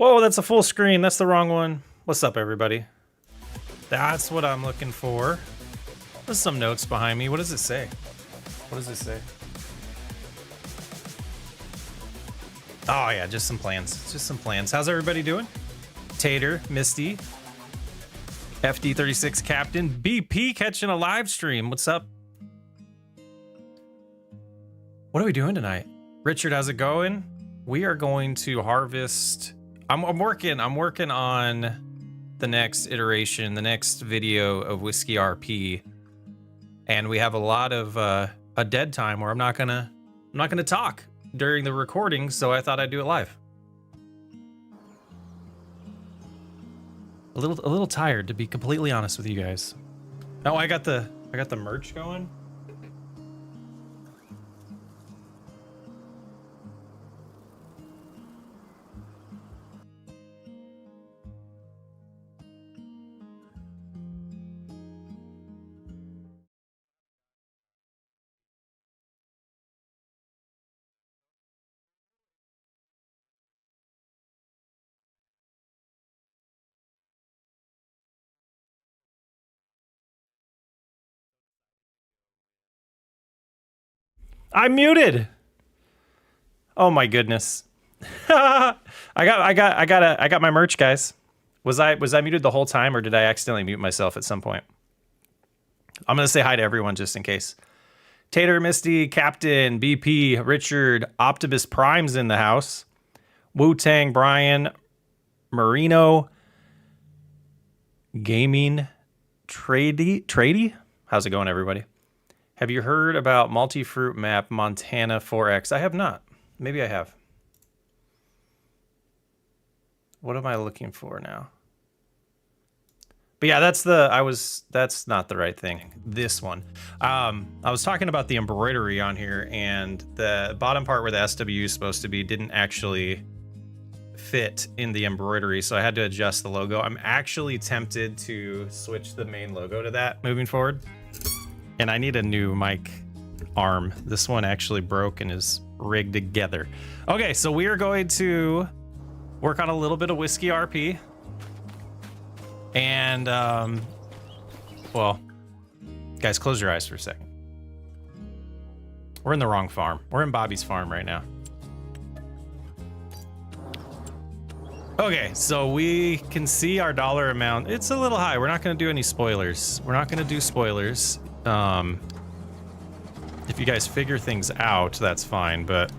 Whoa, that's a full screen. That's the wrong one. What's up, everybody? That's what I'm looking for. There's some notes behind me. What does it say? What does it say? Oh, yeah, just some plans. Just some plans. How's everybody doing? Tater, Misty, FD36 Captain, BP catching a live stream. What's up? What are we doing tonight? Richard, how's it going? We are going to harvest. I'm working on the next iteration, the next video of Whiskey RP, and we have a lot of a dead time where I'm not gonna talk during the recording, so I thought I'd do it live. A little tired, to be completely honest with you guys. Oh, I got the merch going. I'm muted. Oh my goodness. I got my merch, guys. Was I muted the whole time, or did I accidentally mute myself at some point? I'm gonna say hi to everyone just in case. Tater, Misty, Captain, BP, Richard, Optimus Prime's in the house. Wu-Tang, Brian, Marino, Gaming, Trady. How's it going, everybody? Have you heard about multi-fruit map Montana 4X? I have not. Maybe I have. What am I looking for now? But yeah, that's not the right thing. This one. I was talking about the embroidery on here, and the bottom part where the SWU is supposed to be didn't actually fit in the embroidery, so I had to adjust the logo. I'm actually tempted to switch the main logo to that moving forward. And I need a new mic arm. This one actually broke and is rigged together. Okay, so we are going to work on a little bit of Whiskey RP. And, well, guys, close your eyes for a second. We're in the wrong farm. We're in Bobby's farm right now. Okay, so we can see our dollar amount. It's a little high. We're not going to do any spoilers. We're not going to do spoilers. If you guys figure things out, that's fine, but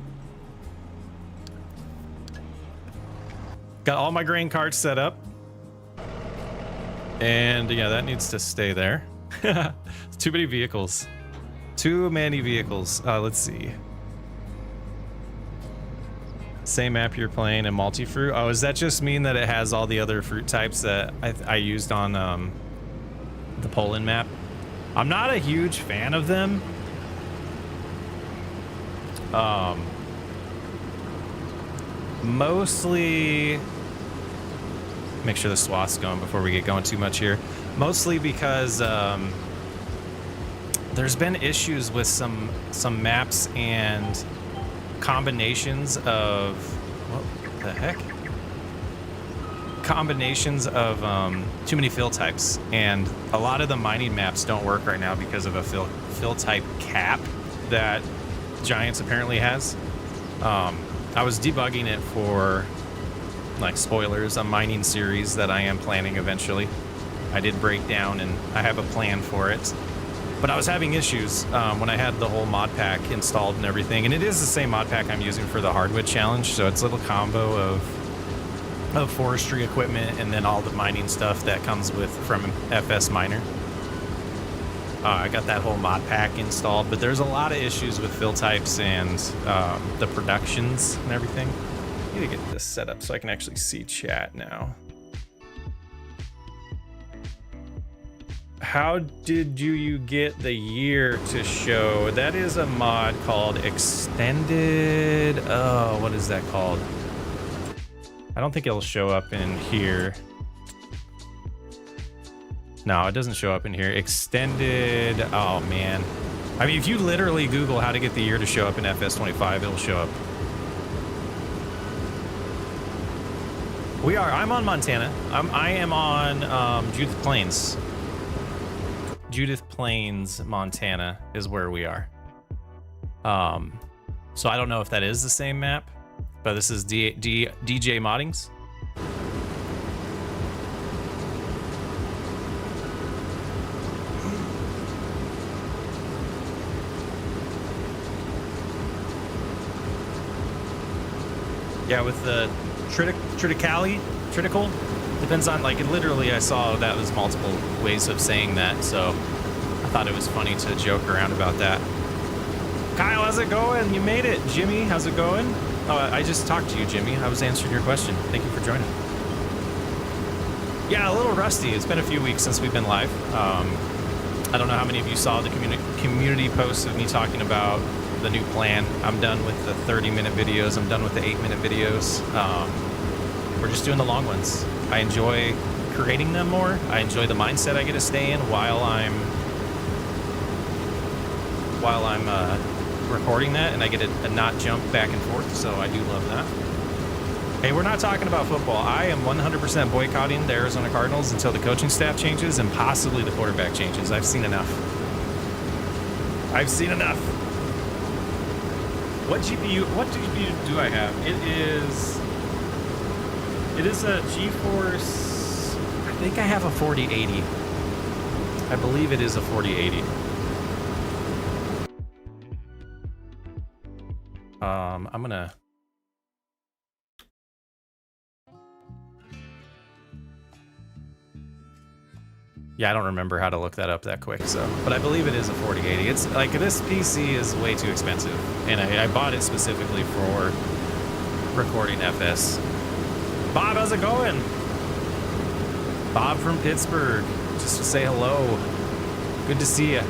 got all my grain carts set up, and yeah, that needs to stay there. Too many vehicles. Let's see. Same map you're playing in multi-fruit. Oh, does that just mean that it has all the other fruit types that I used on the Poland map? I'm not a huge fan of them. Mostly, make sure the swath's going before we get going too much here. Mostly because there's been issues with some maps and combinations of what the heck? Combinations of too many fill types, and a lot of the mining maps don't work right now because of a fill type cap that Giants apparently has. I was debugging it for like spoilers, a mining series that I am planning eventually. I did break down and I have a plan for it, but I was having issues when I had the whole mod pack installed and everything, and it is the same mod pack I'm using for the hardwood challenge, so it's a little combo of forestry equipment and then all the mining stuff that comes with from FS Miner. I got that whole mod pack installed, but there's a lot of issues with fill types and the productions and everything. I need to get this set up so I can actually see chat now. How did you get the year to show? That is a mod called Extended. Oh, what is that called? I don't think it'll show up in here. No, it doesn't show up in here. Extended. Oh, man. I mean, if you literally Google how to get the year to show up in FS25, it'll show up. We are. I'm on Montana. I am on Judith Plains. Judith Plains, Montana is where we are. So I don't know if that is the same map, but this is DJ Moddings. Yeah, with the Triticale, depends on, like, literally I saw that was multiple ways of saying that, so I thought it was funny to joke around about that. Kyle, how's it going? You made it. Jimmy, how's it going? Oh, I just talked to you, Jimmy. I was answering your question. Thank you for joining. Yeah, a little rusty. It's been a few weeks since we've been live. I don't know how many of you saw the community posts of me talking about the new plan. I'm done with the 30-minute videos. I'm done with the 8-minute videos. We're just doing the long ones. I enjoy creating them more. I enjoy the mindset I get to stay in while I'm recording that, and I get to not jump back and forth, so I do love that. Hey, we're not talking about football. I am 100% boycotting the Arizona Cardinals until the coaching staff changes and possibly the quarterback changes. I've seen enough. I've seen enough. What GPU do I have? It is a GeForce, I think I have a 4080. I believe it is a 4080. I'm gonna... Yeah, I don't remember how to look that up that quick, so... But I believe it is a 4080. It's, like, this PC is way too expensive, and I bought it specifically for recording FS. Bob, how's it going? Bob from Pittsburgh, just to say hello. Good to see you.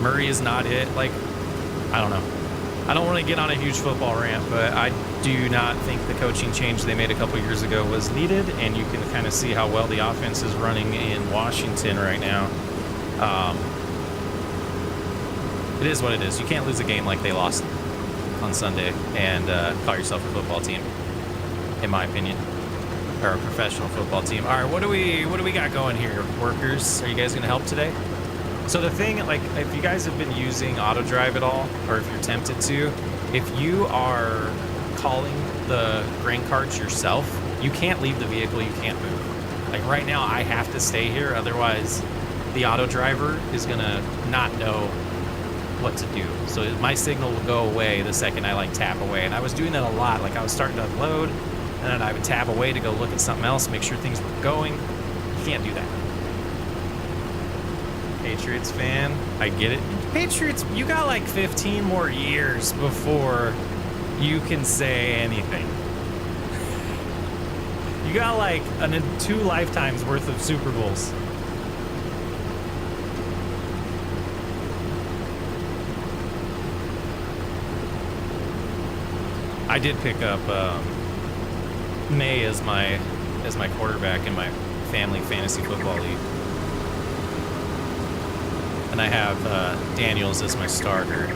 Murray is not it. Like, I don't know. I don't want to get on a huge football rant, but I do not think the coaching change they made a couple years ago was needed, and you can kind of see how well the offense is running in Washington right now. It is what it is. You can't lose a game like they lost on Sunday and call yourself a football team, in my opinion, or a professional football team. All right, what do we got going here, workers? Are you guys going to help today? So the thing, like, if you guys have been using auto drive at all, or if you're tempted to, if you are calling the grain carts yourself, you can't leave the vehicle, you can't move. Like right now, I have to stay here, otherwise the auto driver is gonna not know what to do. So my signal will go away the second I like tap away. And I was doing that a lot. Like I was starting to unload, and then I would tap away to go look at something else, make sure things were going. You can't do that. Patriots fan, I get it. Patriots, you got like 15 more years before you can say anything. You got like 2 lifetimes worth of Super Bowls. I did pick up May as my quarterback in my family fantasy football league. And I have Daniels as my starter.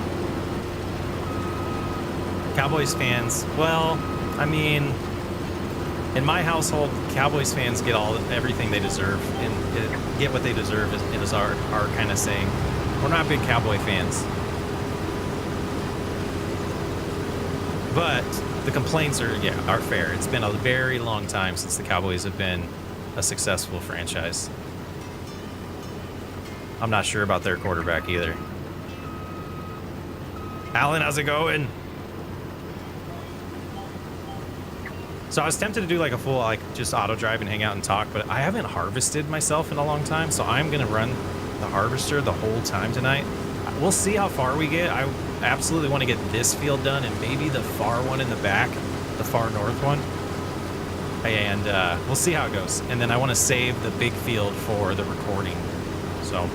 Cowboys fans, well, I mean, in my household, Cowboys fans get everything they deserve, and get what they deserve is our kind of saying. We're not big Cowboy fans. But the complaints are fair. It's been a very long time since the Cowboys have been a successful franchise. I'm not sure about their quarterback either. Alan, how's it going? So I was tempted to do like a full, like, just auto drive and hang out and talk, but I haven't harvested myself in a long time, so I'm gonna run the harvester the whole time tonight. We'll see how far we get. I absolutely want to get this field done and maybe the far one in the back, the far north one. And we'll see how it goes. And then I want to save the big field for the recording. So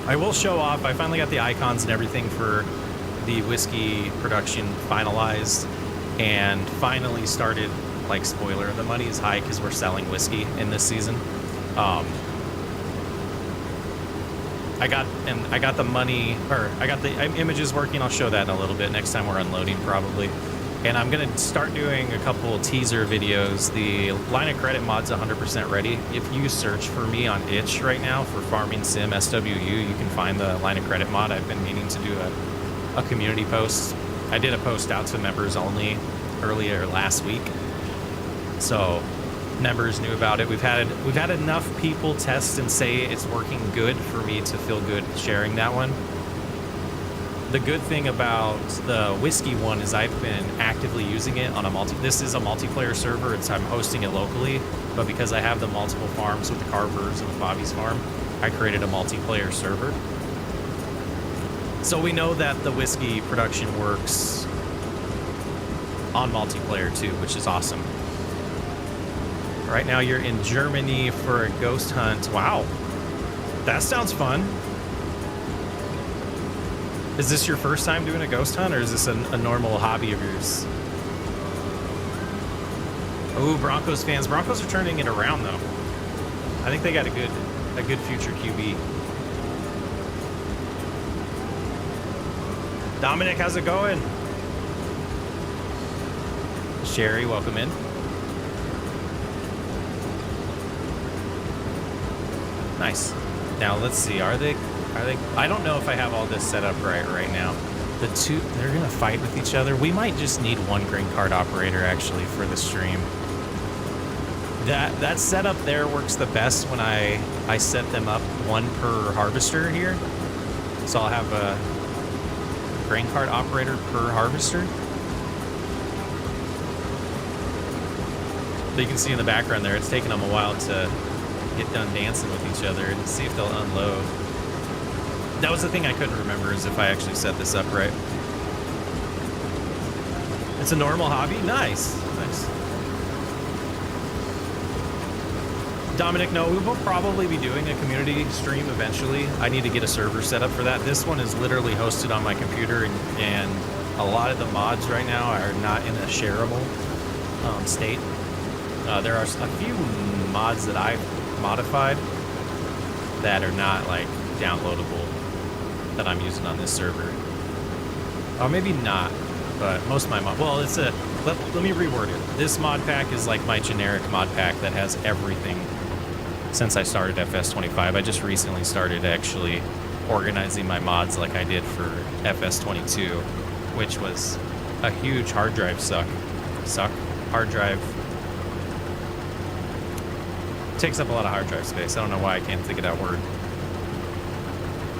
I will show off. I finally got the icons and everything for the whiskey production finalized, and finally started, like, spoiler, the money is high because we're selling whiskey in this season. I got the money, or I got the images working. I'll show that in a little bit next time we're unloading, probably. And I'm gonna start doing a couple teaser videos. The line of credit mod's 100% ready. If you search for me on itch right now for Farming Sim SWU, you can find the line of credit mod. I've been meaning to do a community post. I did a post out to members only earlier last week, so members knew about it. We've had enough people test and say it's working good for me to feel good sharing that one. The good thing about the whiskey one is I've been actively using it on this is a multiplayer server. I'm hosting it locally, but because I have the multiple farms with the Carvers and the Bobby's farm, I created a multiplayer server. So we know that the whiskey production works on multiplayer too, which is awesome. Right now you're in Germany for a ghost hunt. Wow, that sounds fun. Is this your first time doing a ghost hunt, or is this a normal hobby of yours? Ooh, Broncos fans. Broncos are turning it around, though. I think they got a good future QB. Dominic, how's it going? Sherry, welcome in. Nice. Now, let's see. Are they... I don't know if I have all this set up right now. The two, they're gonna fight with each other. We might just need one grain cart operator actually for the stream. That setup there works the best when I set them up one per harvester here. So I'll have a grain cart operator per harvester. But you can see in the background there, it's taking them a while to get done dancing with each other and see if they'll unload. That was the thing I couldn't remember, is if I actually set this up right. It's a normal hobby? Nice. Nice. Dominic, no, we will probably be doing a community stream eventually. I need to get a server set up for that. This one is literally hosted on my computer, and a lot of the mods right now are not in a shareable state. There are a few mods that I've modified that are not like downloadable that I'm using on this server. Or maybe not, but most of my mod, well, it's a, let me reword it. This mod pack is like my generic mod pack that has everything since I started FS25. I just recently started actually organizing my mods like I did for FS22, which was a huge hard drive hard drive. Takes up a lot of hard drive space. I don't know why I can't think of that word.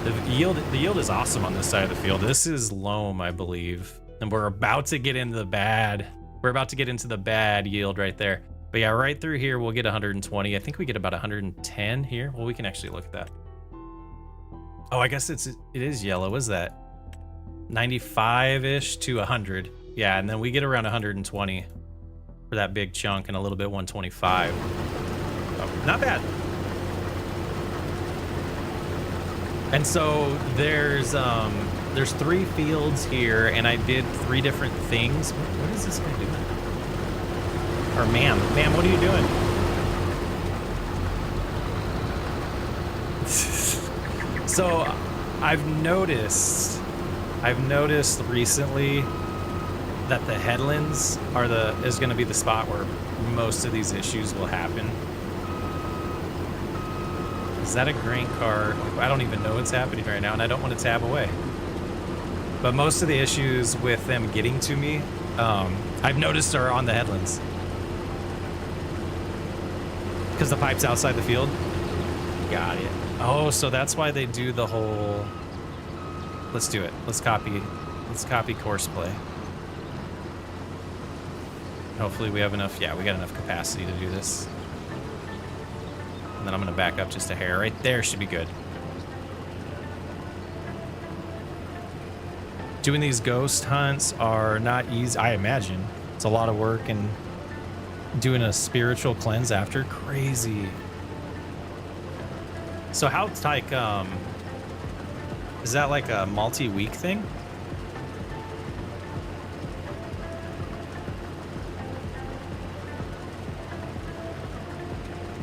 The yield is awesome on this side of the field. This is loam, I believe. And we're about to get into the bad. We're about to get into the bad yield right there. But yeah, right through here, we'll get 120. I think we get about 110 here. Well, we can actually look at that. Oh, I guess it is yellow. What is that? 95-ish to 100. Yeah, and then we get around 120 for that big chunk, and a little bit 125. Oh, not bad. And so there's 3 fields here, and I did 3 different things. What is this guy doing? Or ma'am, what are you doing? So I've noticed recently that the headlands is going to be the spot where most of these issues will happen. Is that a grain cart? I don't even know what's happening right now, and I don't want to tab away. But most of the issues with them getting to me, I've noticed are on the headlands. Because the pipe's outside the field? Got it. Oh, so that's why they do the whole... Let's do it. Let's copy course play. Hopefully we have enough... Yeah, we got enough capacity to do this. And then I'm going to back up just a hair. Right there should be good. Doing these ghost hunts are not easy, I imagine. It's a lot of work, and doing a spiritual cleanse after, crazy. So how it's like, is that like a multi-week thing?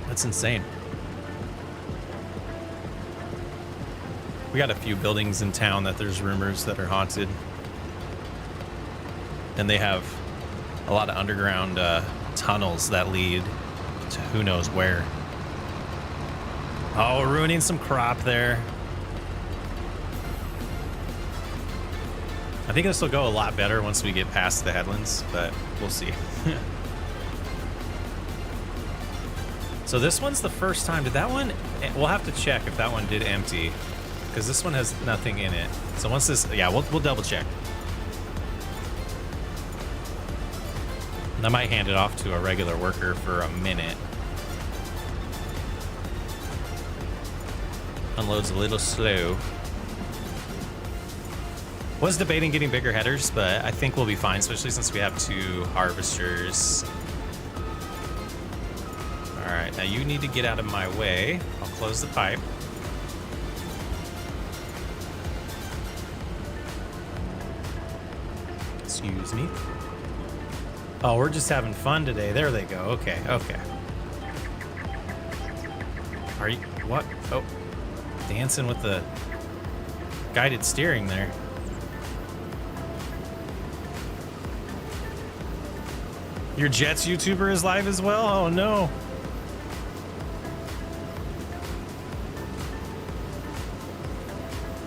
That's insane. We got a few buildings in town that there's rumors that are haunted. And they have a lot of underground tunnels that lead to who knows where. Oh, we're ruining some crop there. I think this will go a lot better once we get past the headlands, but we'll see. So this one's the first time. Did that one? We'll have to check if that one did empty, because this one has nothing in it. So once this, yeah, we'll double check. And I might hand it off to a regular worker for a minute. Unloads a little slow. Was debating getting bigger headers, but I think we'll be fine, especially since we have 2 harvesters. All right, now you need to get out of my way. I'll close the pipe. Excuse me. Oh, we're just having fun today. There they go. Okay, okay. Are you, what? Oh, dancing with the guided steering there. Your Jets YouTuber is live as well? Oh no.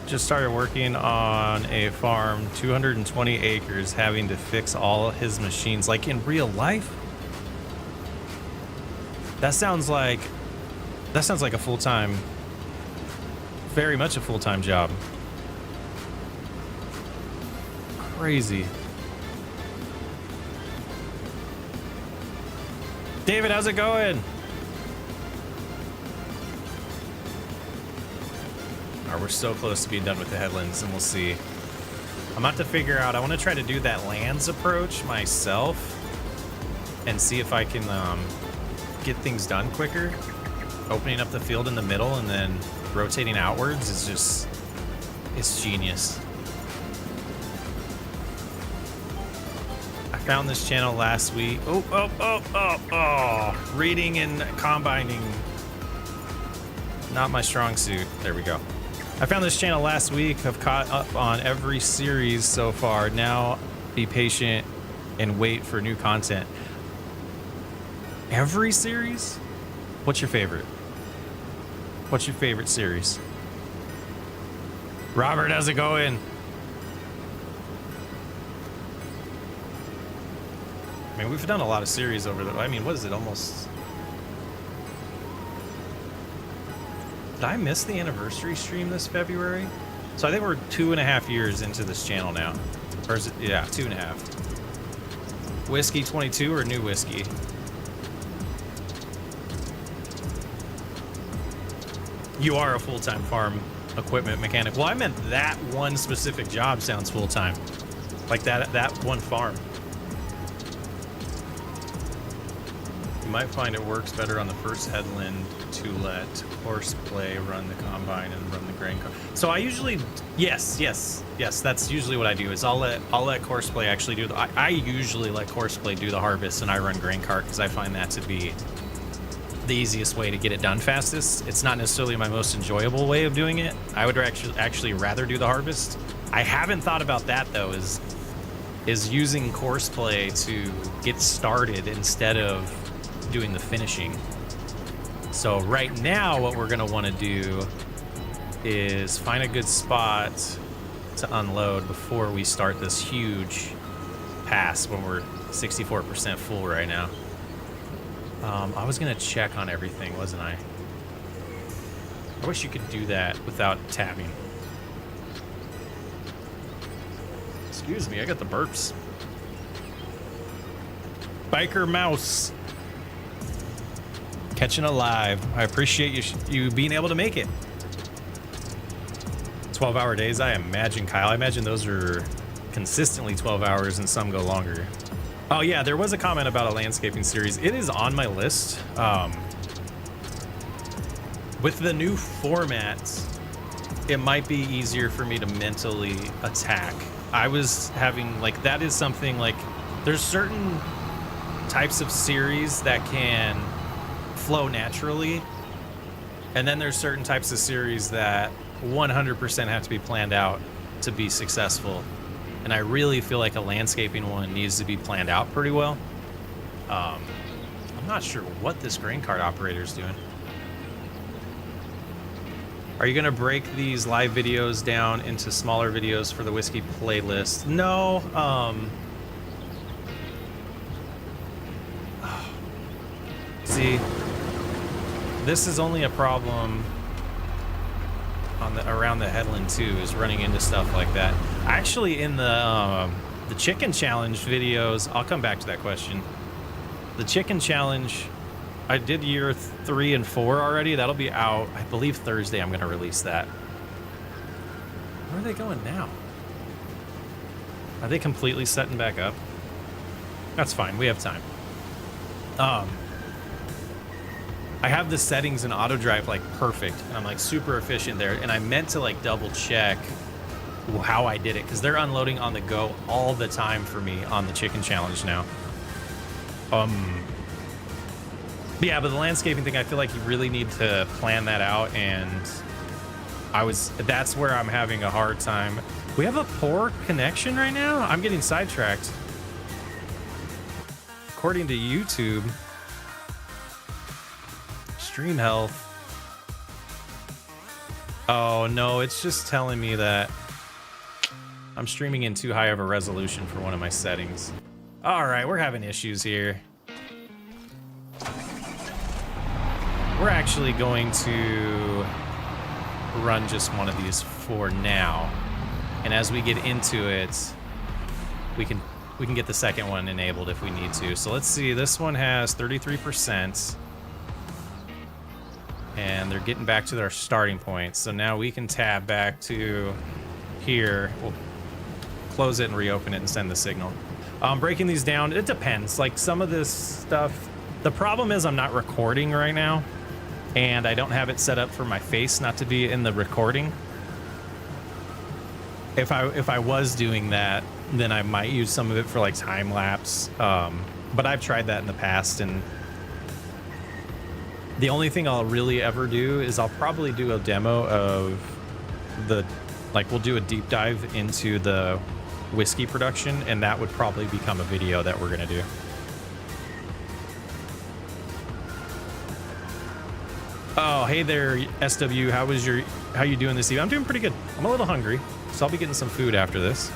Just started working on a farm, 220 acres, having to fix all his machines, like in real life. That sounds like a full-time, very much a full-time job. Crazy. David, how's it going? All right, we're so close to being done with the headlands, and we'll see. I'm about to figure out, I want to try to do that lands approach myself and see if I can get things done quicker. Opening up the field in the middle and then rotating outwards is just, it's genius. I found this channel last week. Oh, reading and combining. Not my strong suit. There we go. I found this channel last week. I've caught up on every series so far. Now be patient and wait for new content. Every series? What's your favorite? What's your favorite series? Robert, how's it going? I mean, we've done a lot of series over there. I mean, what is it, almost... Did I miss the anniversary stream this February? So I think we're 2.5 years into this channel now. Or is it, yeah, 2.5. Whiskey 22 or new whiskey? You are a full-time farm equipment mechanic. Well, I meant that one specific job sounds full-time. Like that one farm. You might find it works better on the first headland to let horseplay run the combine and run the grain car. So I usually, yes, that's usually what I do. Is I'll let horseplay actually do the. I usually let horseplay do the harvest, and I run grain cart because I find that to be the easiest way to get it done fastest. It's not necessarily my most enjoyable way of doing it. I would actually rather do the harvest. I haven't thought about that though. Is using horseplay to get started instead of doing the finishing. So right now what we're going to want to do is find a good spot to unload before we start this huge pass when we're 64% full right now. I was going to check on everything, wasn't I? I wish you could do that without tabbing. Excuse me, I got the burps. Biker Mouse. Catching alive. I appreciate you being able to make it. 12-hour days, I imagine, Kyle. I imagine those are consistently 12 hours and some go longer. Oh yeah, there was a comment about a landscaping series. It is on my list. With the new formats, it might be easier for me to mentally attack. I was having, like, that is something, like, there's certain types of series that can flow naturally, and then there's certain types of series that 100% have to be planned out to be successful. And I really feel like a landscaping one needs to be planned out pretty well. I'm not sure what this grain cart operator is doing. Are you going to break these live videos down into smaller videos for the whiskey playlist? No. See, this is only a problem on around the headland too, is running into stuff like that. Actually, in the chicken challenge videos, I'll come back to that question. The chicken challenge, I did year 3 and 4 already. That'll be out, I believe, Thursday. I'm going to release that. Where are they going now? Are they completely setting back up? That's fine. We have time. I have the settings in auto drive like perfect, and I'm like super efficient there. And I meant to like double check how I did it, because they're unloading on the go all the time for me on the chicken challenge now. But yeah, but the landscaping thing, I feel like you really need to plan that out, and that's where I'm having a hard time. We have a poor connection right now. I'm getting sidetracked. According to YouTube, stream health. Oh no, it's just telling me that I'm streaming in too high of a resolution for one of my settings. All right, we're having issues here. We're actually going to run just one of these for now, and as we get into it, we can get the second one enabled if we need to. So let's see, this one has 33%, and they're getting back to their starting point. So now we can tab back to here. We'll close it and reopen it and send the signal. Breaking these down, it depends. Like some of this stuff, the problem is I'm not recording right now, and I don't have it set up for my face not to be in the recording. If I was doing that, then I might use some of it for like time lapse. But I've tried that in the past, and the only thing I'll really ever do is I'll probably do a demo of we'll do a deep dive into the whiskey production, and that would probably become a video that we're gonna do. Oh, hey there, SW. How you doing this evening? I'm doing pretty good. I'm a little hungry, so I'll be getting some food after this.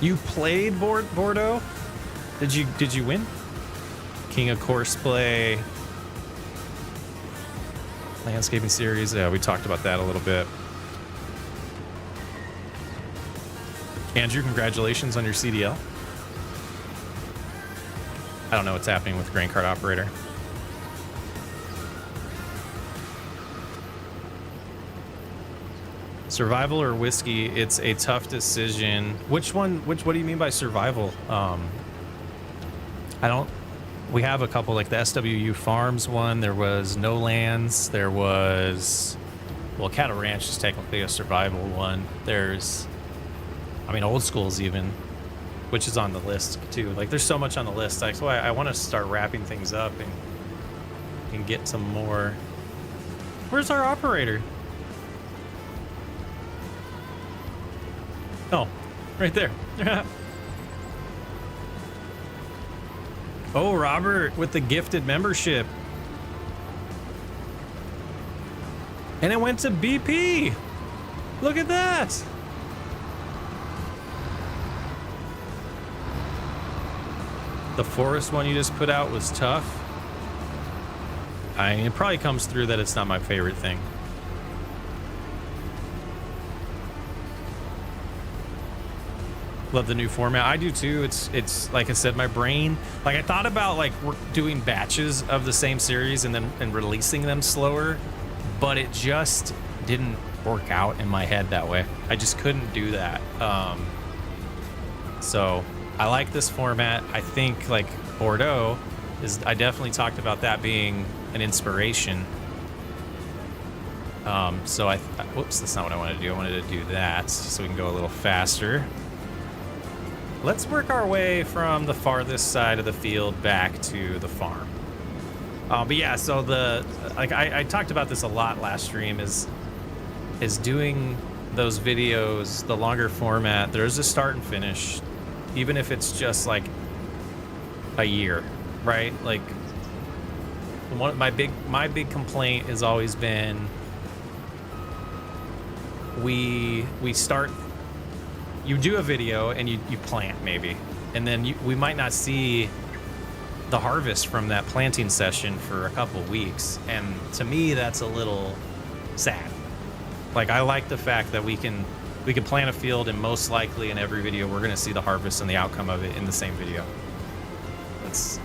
You played Bordeaux? Did you win? King of Courseplay. Landscaping series. Yeah, we talked about that a little bit. Andrew, congratulations on your CDL. I don't know what's happening with grain cart operator. Survival or whiskey? It's a tough decision. What do you mean by survival? We have a couple, like the SWU Farms one. There was No Lands. There was, well, Cattle Ranch is technically a survival one. There's, Old Schools even, which is on the list too. Like there's so much on the list. That's why I want to start wrapping things up and get some more. Where's our operator? Oh, right there. Oh, Robert with the gifted membership. And it went to BP. Look at that. The forest one you just put out was tough. It probably comes through that it's not my favorite thing. Love the new format. I do too. It's like I said, my brain, like I thought about like doing batches of the same series and releasing them slower, but it just didn't work out in my head that way. I just couldn't do that. So I like this format. I think like Bordeaux I definitely talked about that being an inspiration. So whoops, that's not what I wanted to do. I wanted to do that so we can go a little faster. Let's work our way from the farthest side of the field back to the farm. But yeah, so I talked about this a lot last stream, is doing those videos, the longer format, there's a start and finish, even if it's just like a year, right? Like my big complaint has always been we start, you do a video and you plant maybe, and then we might not see the harvest from that planting session for a couple weeks, and to me that's a little sad. Like, I like the fact that we can plant a field, and most likely in every video we're going to see the harvest and the outcome of it in the same video. That's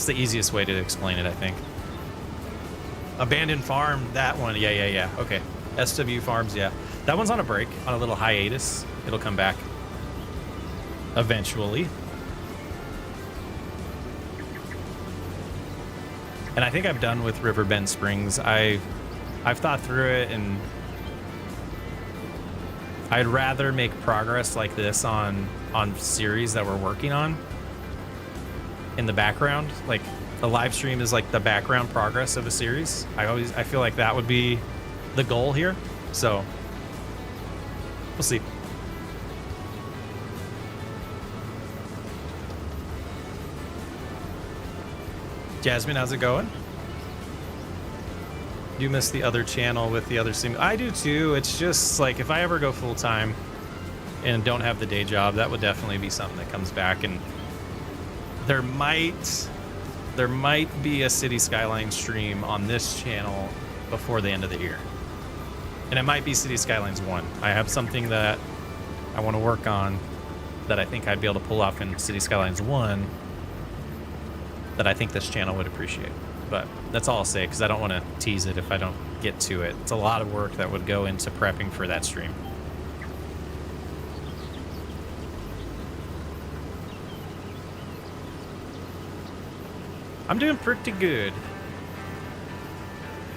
the easiest way to explain it, I think. Abandoned farm, that one, yeah, okay. SWU farms, yeah, that one's on a break, on a little hiatus. It'll come back eventually. And I think I'm done with Riverbend Springs. I've thought through it, and I'd rather make progress like this on series that we're working on in the background. Like, a live stream is like the background progress of a series. I feel like that would be the goal here. So we'll see. Jasmine, how's it going? You miss the other channel with the other stream. I do too. It's just like, if I ever go full time and don't have the day job, that would definitely be something that comes back. And there might be a City Skyline stream on this channel before the end of the year. And it might be City Skylines 1. I have something that I want to work on that I think I'd be able to pull off in City Skylines 1 that I think this channel would appreciate. But that's all I'll say, because I don't want to tease it if I don't get to it. It's a lot of work that would go into prepping for that stream. I'm doing pretty good.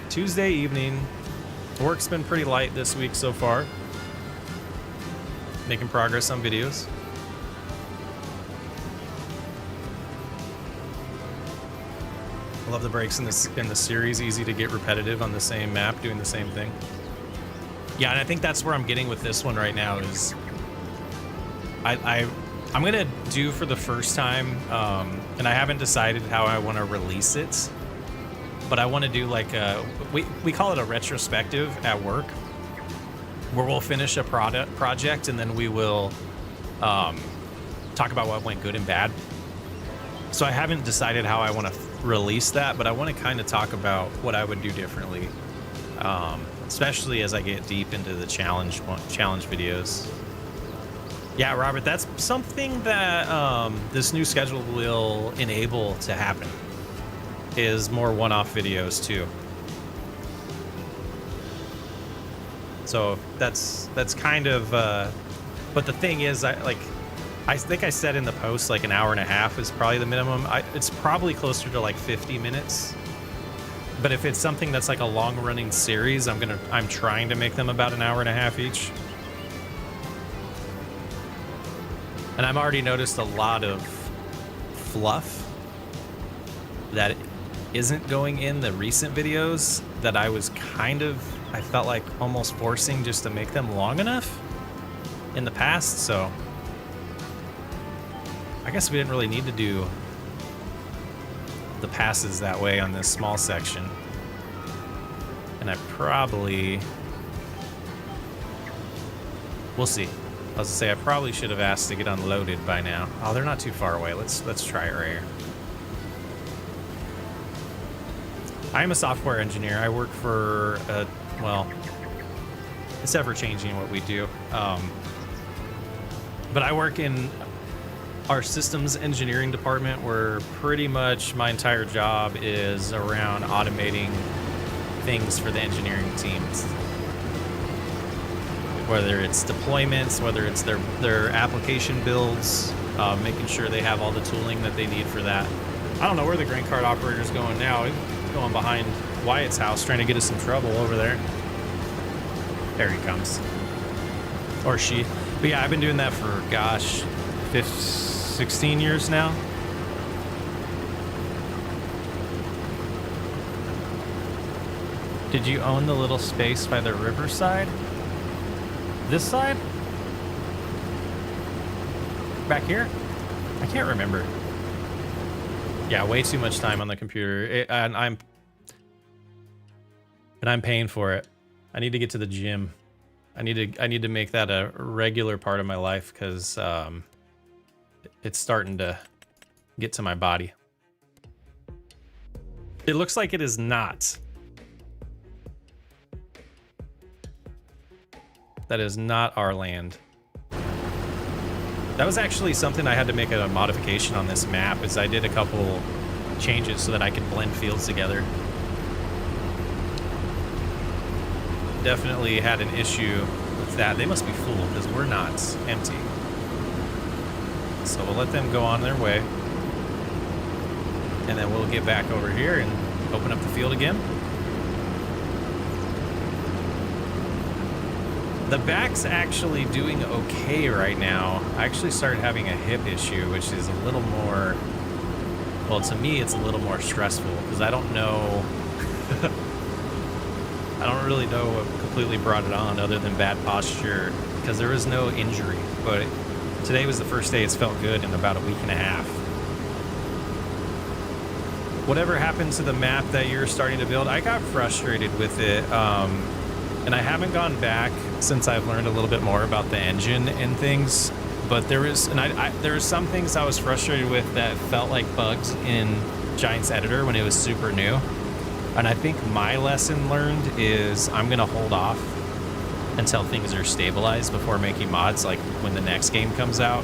Tuesday evening. Work's been pretty light this week so far. Making progress on videos. I love the breaks in the series. Easy to get repetitive on the same map, doing the same thing. Yeah, and I think that's where I'm getting with this one right now. Is I'm gonna do for the first time, and I haven't decided how I want to release it, but I want to do like we call it a retrospective at work, where we'll finish a project and then we will talk about what went good and bad. So I haven't decided how I want to release that, but I want to kind of talk about what I would do differently, especially as I get deep into the challenge videos. Yeah, Robert, that's something that this new schedule will enable to happen, is more one-off videos too. So that's kind of, but the thing is, I think I said in the post like an hour and a half is probably the minimum. It's probably closer to like 50 minutes. But if it's something that's like a long-running series, I'm trying to make them about an hour and a half each. And I've already noticed a lot of fluff that isn't going in the recent videos that I felt like almost forcing just to make them long enough in the past. So I guess we didn't really need to do the passes that way on this small section. And we'll see. I was gonna say, I probably should have asked to get unloaded by now. Oh, they're not too far away. Let's try it right here. I am a software engineer. I work for, well, it's ever changing what we do. But I work in our systems engineering department, where pretty much my entire job is around automating things for the engineering teams. Whether it's deployments, whether it's their application builds, making sure they have all the tooling that they need for that. I don't know where the grain cart operator's going now. He's going behind Wyatt's house, trying to get us in trouble over there. There he comes. Or she. But yeah, I've been doing that for, gosh, 16 years now. Did you own the little space by the riverside? This side? Back here? I can't remember. Yeah, way too much time on the computer, and I'm paying for it. I need to get to the gym. I need to make that a regular part of my life because it's starting to get to my body. It looks like it is not. That is not our land. That was actually something I had to make a modification on this map, is I did a couple changes so that I could blend fields together. Definitely had an issue with that. They must be full because we're not empty. So we'll let them go on their way. And then we'll get back over here and open up the field again. The back's actually doing okay right now. I actually started having a hip issue, which is a little more, well, to me, it's a little more stressful because I don't know, I don't really know what completely brought it on other than bad posture because there was no injury. But today was the first day it's felt good in about a week and a half. Whatever happened to the map that you're starting to build, I got frustrated with it. And I haven't gone back since I've learned a little bit more about the engine and things. But there was, there were some things I was frustrated with that felt like bugs in Giant's editor when it was super new. And I think my lesson learned is I'm gonna hold off until things are stabilized before making mods, like when the next game comes out.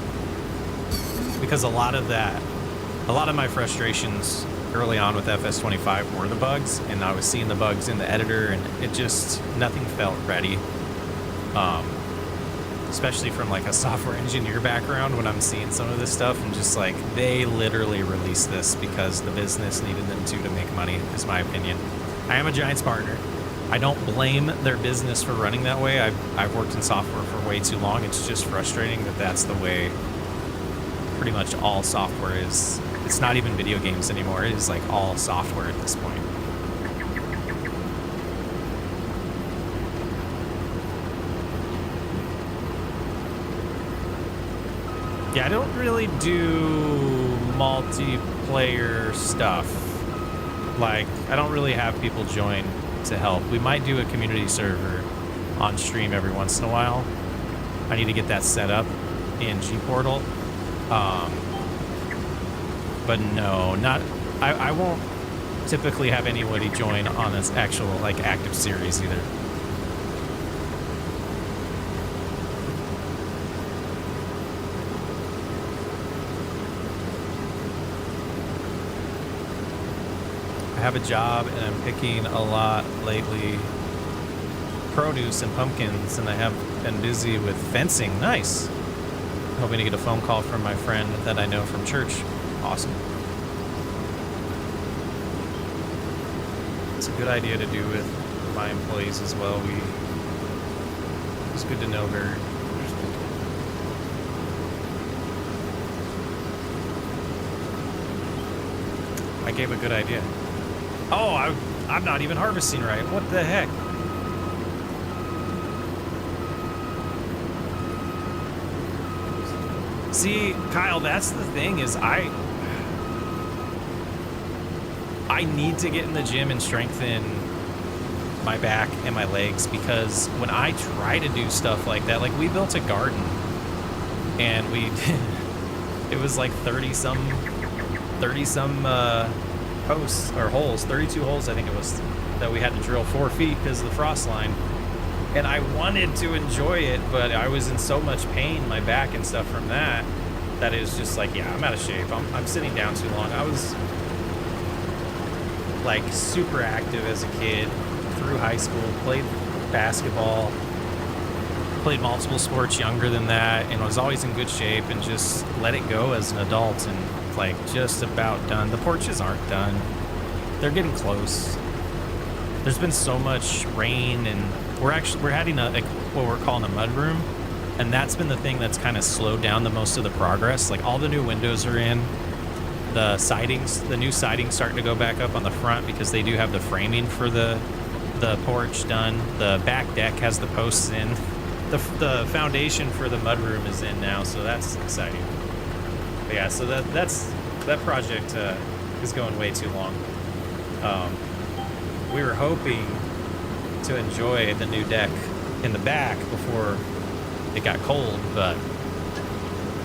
Because a lot of my frustrations early on with FS25 were the bugs, and I was seeing the bugs in the editor, and it just, nothing felt ready. Especially from like a software engineer background, when I'm seeing some of this stuff, and just like, they literally released this because the business needed them to make money, is my opinion. I am a Giants partner. I don't blame their business for running that way. I've worked in software for way too long. It's just frustrating that that's the way pretty much all software is. It's not even video games anymore. It is like all software at this point. Yeah, I don't really do multiplayer stuff. Like, I don't really have people join to help. We might do a community server on stream every once in a while. I need to get that set up in G-Portal. But no, not. I won't typically have anybody join on this actual like active series either. I have a job and I'm picking a lot lately. Produce and pumpkins, and I have been busy with fencing. Nice. Hoping to get a phone call from my friend that I know from church. Awesome. It's a good idea to do with my employees as well. It's good to know very. I gave a good idea. Oh, I'm not even harvesting right. What the heck? See, Kyle, that's the thing is I need to get in the gym and strengthen my back and my legs, because when I try to do stuff like that, like we built a garden and it was like 30 some posts or holes, 32 holes I think it was, that we had to drill 4 feet because of the frost line. And I wanted to enjoy it, but I was in so much pain, my back and stuff from that it was just like, yeah, I'm out of shape. I'm sitting down too long. I was like super active as a kid through high school, played basketball, played multiple sports younger than that, and was always in good shape, and just let it go as an adult, and like just about done. The porches aren't done. They're getting close. There's been so much rain, and we're having what we're calling a mud room, and that's been the thing that's kind of slowed down the most of the progress. Like all the new windows are in, the new siding's starting to go back up on the front because they do have the framing for the porch done. The back deck has the posts in. the foundation for the mudroom is in now, so that's exciting. But yeah, so that project is going way too long. We were hoping to enjoy the new deck in the back before it got cold, but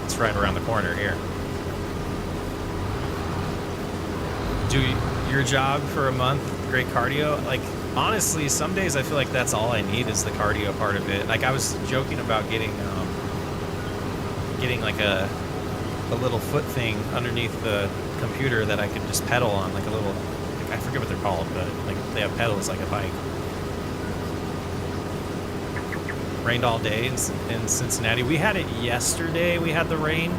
it's right around the corner here. Do your job for a month, great cardio. Like, honestly, some days I feel like that's all I need is the cardio part of it. Like, I was joking about getting like a little foot thing underneath the computer that I could just pedal on, like a little, like, I forget what they're called, but like they have pedals like a bike. Rained all day in Cincinnati. We had it yesterday. We had the rain,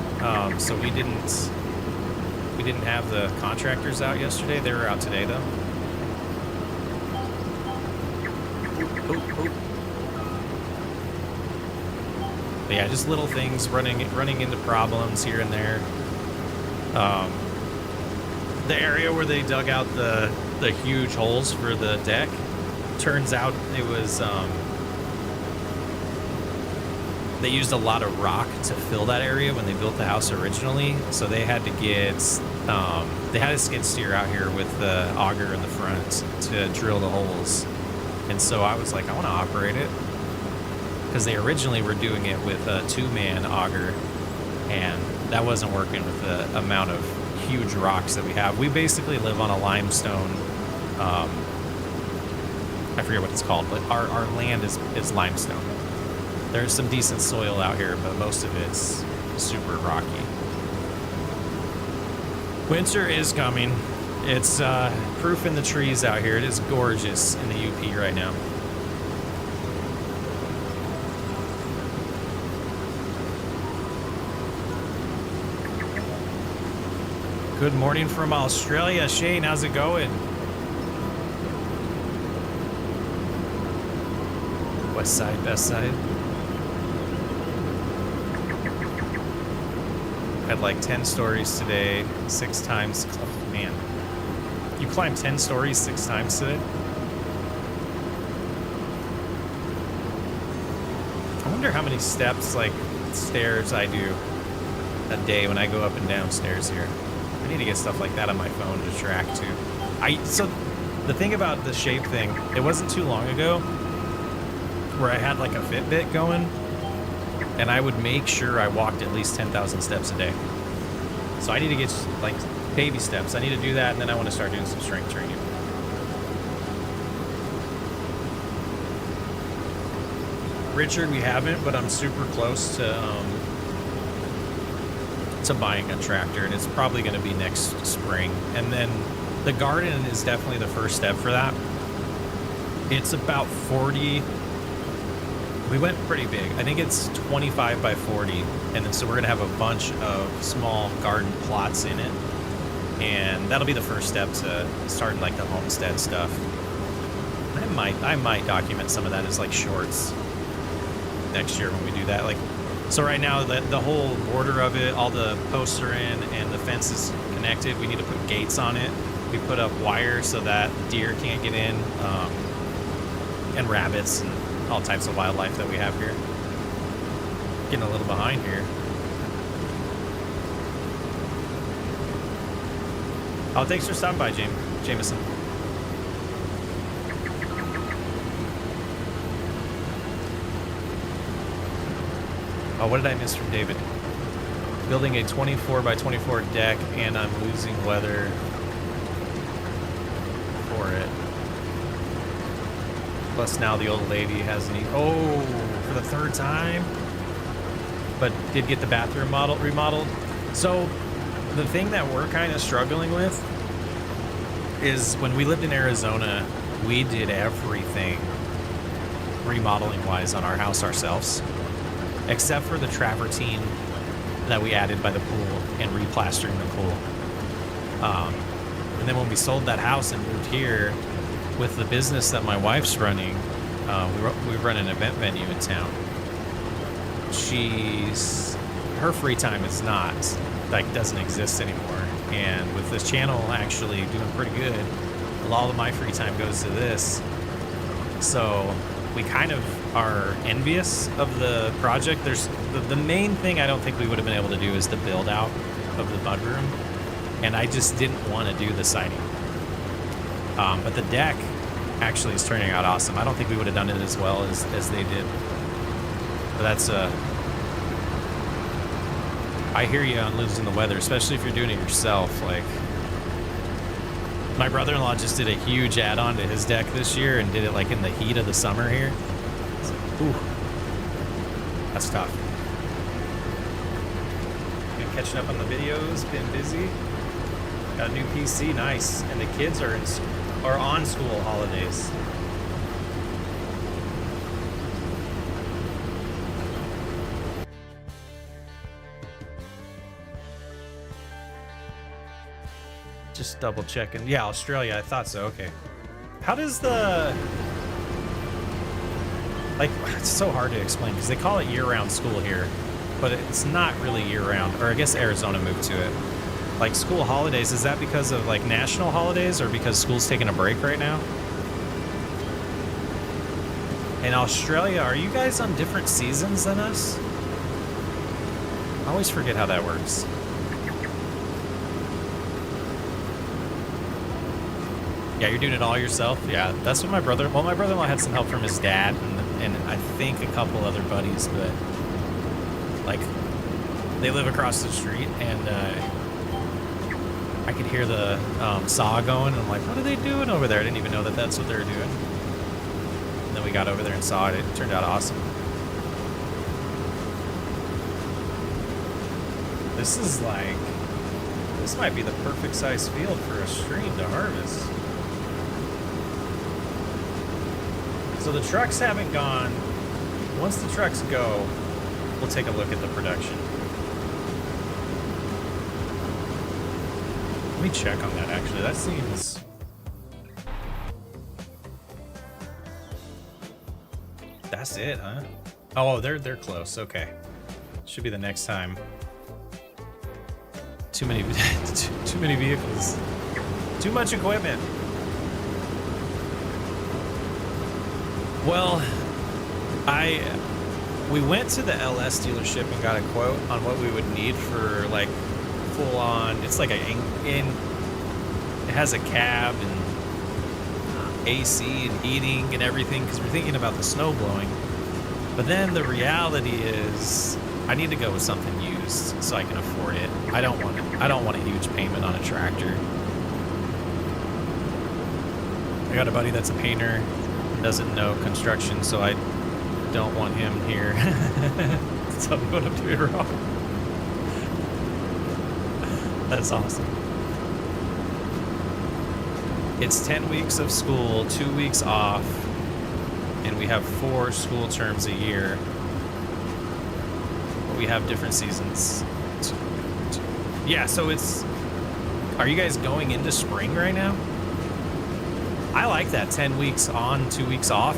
so we didn't have the contractors out yesterday. They were out today though. But yeah, just little things running into problems here and there. The area where they dug out the huge holes for the deck, turns out it was they used a lot of rock to fill that area when they built the house originally, so they had to get they had a skid steer out here with the auger in the front to drill the holes. And so I was like, I want to operate it, because they originally were doing it with a 2-man auger, and that wasn't working with the amount of huge rocks that we have. We basically live on a limestone, I forget what it's called, but our land is limestone. There's some decent soil out here, but most of it's super rocky. Winter is coming. It's proof in the trees out here. It is gorgeous in the UP right now. Good morning from Australia. Shane, how's it going? West side, best side. Had like 10 stories today, 6 times. Oh, man. You climbed 10 stories 6 times today? I wonder how many steps, like stairs, I do a day when I go up and down stairs here. I need to get stuff like that on my phone to track too. So the thing about the shape thing, it wasn't too long ago where I had like a Fitbit going, and I would make sure I walked at least 10,000 steps a day. So I need to get like baby steps. I need to do that, and then I want to start doing some strength training. Richard, we haven't, but I'm super close to buying a tractor, and it's probably going to be next spring. And then the garden is definitely the first step for that. It's about 40. We went pretty big. I think it's 25 by 40. And then so we're going to have a bunch of small garden plots in it. And that'll be the first step to starting like the homestead stuff. I might document some of that as like shorts next year when we do that. Like, so right now the whole border of it, all the posts are in and the fence is connected. We need to put gates on it. We put up wire so that deer can't get in, and rabbits and all types of wildlife that we have here. Getting a little behind here. Oh, thanks for stopping by, Jameson. Oh, what did I miss from David? Building a 24 by 24 deck, and I'm losing weather for it. Plus now the old lady hasn't eaten. Oh, for the 3rd time? But did get the bathroom remodeled. So the thing that we're kind of struggling with is when we lived in Arizona, we did everything remodeling wise on our house ourselves, except for the travertine that we added by the pool and replastering the pool. And then when we sold that house and moved here with the business that my wife's running, we run an event venue in town. Her free time is not, like, doesn't exist anymore. And with this channel actually doing pretty good, a lot of my free time goes to this. So we kind of are envious of the project. There's the main thing I don't think we would have been able to do is the build out of the mudroom, and I just didn't want to do the siding. But the deck actually is turning out awesome. I don't think we would have done it as well as they did. But that's I hear you on losing the weather, especially if you're doing it yourself. Like, my brother-in-law just did a huge add-on to his deck this year and did it like in the heat of the summer here. It's like, ooh, that's tough. Been catching up on the videos, been busy. Got a new PC, nice. And the kids are on school holidays. Just double checking. Yeah, Australia, I thought so. Okay. How does the... Like, it's so hard to explain because they call it year-round school here, but it's not really year-round. Or I guess Arizona moved to it. Like, school holidays, is that because of, like, national holidays or because school's taking a break right now? In Australia, are you guys on different seasons than us? I always forget how that works. Yeah, you're doing it all yourself? Yeah, that's what my brother-in-law had some help from his dad and I think a couple other buddies, but like they live across the street and I could hear the saw going and I'm like, what are they doing over there? I didn't even know that that's what they were doing. And then we got over there and saw it. It turned out awesome. This might be the perfect size field for a stream to harvest. So the trucks haven't gone. Once the trucks go, we'll take a look at the production. Let me check on that actually. That seems... That's it, huh? Oh, they're close. Okay. Should be the next time. Too many too many vehicles. Too much equipment. Well, we went to the LS dealership and got a quote on what we would need for like full on. It's like it has a cab and AC and heating and everything because we're thinking about the snow blowing. But then the reality is I need to go with something used so I can afford it. I don't want a huge payment on a tractor. I got a buddy that's a painter. Doesn't know construction, so I don't want him here. Tell me what I'm doing wrong. That's awesome. It's 10 weeks of school, 2 weeks off, and we have 4 school terms a year. But we have different seasons. Yeah, so it's... Are you guys going into spring right now? I like that 10 weeks on, 2 weeks off.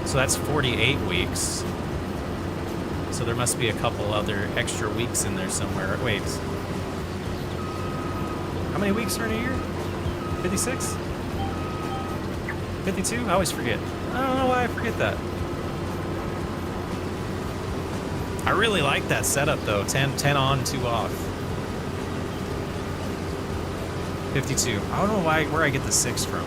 So that's 48 weeks. So there must be a couple other extra weeks in there somewhere. Wait. How many weeks are in a year? 56? 52? I always forget. I don't know why I forget that. I really like that setup though. 10 on, 2 off. 52. I don't know where I get the 6 from.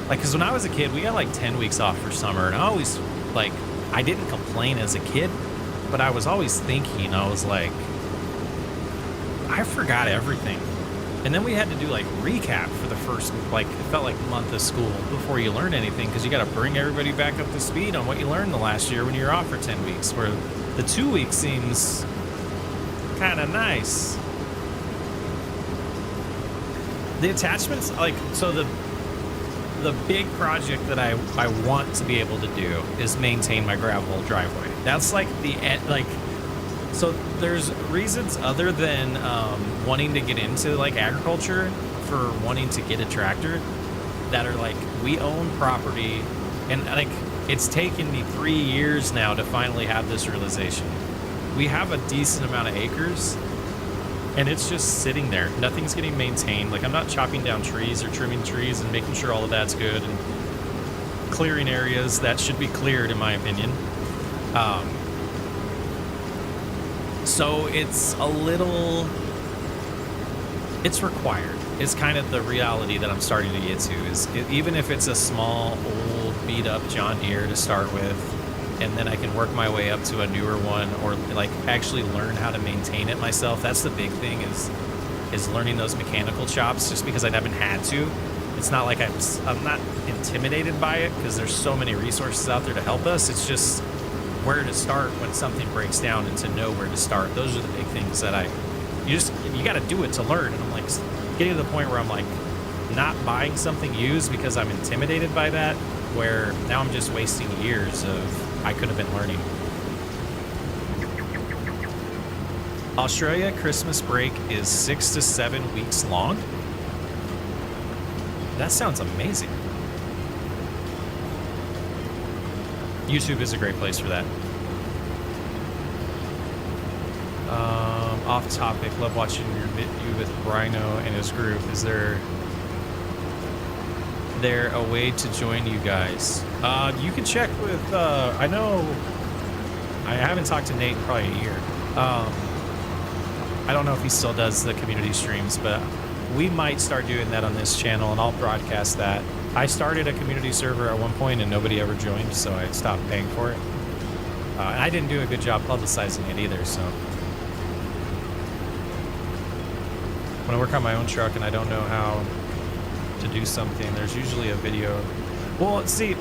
Like, because when I was a kid, we got like 10 weeks off for summer, and I always, like, I didn't complain as a kid, but I was always thinking, I was like, I forgot everything. And then we had to do like recap for the first, like, it felt like month of school before you learn anything, because you got to bring everybody back up to speed on what you learned the last year when you were off for 10 weeks, where the 2 weeks seems kind of nice. The attachments, like, so the big project that I want to be able to do is maintain my gravel driveway. That's like the end, like, so there's reasons other than wanting to get into like agriculture for wanting to get a tractor that are like, we own property, and like it's taken me 3 years now to finally have this realization. We have a decent amount of acres, And it's just sitting there. Nothing's getting maintained. Like, I'm not chopping down trees or trimming trees and making sure all of that's good and clearing areas that should be cleared, in my opinion. So it's a little, it's required. It's kind of the reality that I'm starting to get to, is even if it's a small, old, beat up John Deere to start with, and then I can work my way up to a newer one, or like actually learn how to maintain it myself. That's the big thing, is learning those mechanical chops, just because I haven't had to. It's not like I'm not intimidated by it, because there's so many resources out there to help us. It's just where to start when something breaks down, and to know where to start. Those are the big things that you got to do it to learn. And I'm like getting to the point where I'm like not buying something used because I'm intimidated by that, where now I'm just wasting years of I could have been learning. Australia Christmas break is 6 to 7 weeks long. That sounds amazing. YouTube is a great place for that. Off topic, love watching you with Rhino and his group. Is there a way to join you guys? You can check with, I know, I haven't talked to Nate in probably a year. I don't know if he still does the community streams, but we might start doing that on this channel, and I'll broadcast that. I started a community server at one point and nobody ever joined, so I stopped paying for it. And I didn't do a good job publicizing it either, so. When I work on my own truck and I don't know how to do something, there's usually a video. Well, see,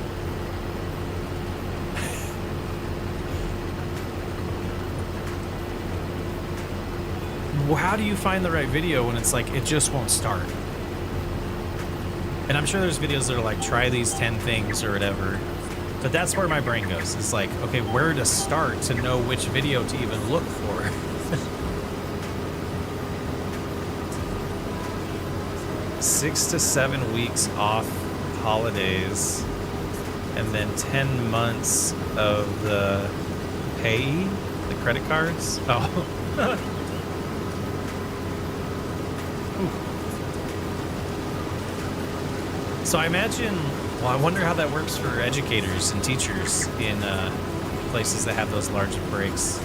how do you find the right video when it's like it just won't start? And I'm sure there's videos that are like, try these 10 things or whatever, but that's where my brain goes. It's like, okay, where to start to know which video to even look for? 6 to 7 weeks off holidays, and then 10 months of the pay, the credit cards. Oh. So I imagine, well, I wonder how that works for educators and teachers in places that have those large breaks.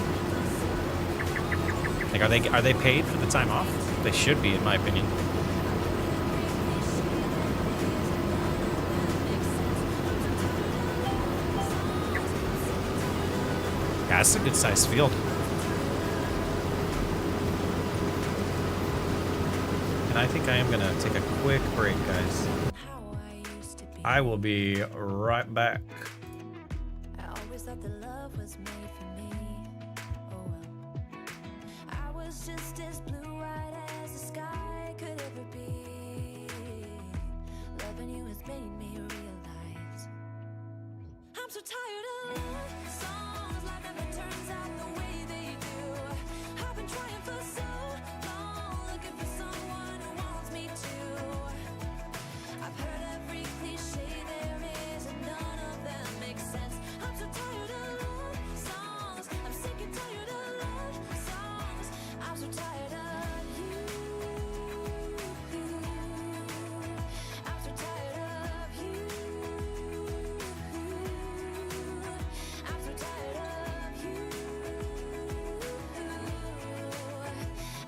Like, are they paid for the time off? They should be, in my opinion. Yeah, that's a good sized field. And I think I am gonna take a quick break, guys. I will be right back. I always thought that love was made for me. Oh well. I was just as blue-eyed as the sky could ever be. Loving you has made me realize I'm so tired of love songs. Life never turns out the way they do. I've been trying for so long, looking for someone who wants me to. I've heard every cliche there is, and none of them make sense. I'm so tired of love songs. I'm sick and tired of love songs. I'm so tired of you. I'm so tired of you. I'm so tired of you.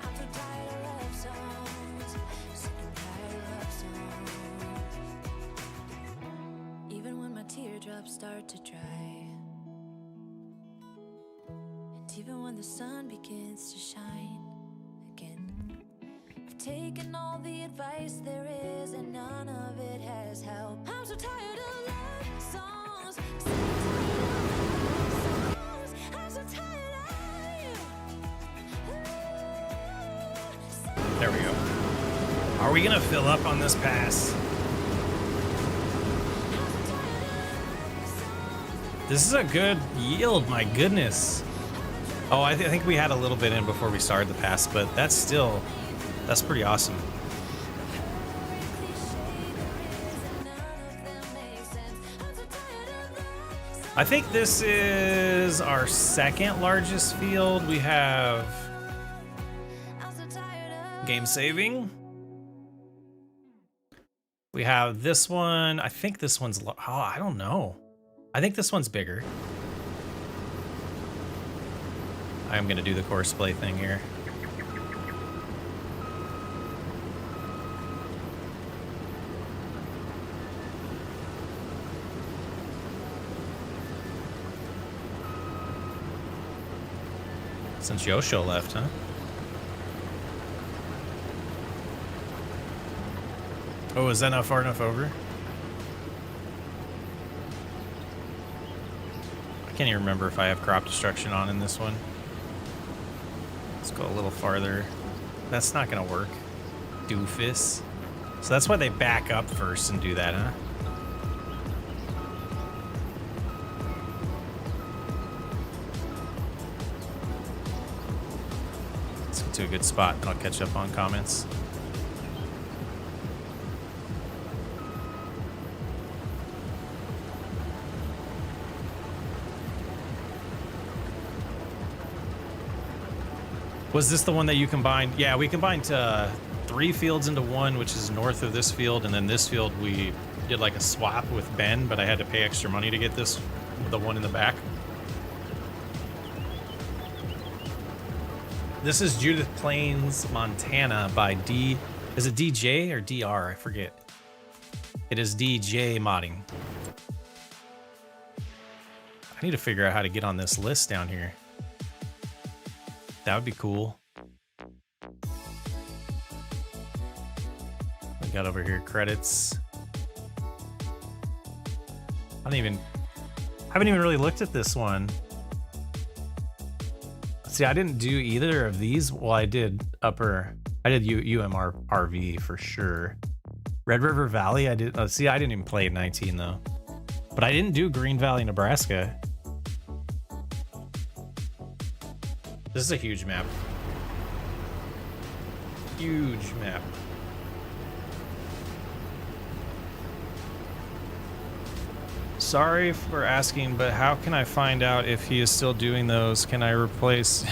I'm so tired of love songs. Sick and tired of love songs. Even when my teardrops start to dry, and even when the sun begins to shine again, I've taken all the advice there is, and none of it has helped. I'm so tired of love songs. Sick and tired of love songs. I'm so tired of you. There we go. Are we gonna fill up on this pass? This is a good yield, my goodness. Oh, I think we had a little bit in before we started the pass, but that's pretty awesome. I think this is our second largest field. We have I'm so tired Game saving. We have this one. I think this one's, oh, I don't know. I think this one's bigger. I'm gonna do the course play thing here. Since Yosho left, huh? Oh, is that not far enough over? I can't even remember if I have crop destruction on in this one. Let's go a little farther. That's not gonna work. Doofus. So that's why they back up first and do that, huh? Let's get to a good spot and I'll catch up on comments. Was this the one that you combined? Yeah, we combined 3 fields into one, which is north of this field, and then this field we did like a swap with Ben, but I had to pay extra money to get this, the one in the back. This is Judith Plains, Montana by D. Is it DJ or DR? I forget. It is DJ modding. I need to figure out how to get on this list down here. That would be cool. We got over here credits. I haven't even really looked at this one. See, I didn't do either of these. Well, I did UMRV for sure. Red River Valley, I did. See, I didn't even play 19 though. But I didn't do Green Valley, Nebraska. This is a huge map. Huge map. Sorry for asking, but how can I find out if he is still doing those? Can I replace?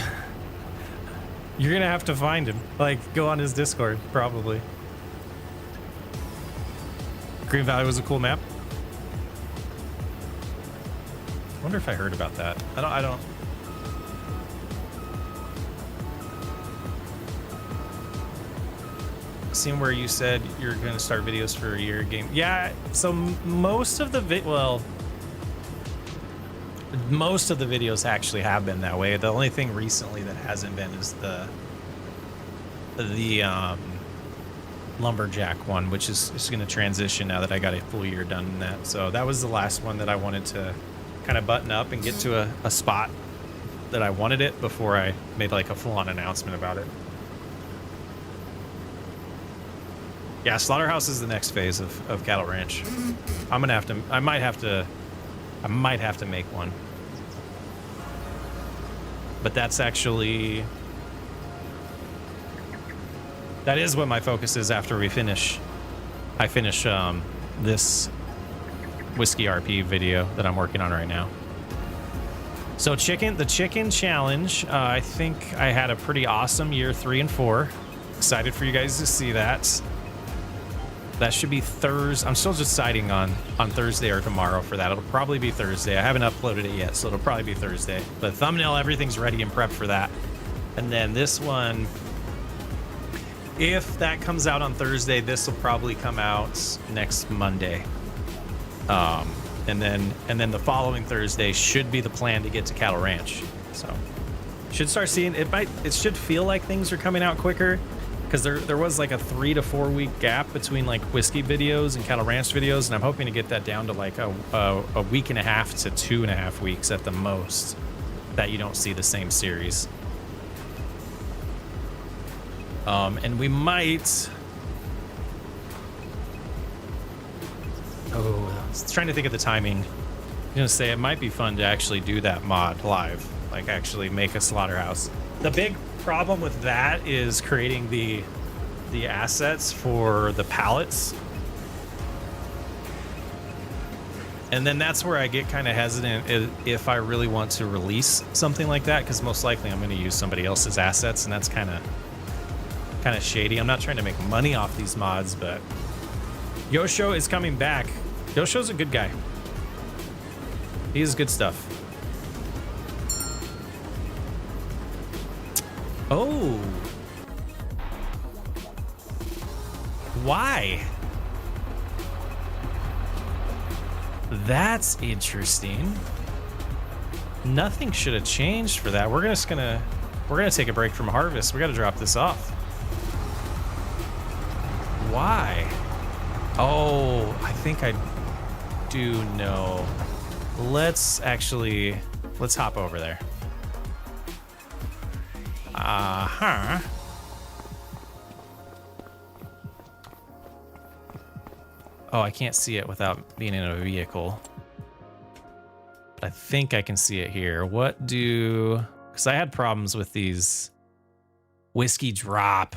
You're gonna have to find him. Like, go on his Discord, probably. Green Valley was a cool map. I wonder if I heard about that. I don't. Seen where you said you're going to start videos for a year game. Yeah, so most of the most of the videos actually have been that way. The only thing recently that hasn't been is the lumberjack one, which is going to transition now that I got a full year done in that. So that was the last one that I wanted to kind of button up and get to a spot that I wanted it before I made like a full-on announcement about it. Yeah, Slaughterhouse is the next phase of Cattle Ranch. I might have to make one. But that's actually, that is what my focus is after I finish this Whiskey RP video that I'm working on right now. So the chicken challenge, I think I had a pretty awesome year 3 and 4. Excited for you guys to see that. That should be Thursday. I'm still deciding on Thursday or tomorrow for that. It'll probably be Thursday. I haven't uploaded it yet, so it'll probably be Thursday. But thumbnail, everything's ready and prepped for that. And then this one, if that comes out on Thursday, this will probably come out next Monday. And then the following Thursday should be the plan to get to Cattle Ranch. So should start seeing it should feel like things are coming out quicker. Because there was like a 3 to 4 week gap between like whiskey videos and Cattle Ranch videos, and I'm hoping to get that down to like a week and a half to 2.5 weeks at the most, that you don't see the same series. And we might. Oh, I was trying to think of the timing. I'm gonna say it might be fun to actually do that mod live, like actually make a slaughterhouse. The big problem with that is creating the assets for the pallets, and then that's where I get kind of hesitant if I really want to release something like that, because most likely I'm going to use somebody else's assets, and that's kind of kind of shady. I'm not trying to make money off these mods, but Yosho is coming back. Yosho's a good guy. He is good stuff. Oh. Why? That's interesting. Nothing should have changed for that. We're gonna take a break from Harvest. We gotta drop this off. Why? Oh, I think I do know. Let's hop over there. Uh-huh. Oh, I can't see it without being in a vehicle. But I think I can see it here. Because I had problems with these whiskey drop.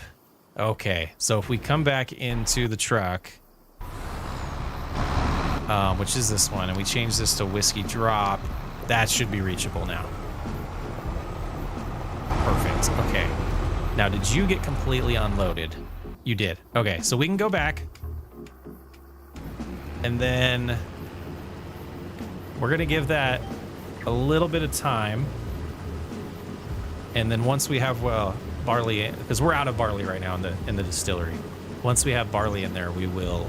Okay, so if we come back into the truck, which is this one, and we change this to whiskey drop, that should be reachable now. Perfect, okay. Now, did you get completely unloaded? You did. Okay, so we can go back. And then we're gonna give that a little bit of time. And then once we have, barley, because we're out of barley right now in the distillery. Once we have barley in there, we will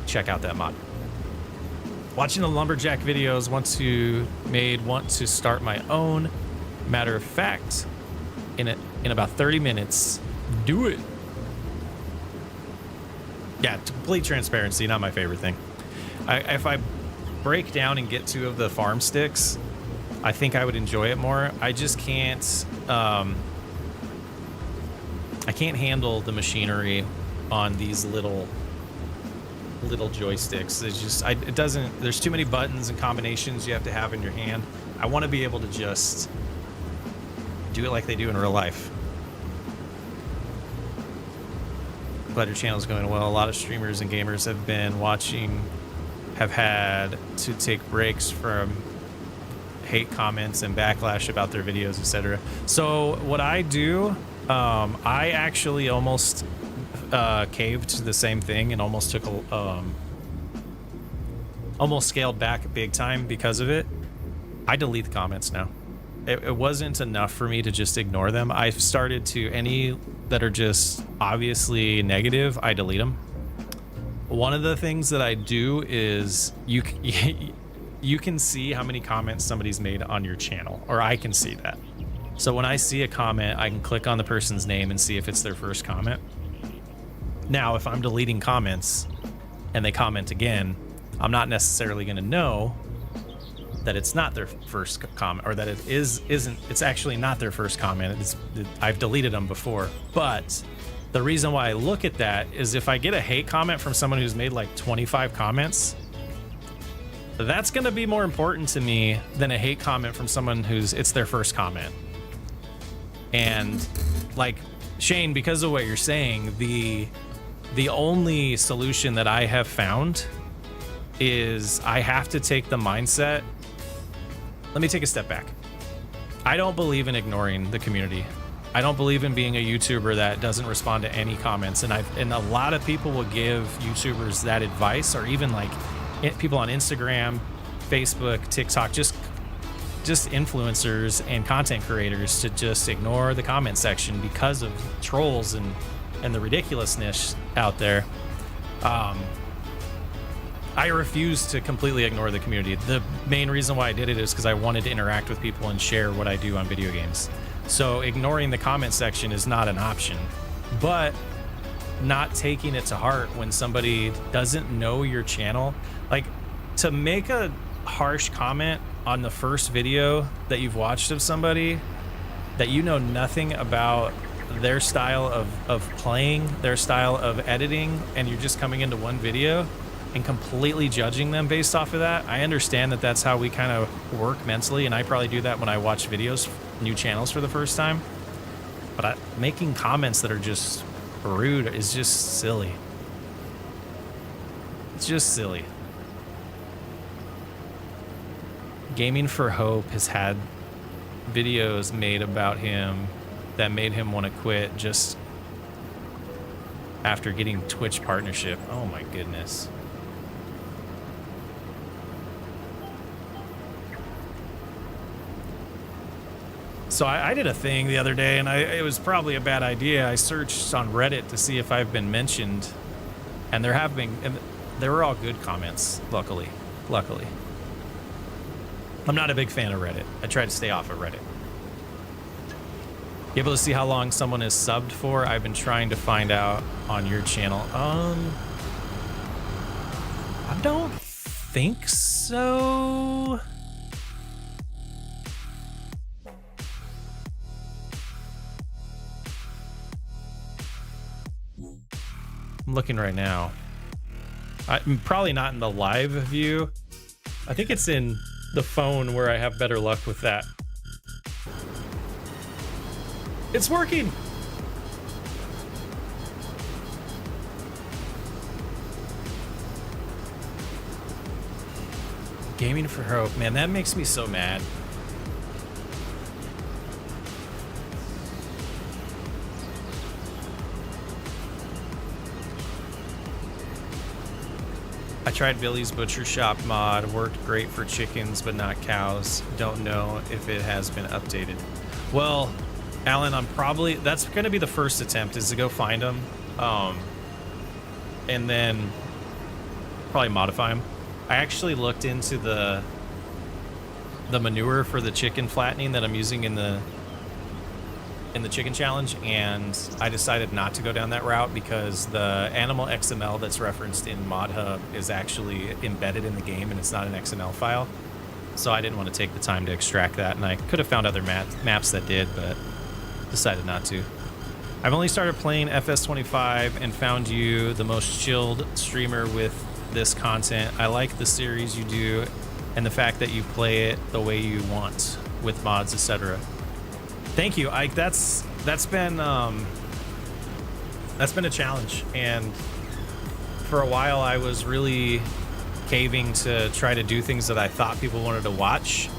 check out that mod. Watching the lumberjack videos, want to start my own. Matter of fact, in about 30 minutes, do it. Yeah, complete transparency, not my favorite thing. If I break down and get 2 of the farm sticks, I think I would enjoy it more. I just can't. I can't handle the machinery on these little joysticks. It's just it doesn't. There's too many buttons and combinations you have to have in your hand. I want to be able to just do it like they do in real life. Glad your channel is going well. A lot of streamers and gamers have been watching, have had to take breaks from hate comments and backlash about their videos, etc. So what I do, I actually almost caved to the same thing and almost took almost scaled back big time because of it. I delete the comments now. It wasn't enough for me to just ignore them. I've started to, any that are just obviously negative, I delete them. One of the things that I do is you can see how many comments somebody's made on your channel, or I can see that. So when I see a comment, I can click on the person's name and see if it's their first comment. Now, if I'm deleting comments and they comment again, I'm not necessarily going to know that it's not their first comment, or that it's actually not their first comment. I've deleted them before. But the reason why I look at that is if I get a hate comment from someone who's made like 25 comments, that's going to be more important to me than a hate comment from someone it's their first comment. And like Shane, because of what you're saying, the only solution that I have found is I have to take the mindset. Let me take a step back. I don't believe in ignoring the community. I don't believe in being a YouTuber that doesn't respond to any comments. And a lot of people will give YouTubers that advice, or even like people on Instagram, Facebook, TikTok, just influencers and content creators, to just ignore the comment section because of trolls and the ridiculousness out there. I refuse to completely ignore the community. The main reason why I did it is because I wanted to interact with people and share what I do on video games. So ignoring the comment section is not an option, but not taking it to heart when somebody doesn't know your channel. Like, to make a harsh comment on the first video that you've watched of somebody that you know nothing about their style of playing, their style of editing, and you're just coming into one video and completely judging them based off of that. I understand that that's how we kind of work mentally, and I probably do that when I watch videos, new channels for the first time. But making comments that are just rude is just silly. It's just silly. Gaming for Hope has had videos made about him that made him want to quit just after getting Twitch partnership. Oh my goodness. So I did a thing the other day, and it was probably a bad idea. I searched on Reddit to see if I've been mentioned, and and there were all good comments, luckily. I'm not a big fan of Reddit. I try to stay off of Reddit. You able to see how long someone is subbed for? I've been trying to find out on your channel. I don't think so. I'm looking right now. I'm probably not in the live view. I think it's in the phone where I have better luck with that. It's working. Gaming for Hope. Man, that makes me so mad. I tried Billy's Butcher Shop mod, worked great for chickens but not cows. Don't know if it has been updated. Well, Alan, that's going to be the first attempt, is to go find them, and then probably modify them. I actually looked into the manure for the chicken flattening that I'm using in the chicken challenge, and I decided not to go down that route because the animal XML that's referenced in ModHub is actually embedded in the game and it's not an XML file. So I didn't want to take the time to extract that, and I could have found other maps that did, but decided not to. I've only started playing FS25 and found you the most chilled streamer with this content. I like the series you do and the fact that you play it the way you want with mods, etc. Thank you, Ike. That's been a challenge, and for a while I was really caving to try to do things that I thought people wanted to watch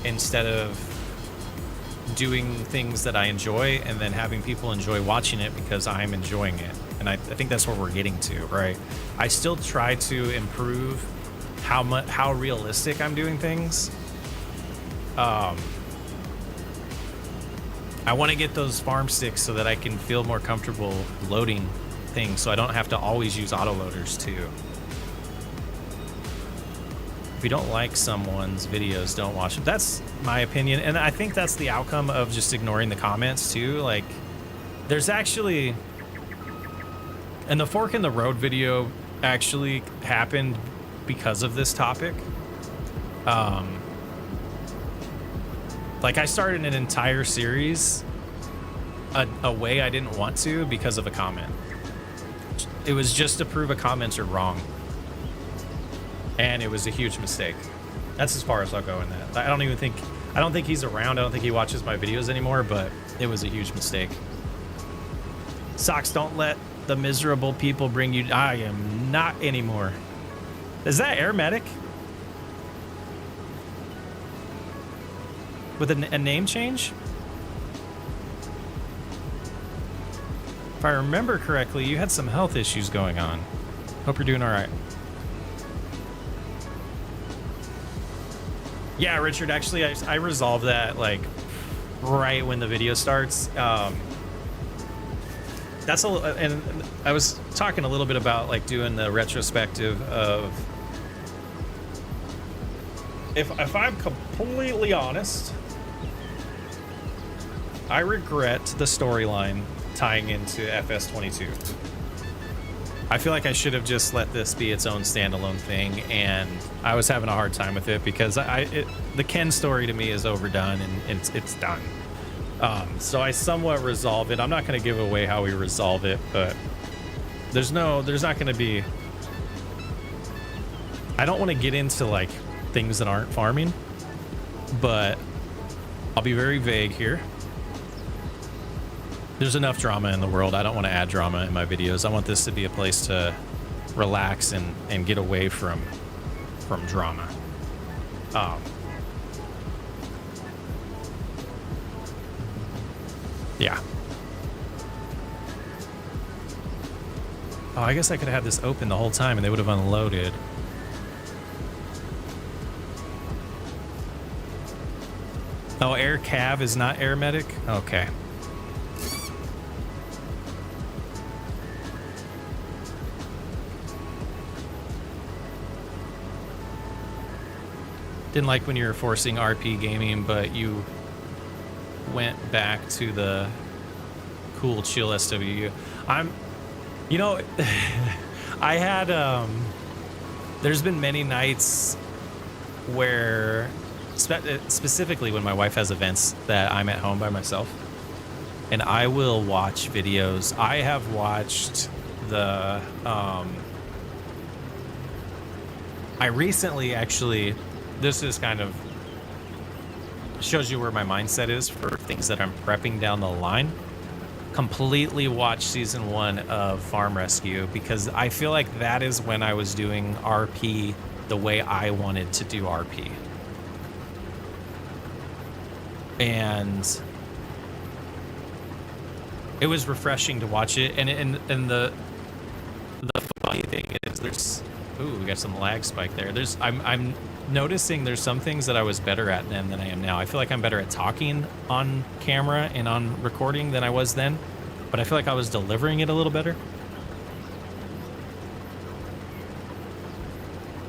instead of doing things that I enjoy and then having people enjoy watching it because I'm enjoying it. And I think that's where we're getting to, right? I still try to improve how realistic I'm doing things. I want to get those farm sticks so that I can feel more comfortable loading things, so I don't have to always use autoloaders too. If you don't like someone's videos, don't watch them. That's my opinion, and I think that's the outcome of just ignoring the comments too. Like, there's actually, and the Fork in the Road video actually happened because of this topic. Like, I started an entire series a way I didn't want to because of a comment. It was just to prove a commenter wrong. And it was a huge mistake. That's as far as I'll go in that. I don't think he's around. I don't think he watches my videos anymore, but it was a huge mistake. Socks, don't let the miserable people bring you. I am not anymore. Is that Air Medic? With a name change? If I remember correctly, you had some health issues going on. Hope you're doing all right. Yeah, Richard, actually, I resolved that, like, right when the video starts. That's and I was talking a little bit about, like, doing the retrospective of, if I'm completely honest, I regret the storyline tying into FS22. I feel like I should have just let this be its own standalone thing, and I was having a hard time with it because the Ken story to me is overdone and it's done. So I somewhat resolve it. I'm not going to give away how we resolve it, but there's not going to be. I don't want to get into like things that aren't farming, but I'll be very vague here. There's enough drama in the world. I don't want to add drama in my videos. I want this to be a place to relax and get away from drama. Yeah. Oh, I guess I could have had this open the whole time and they would have unloaded. Oh, air cav is not air medic? Okay. Didn't like when you were forcing RP gaming, but you went back to the cool chill SWU. You know, I had, there's been many nights where, specifically when my wife has events that I'm at home by myself, and I will watch videos. I have watched the, I recently actually, this is kind of, shows you where my mindset is for things that I'm prepping down the line. Completely watched season 1 of Farm Rescue because I feel like that is when I was doing RP the way I wanted to do RP. And it was refreshing to watch it. And the funny thing is there's, ooh, we got some lag spike there. I'm noticing there's some things that I was better at then than I am now. I feel like I'm better at talking on camera and on recording than I was then, but I feel like I was delivering it a little better.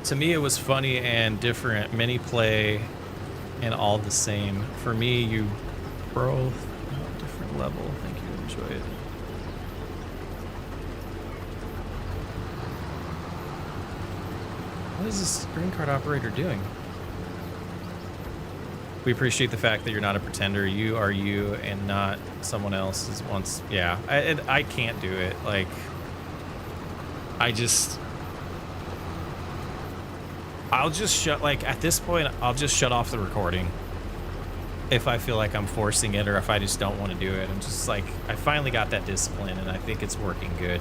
To me, it was funny and different. Many play and all the same. For me, you bro, different level. Thank you. Enjoy it. What is this green card operator doing? We appreciate the fact that you're not a pretender. You are you and not someone else's once. Yeah, I can't do it. Like, I'll just shut, like, at this point, I'll just shut off the recording if I feel like I'm forcing it or if I just don't want to do it. I'm just like, I finally got that discipline and I think it's working good.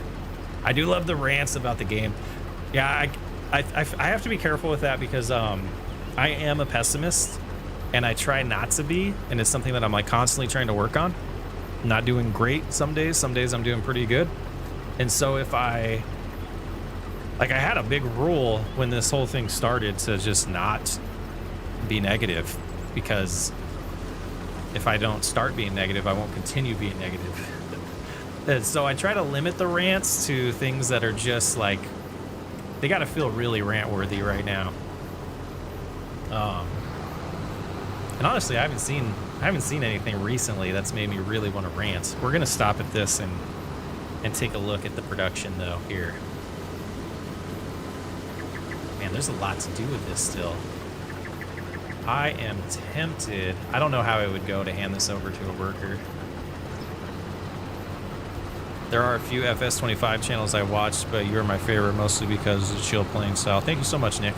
I do love the rants about the game. Yeah, I have to be careful with that because I am a pessimist and I try not to be, and it's something that I'm like constantly trying to work on. I'm not doing great some days I'm doing pretty good. And so if I had a big rule when this whole thing started to just not be negative, because if I don't start being negative, I won't continue being negative. And so I try to limit the rants to things that are just like, they got to feel really rant worthy right now. And honestly, I haven't seen anything recently that's made me really want to rant. We're gonna stop at this and take a look at the production though here. Man, there's a lot to do with this still. I am tempted. I don't know how it would go to hand this over to a worker. There are a few FS25 channels I watched, but you're my favorite mostly because of the chill playing style. Thank you so much, Nick.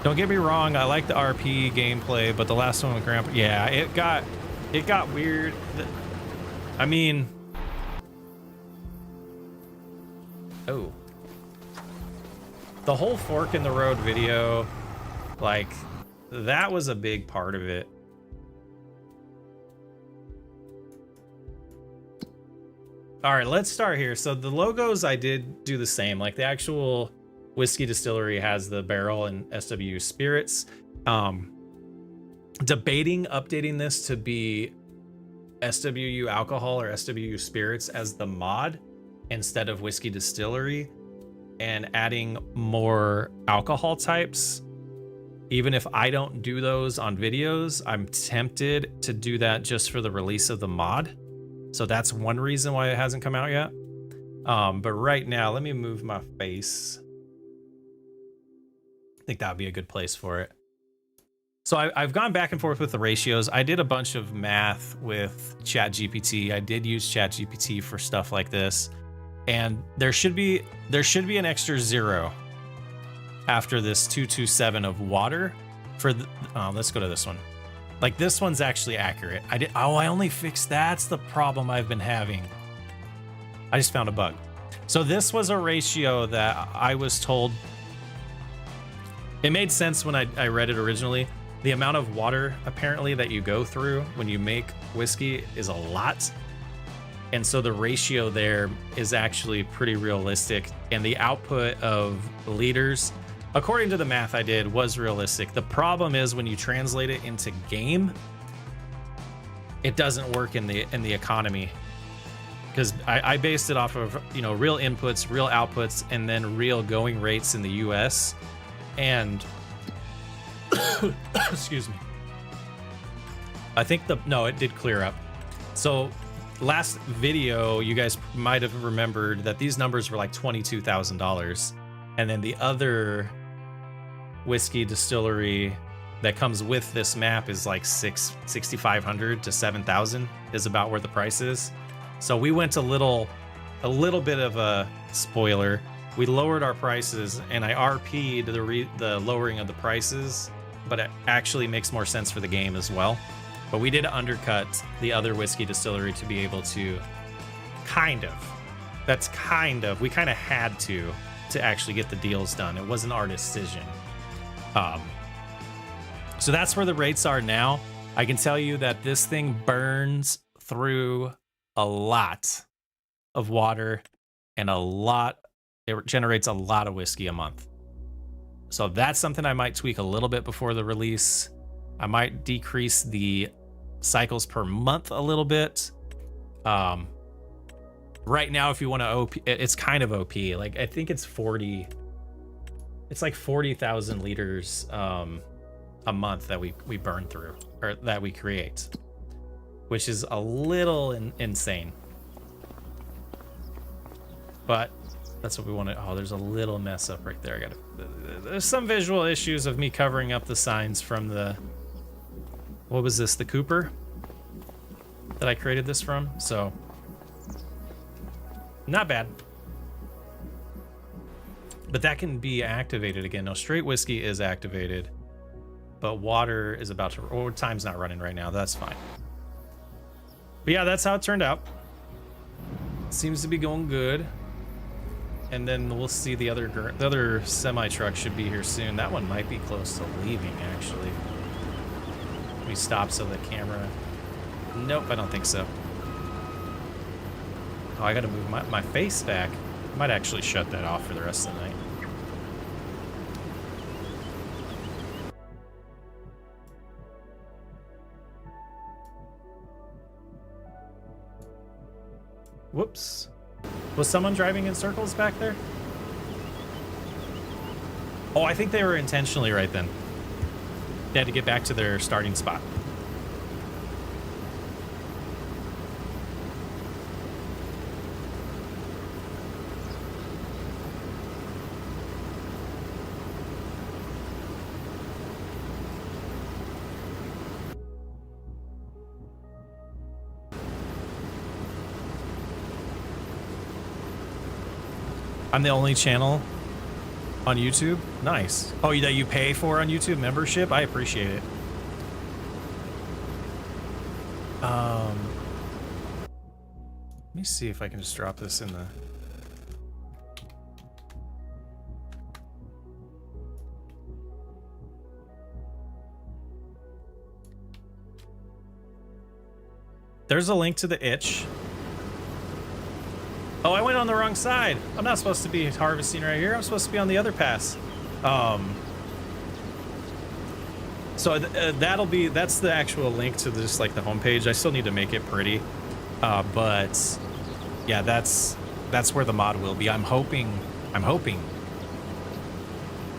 Don't get me wrong, I like the RP gameplay, but the last one with Grandpa, yeah, it got weird. I mean, oh, the whole fork in the road video, like, that was a big part of it. All right, let's start here. So the logos, I did do the same. Like the actual whiskey distillery has the barrel and SWU spirits. Debating updating this to be SWU alcohol or SWU spirits as the mod instead of whiskey distillery, and adding more alcohol types. Even if I don't do those on videos, I'm tempted to do that just for the release of the mod. So that's one reason why it hasn't come out yet. But right now, let me move my face. I think that would be a good place for it. So I've gone back and forth with the ratios. I did a bunch of math with ChatGPT. I did use ChatGPT for stuff like this. And there should be an extra 0 after this 227 of water for the, let's go to this one. Like, this one's actually accurate. I only fixed, that's the problem I've been having. I just found a bug. So this was a ratio that I was told, it made sense when I read it originally. The amount of water apparently that you go through when you make whiskey is a lot. And so the ratio there is actually pretty realistic. And the output of liters, according to the math I did, was realistic. The problem is when you translate it into game, it doesn't work in the economy. Because I based it off of, you know, real inputs, real outputs, and then real going rates in the US. And excuse me. I think no, it did clear up. So last video, you guys might have remembered that these numbers were like $22,000. And then the other whiskey distillery that comes with this map is like $6,500 to $7,000 is about where the price is. So we went a little bit of a spoiler. We lowered our prices, and I RP'd the lowering of the prices, but it actually makes more sense for the game as well. But we did undercut the other whiskey distillery to be able to we kind of had to actually get the deals done. It wasn't our decision. So that's where the rates are now. I can tell you that this thing burns through a lot of water and it generates a lot of whiskey a month. So that's something I might tweak a little bit before the release. I might decrease the cycles per month a little bit. Right now, if you want to OP, it's kind of OP. Like, I think it's like 40,000 liters a month that we burn through, or that we create, which is a little insane. But that's what we want to. Oh, there's a little mess up right there. There's some visual issues of me covering up the signs from what was this? The Cooper that I created this from. So not bad. But that can be activated again. No, straight whiskey is activated, but water is about to. Or time's not running right now. That's fine. But yeah, that's how it turned out. Seems to be going good. And then we'll see the other semi truck should be here soon. That one might be close to leaving, actually. Let me stop so the camera. Nope, I don't think so. Oh, I gotta move my face back. I might actually shut that off for the rest of the night. Whoops. Was someone driving in circles back there? Oh, I think they were intentionally right then. They had to get back to their starting spot. I'm the only channel on YouTube. Nice. Oh, that you pay for on YouTube membership? I appreciate it. Let me see if I can just drop this in the... There's a link to the itch. Oh, I went on the wrong side. I'm not supposed to be harvesting right here. I'm supposed to be on the other pass. So that's the actual link to just like the homepage. I still need to make it pretty. But yeah, that's where the mod will be. I'm hoping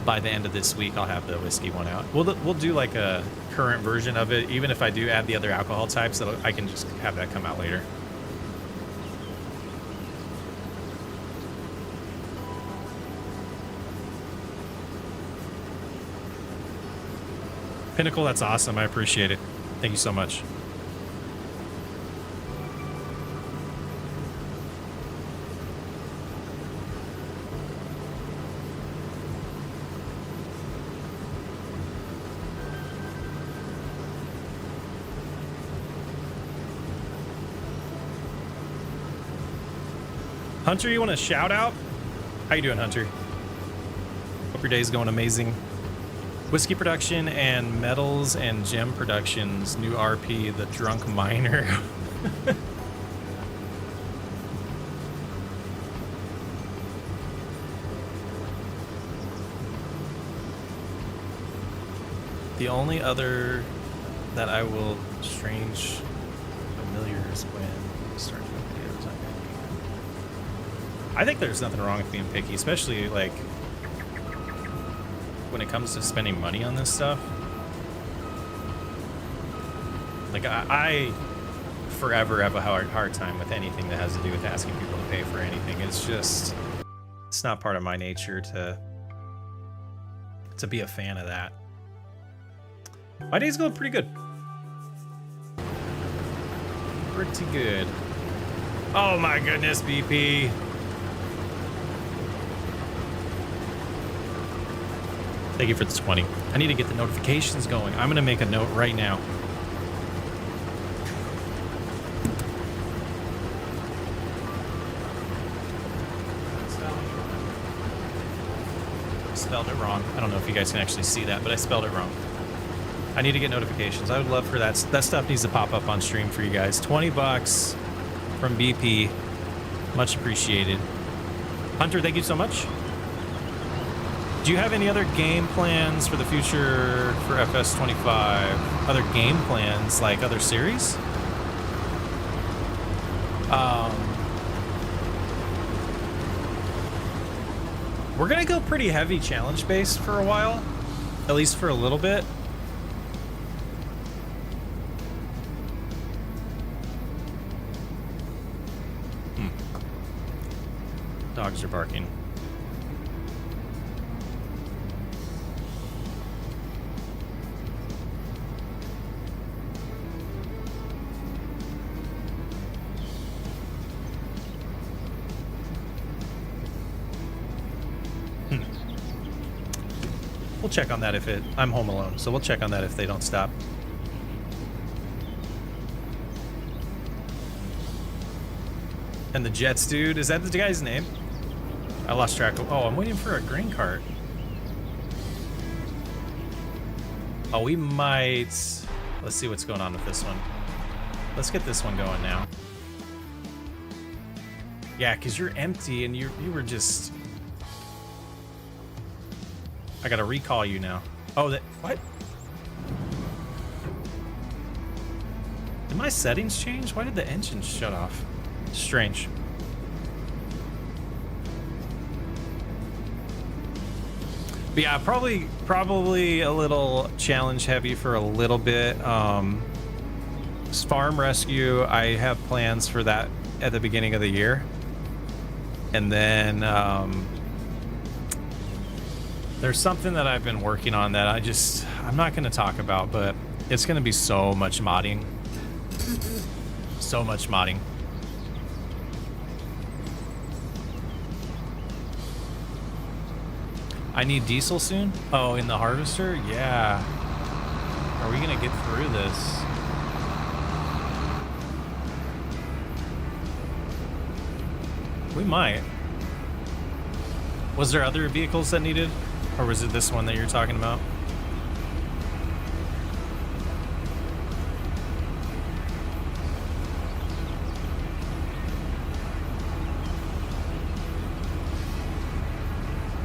by the end of this week I'll have the whiskey one out. We'll do like a current version of it, even if I do add the other alcohol types, so I can just have that come out later. Pinnacle, that's awesome. I appreciate it. Thank you so much. Hunter, you want a shout out? How you doing, Hunter? Hope your day's going amazing. Whiskey production and metals and gem productions, new RP, the drunk miner. The only other that I will strange familiars when starting videos. I think there's nothing wrong with being picky, especially like when it comes to spending money on this stuff. Like I forever have a hard time with anything that has to do with asking people to pay for anything. It's not part of my nature to be a fan of that. My day's going pretty good. Pretty good. Oh my goodness, BP. Thank you for the 20. I need to get the notifications going. I'm gonna make a note right now. Spelled it wrong. I don't know if you guys can actually see that, but I spelled it wrong. I need to get notifications. I would love for that stuff needs to pop up on stream for you guys. 20 bucks from BP. Much appreciated. Hunter, thank you so much. Do you have any other game plans for the future for FS25? Other game plans, like other series? We're gonna go pretty heavy challenge based for a while, at least for a little bit. Dogs are barking. We'll check on that if I'm home alone, so we'll check on that if they don't stop. And the Jets dude, is that the guy's name? I lost track of. Oh, I'm waiting for a grain cart. Oh, we might. Let's see what's going on with this one. Let's get this one going now. Yeah, because you're empty and you were just. I gotta recall you now. Oh, that what? Did my settings change? Why did the engine shut off? Strange. But yeah, probably a little challenge heavy for a little bit. Farm rescue, I have plans for that at the beginning of the year. And then there's something that I've been working on that I'm not going to talk about, but it's going to be so much modding. So much modding. I need diesel soon? Oh, in the harvester? Yeah. Are we going to get through this? We might. Was there other vehicles that needed? Or was it this one that you're talking about?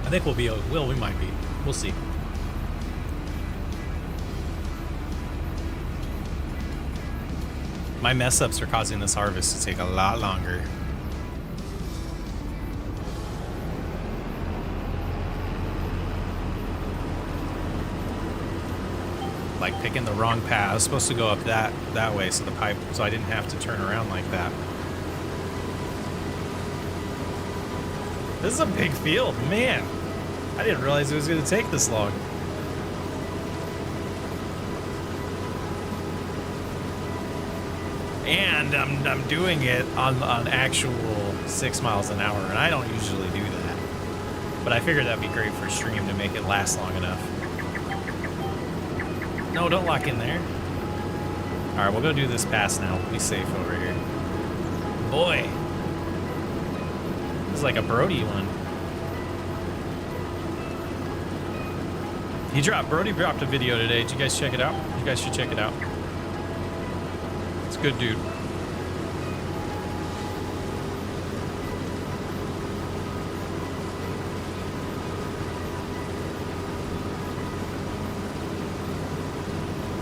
I think we might be. We'll see. My mess ups are causing this harvest to take a lot longer. Like picking the wrong path. I was supposed to go up that way so I didn't have to turn around like that. This is a big field, man. I didn't realize it was going to take this long. And I'm doing it on actual 6 miles an hour, and I don't usually do that. But I figured that'd be great for stream to make it last long enough. No, don't lock in there. All right, we'll go do this pass now. We'll be safe over here. Boy. This is like a Brody one. Brody dropped a video today. Did you guys check it out? You guys should check it out. It's a good dude.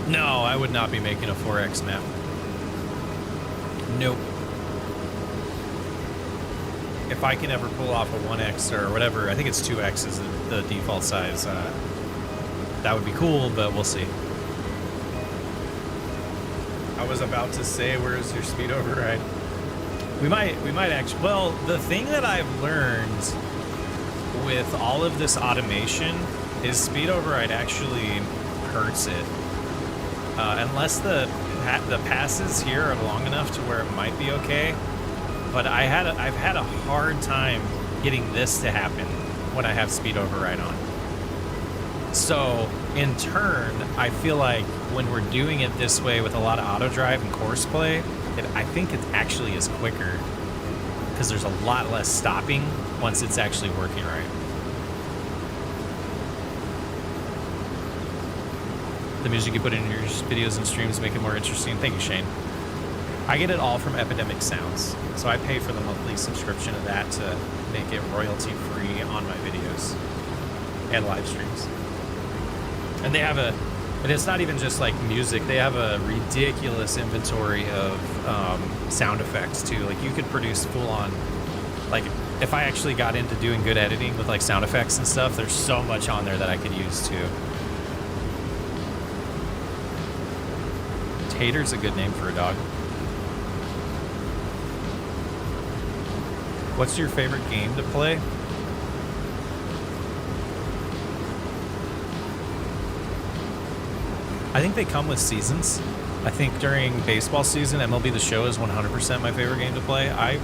No, I would not be making a 4X map. Nope. If I can ever pull off a 1X or whatever, I think it's 2X is the default size, that would be cool, but we'll see. I was about to say, where's your speed override? We might actually, well, the thing that I've learned with all of this automation is speed override actually hurts it. Unless the passes here are long enough to where it might be okay. But I've had a hard time getting this to happen when I have speed override on. So in turn, I feel like when we're doing it this way with a lot of auto drive and course play, I think it actually is quicker because there's a lot less stopping once it's actually working right. The music you put in your videos and streams make it more interesting. Thank you, Shane. I get it all from Epidemic Sounds, so I pay for the monthly subscription of that to make it royalty-free on my videos and live streams. And they have and it's not even just like music, they have a ridiculous inventory of sound effects too. Like you could produce full-on, like if I actually got into doing good editing with like sound effects and stuff, there's so much on there that I could use too. Tater's a good name for a dog. What's your favorite game to play? I think they come with seasons. I think during baseball season, MLB The Show is 100% my favorite game to play. I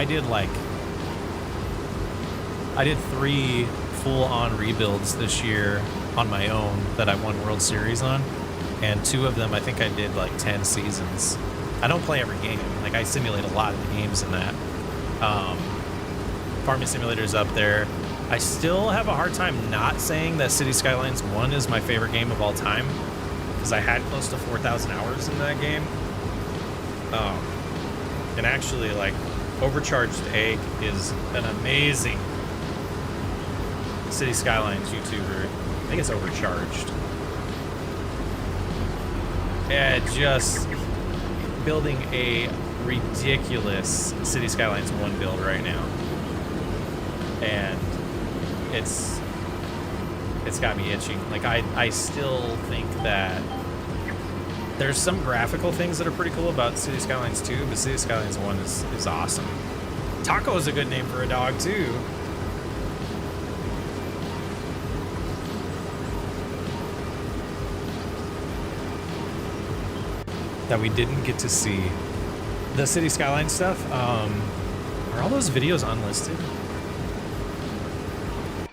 did 3 full-on rebuilds this year on my own that I won World Series on. And 2 of them, I think I did like 10 seasons. I don't play every game. Like I simulate a lot of the games in that. Farming Simulator's up there. I still have a hard time not saying that City Skylines 1 is my favorite game of all time, because I had close to 4,000 hours in that game. And actually, like, Overcharged Egg is an amazing City Skylines YouTuber. I think it's Overcharged. Yeah, just building a ridiculous City Skylines 1 build right now. And it's got me itching. Like I still think that there's some graphical things that are pretty cool about City Skylines 2, but City Skylines 1 is awesome. Taco is a good name for a dog too. That we didn't get to see. The City Skylines stuff, are all those videos unlisted?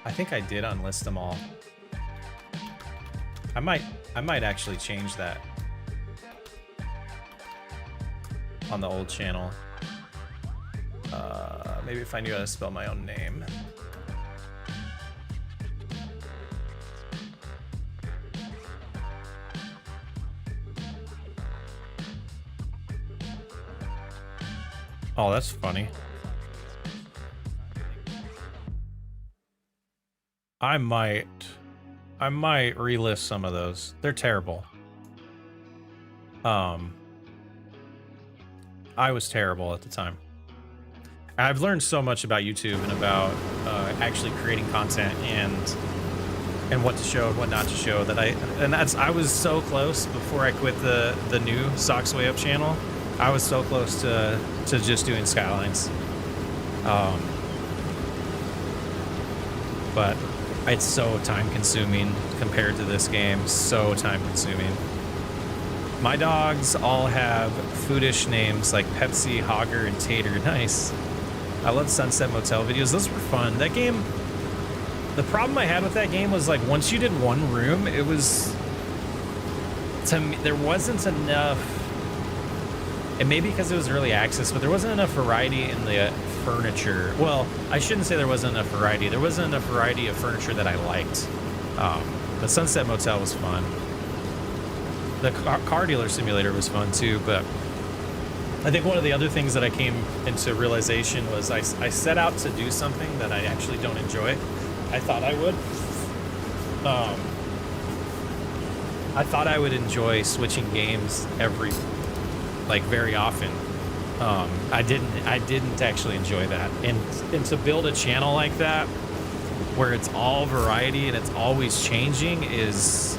I think I did unlist them all. I might actually change that on the old channel. Maybe if I knew how to spell my own name. Oh, that's funny. I might relist some of those. They're terrible. I was terrible at the time. I've learned so much about YouTube and about actually creating content and what to show and what not to show that I was so close before I quit the new Socks Way Up channel. I was so close to just doing Skylines. But it's so time consuming compared to this game. So time consuming. My dogs all have foodish names like Pepsi, Hogger, and Tater. Nice. I love Sunset Motel videos. Those were fun. That game, the problem I had with that game was like once you did one room, it was, to me, there wasn't enough, and maybe because it was early access, but there wasn't enough variety in the furniture. Well, I shouldn't say there wasn't enough variety. There wasn't enough variety of furniture that I liked. The Sunset Motel was fun. The car dealer simulator was fun too, but I think one of the other things that I came into realization was I set out to do something that I actually don't enjoy. I thought I would. I thought I would enjoy switching games very often. I didn't actually enjoy that. And to build a channel like that where it's all variety and it's always changing is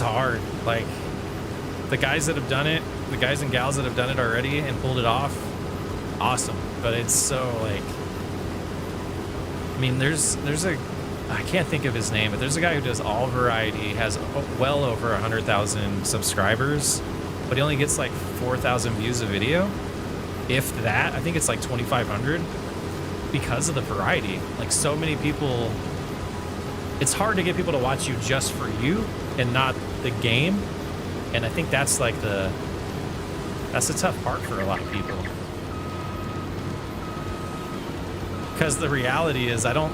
hard. Like, the guys that have done it, the guys and gals that have done it already and pulled it off, awesome. But it's so like, I mean, there's I can't think of his name, but there's a guy who does all variety, has well over 100,000 subscribers, but he only gets like 4,000 views a video, if that. I think it's like 2,500 because of the variety. Like, so many people, it's hard to get people to watch you just for you and not the game. And I think that's like that's the tough part for a lot of people. Because the reality is, I don't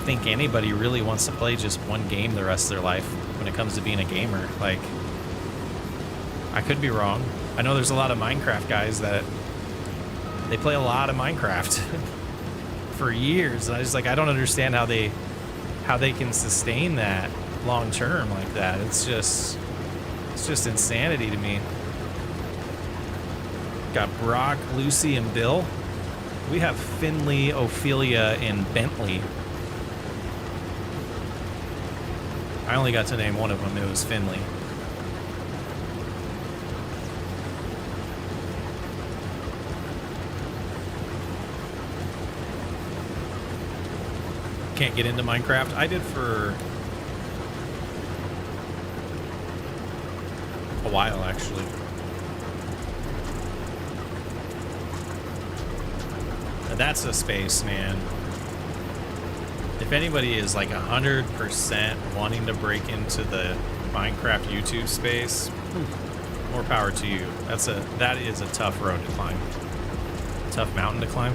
think anybody really wants to play just one game the rest of their life when it comes to being a gamer. Like, I could be wrong. I know there's a lot of Minecraft guys that they play a lot of Minecraft for years, and I don't understand how they can sustain that long term like that. It's just insanity to me. Got Brock, Lucy, and Bill. We have Finley, Ophelia, and Bentley. I only got to name one of them. It was Finley. Can't get into Minecraft. I did for a while, actually. Now that's a space, man. If anybody is like 100% wanting to break into the Minecraft YouTube space, more power to you. That is a tough road to climb. Tough mountain to climb.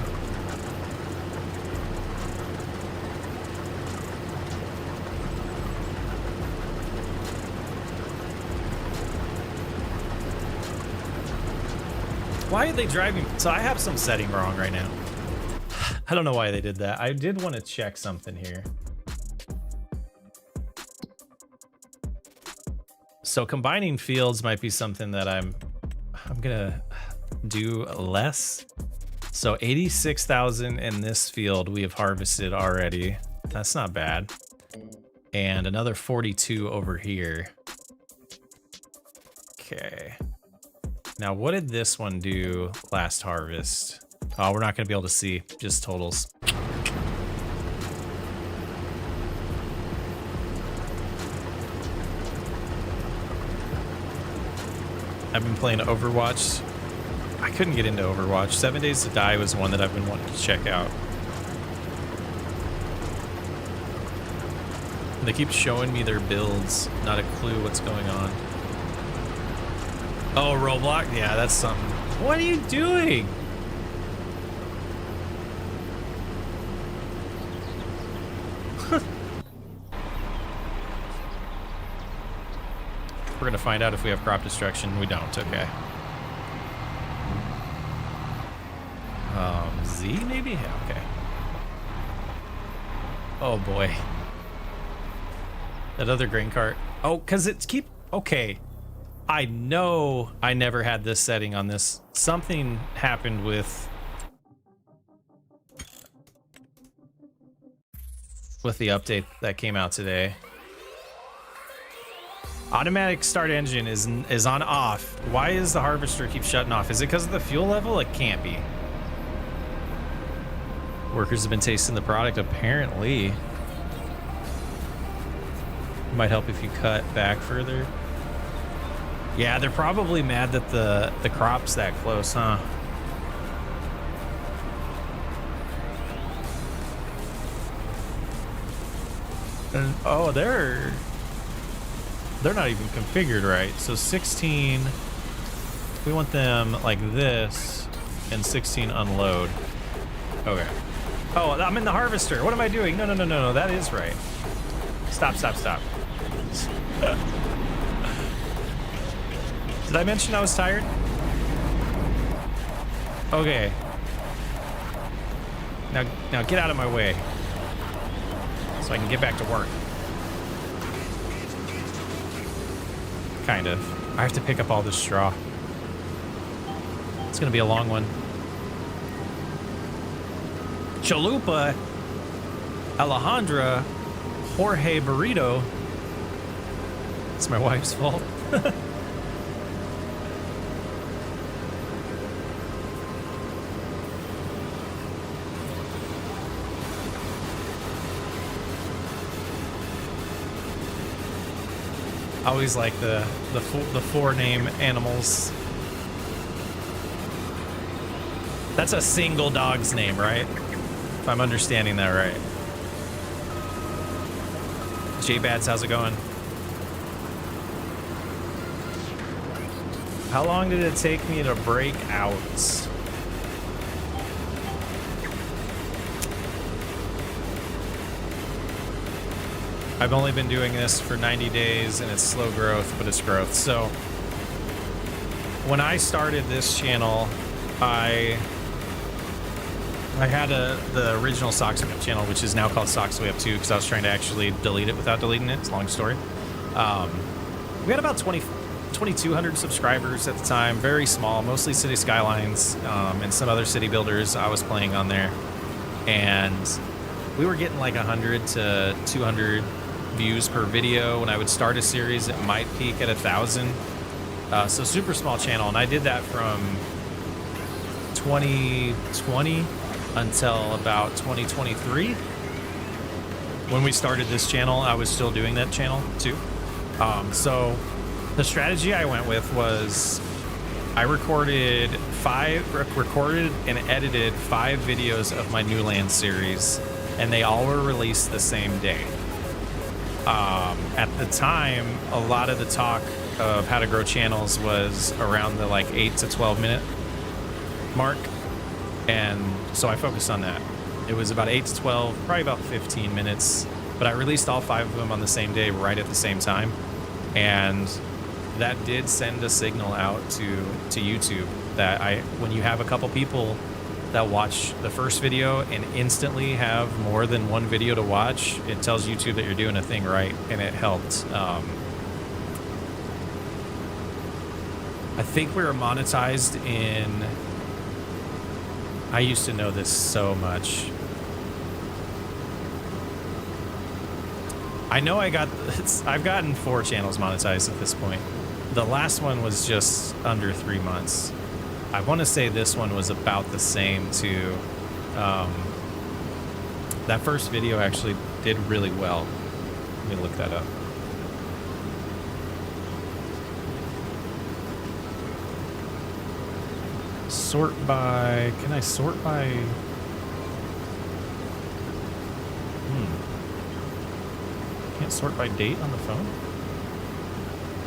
Why are they driving? So I have some setting wrong right now. I don't know why they did that. I did want to check something here. So combining fields might be something that I'm gonna do less. So 86,000 in this field we have harvested already. That's not bad. And another 42 over here. Okay. Now, what did this one do last harvest? Oh, we're not going to be able to see, just totals. I've been playing Overwatch. I couldn't get into Overwatch. 7 Days to Die was one that I've been wanting to check out. They keep showing me their builds, not a clue what's going on. Oh, Roblox? Yeah, that's something. What are you doing? We're gonna find out if we have crop destruction. We don't, okay. Z maybe? Yeah, okay. Oh boy. That other grain cart. Oh, cause it's okay. I know I never had this setting on this. Something happened with the update that came out today. Automatic start engine is on off. Why is the harvester keep shutting off? Is it because of the fuel level? It can't be. Workers have been tasting the product, apparently. Might help if you cut back further. Yeah, they're probably mad that the crop's that close, huh? And, oh, they're not even configured right. So 16, we want them like this, and 16 unload. Okay. Oh, I'm in the harvester. What am I doing? No. That is right. Stop. Did I mention I was tired? Okay. Now get out of my way so I can get back to work. Kind of. I have to pick up all this straw. It's gonna be a long one. Chalupa, Alejandra, Jorge Burrito. It's my wife's fault. I always like the four name animals. That's a single dog's name, right? If I'm understanding that right. J-Bads, how's it going? How long did it take me to break out? I've only been doing this for 90 days and it's slow growth, but it's growth. So when I started this channel, I had the original Socks Way Up channel, which is now called Socks Way Up 2, because I was trying to actually delete it without deleting it. It's a long story. We had about 2,200 subscribers at the time, very small, mostly City Skylines and some other city builders I was playing on there. And we were getting like 100 to 200 views per video. When I would start a series, it might peak at 1,000. So super small channel, and I did that from 2020 until about 2023. When we started this channel, I was still doing that channel too. So the strategy I went with was I recorded and edited 5 videos of my New Land series, and they all were released the same day. At the time, a lot of the talk of how to grow channels was around the like 8 to 12 minute mark, and so I focused on that. It was about 8 to 12, probably about 15 minutes, but I released all 5 of them on the same day, right at the same time, and that did send a signal out to YouTube that when you have a couple people that watch the first video and instantly have more than one video to watch, it tells YouTube that you're doing a thing right, and it helped. I think we were monetized in, I used to know this so much. I know I've gotten 4 channels monetized at this point. The last one was just under 3 months. I want to say this one was about the same too. That first video actually did really well. Let me look that up. Sort by, can I sort by? Can't sort by date on the phone?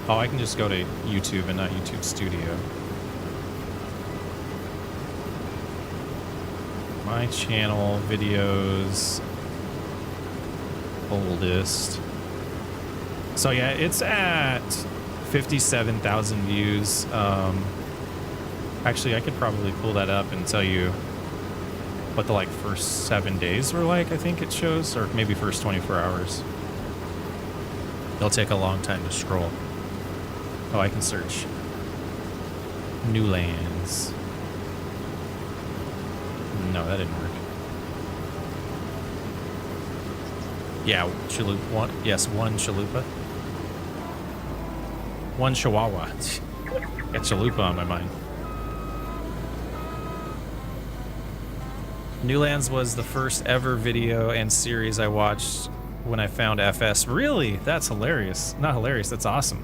Oh, I can just go to YouTube and not YouTube Studio. My channel videos, oldest. So yeah, it's at 57,000 views. Actually, I could probably pull that up and tell you what the like first 7 days were like. I think it shows, or maybe first 24 hours. It'll take a long time to scroll. Oh, I can search New Lands. No, that didn't work. Yeah, chalupa. One, yes, one chalupa. One chihuahua. Got chalupa on my mind. New Lands was the first ever video and series I watched when I found FS. Really? That's hilarious. Not hilarious, that's awesome.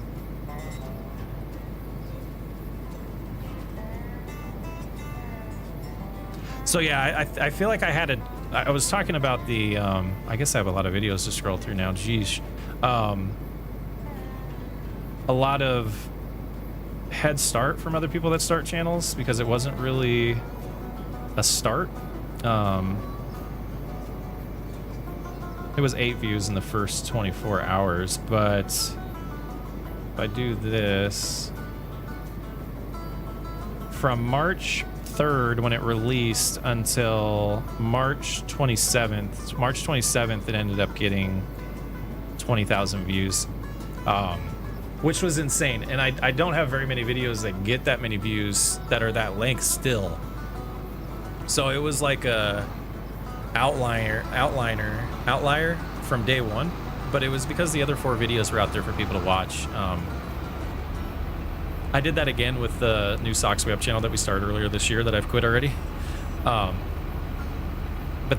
So yeah, I feel like I was talking about the, I guess I have a lot of videos to scroll through now, geez. A lot of head start from other people that start channels, because it wasn't really a start. It was 8 views in the first 24 hours, but if I do this, from March 3rd when it released until March 27th, it ended up getting 20,000 views. which was insane. And I don't have very many videos that get that many views that are that length still. So it was like a outlier from day one, but it was because the other 4 videos were out there for people to watch. I did that again with the new Socks Way Up channel that we started earlier this year that I've quit already. But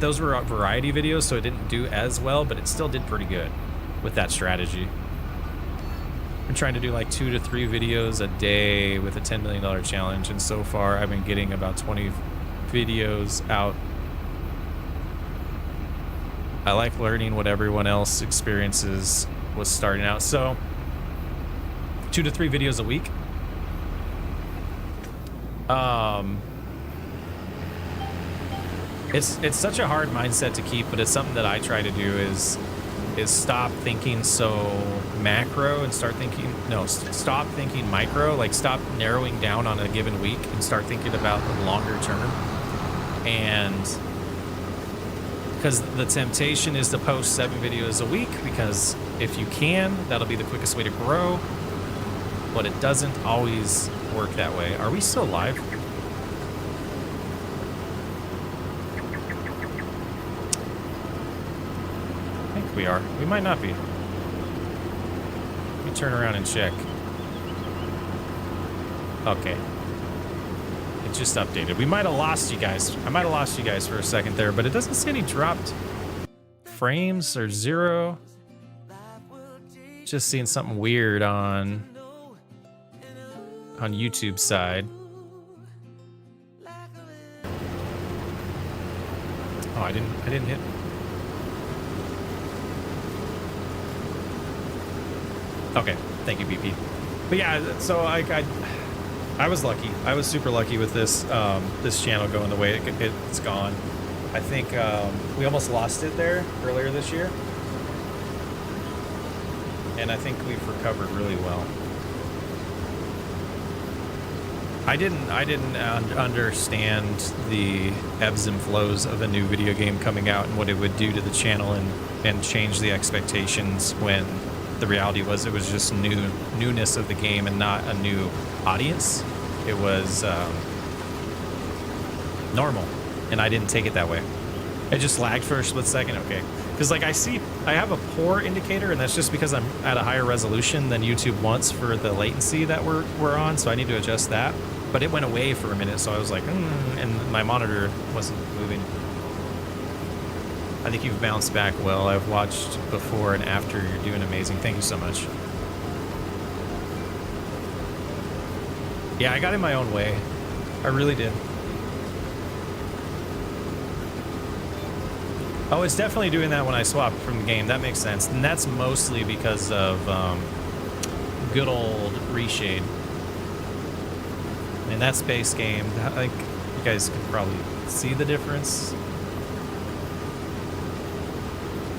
those were variety videos, so it didn't do as well, but it still did pretty good with that strategy. I'm trying to do like 2 to 3 videos a day with a $10 million challenge, and so far I've been getting about 20 videos out. I like learning what everyone else experiences was starting out. So 2 to 3 videos a week. It's such a hard mindset to keep, but it's something that I try to do is stop thinking so macro and start thinking, stop thinking micro, like stop narrowing down on a given week and start thinking about the longer term. And because the temptation is to post 7 videos a week, because if you can, that'll be the quickest way to grow, but it doesn't always work that way. Are we still live? I think we are. We might not be. Let me turn around and check. Okay. It just updated. We might have lost you guys. I might have lost you guys for a second there, but it doesn't say any dropped frames or 0. Just seeing something weird on YouTube side. Oh, I didn't hit. Okay, thank you, BP. But yeah, so I was lucky. I was super lucky with this this channel going the way it's gone. I think we almost lost it there earlier this year, and I think we've recovered really well. I didn't understand the ebbs and flows of a new video game coming out and what it would do to the channel and change the expectations, when the reality was it was just newness of the game and not a new audience. It was normal, and I didn't take it that way. It just lagged for a split second. Okay, because like I have a poor indicator, and that's just because I'm at a higher resolution than YouTube wants for the latency that we're on, so I need to adjust that. But it went away for a minute, so I was like, and my monitor wasn't moving. I think you've bounced back well. I've watched before and after. You're doing amazing. Thank you so much. Yeah, I got in my own way. I really did. Oh, it's definitely doing that when I swap from the game. That makes sense. And that's mostly because of good old Reshade. In that space game, I think you guys can probably see the difference.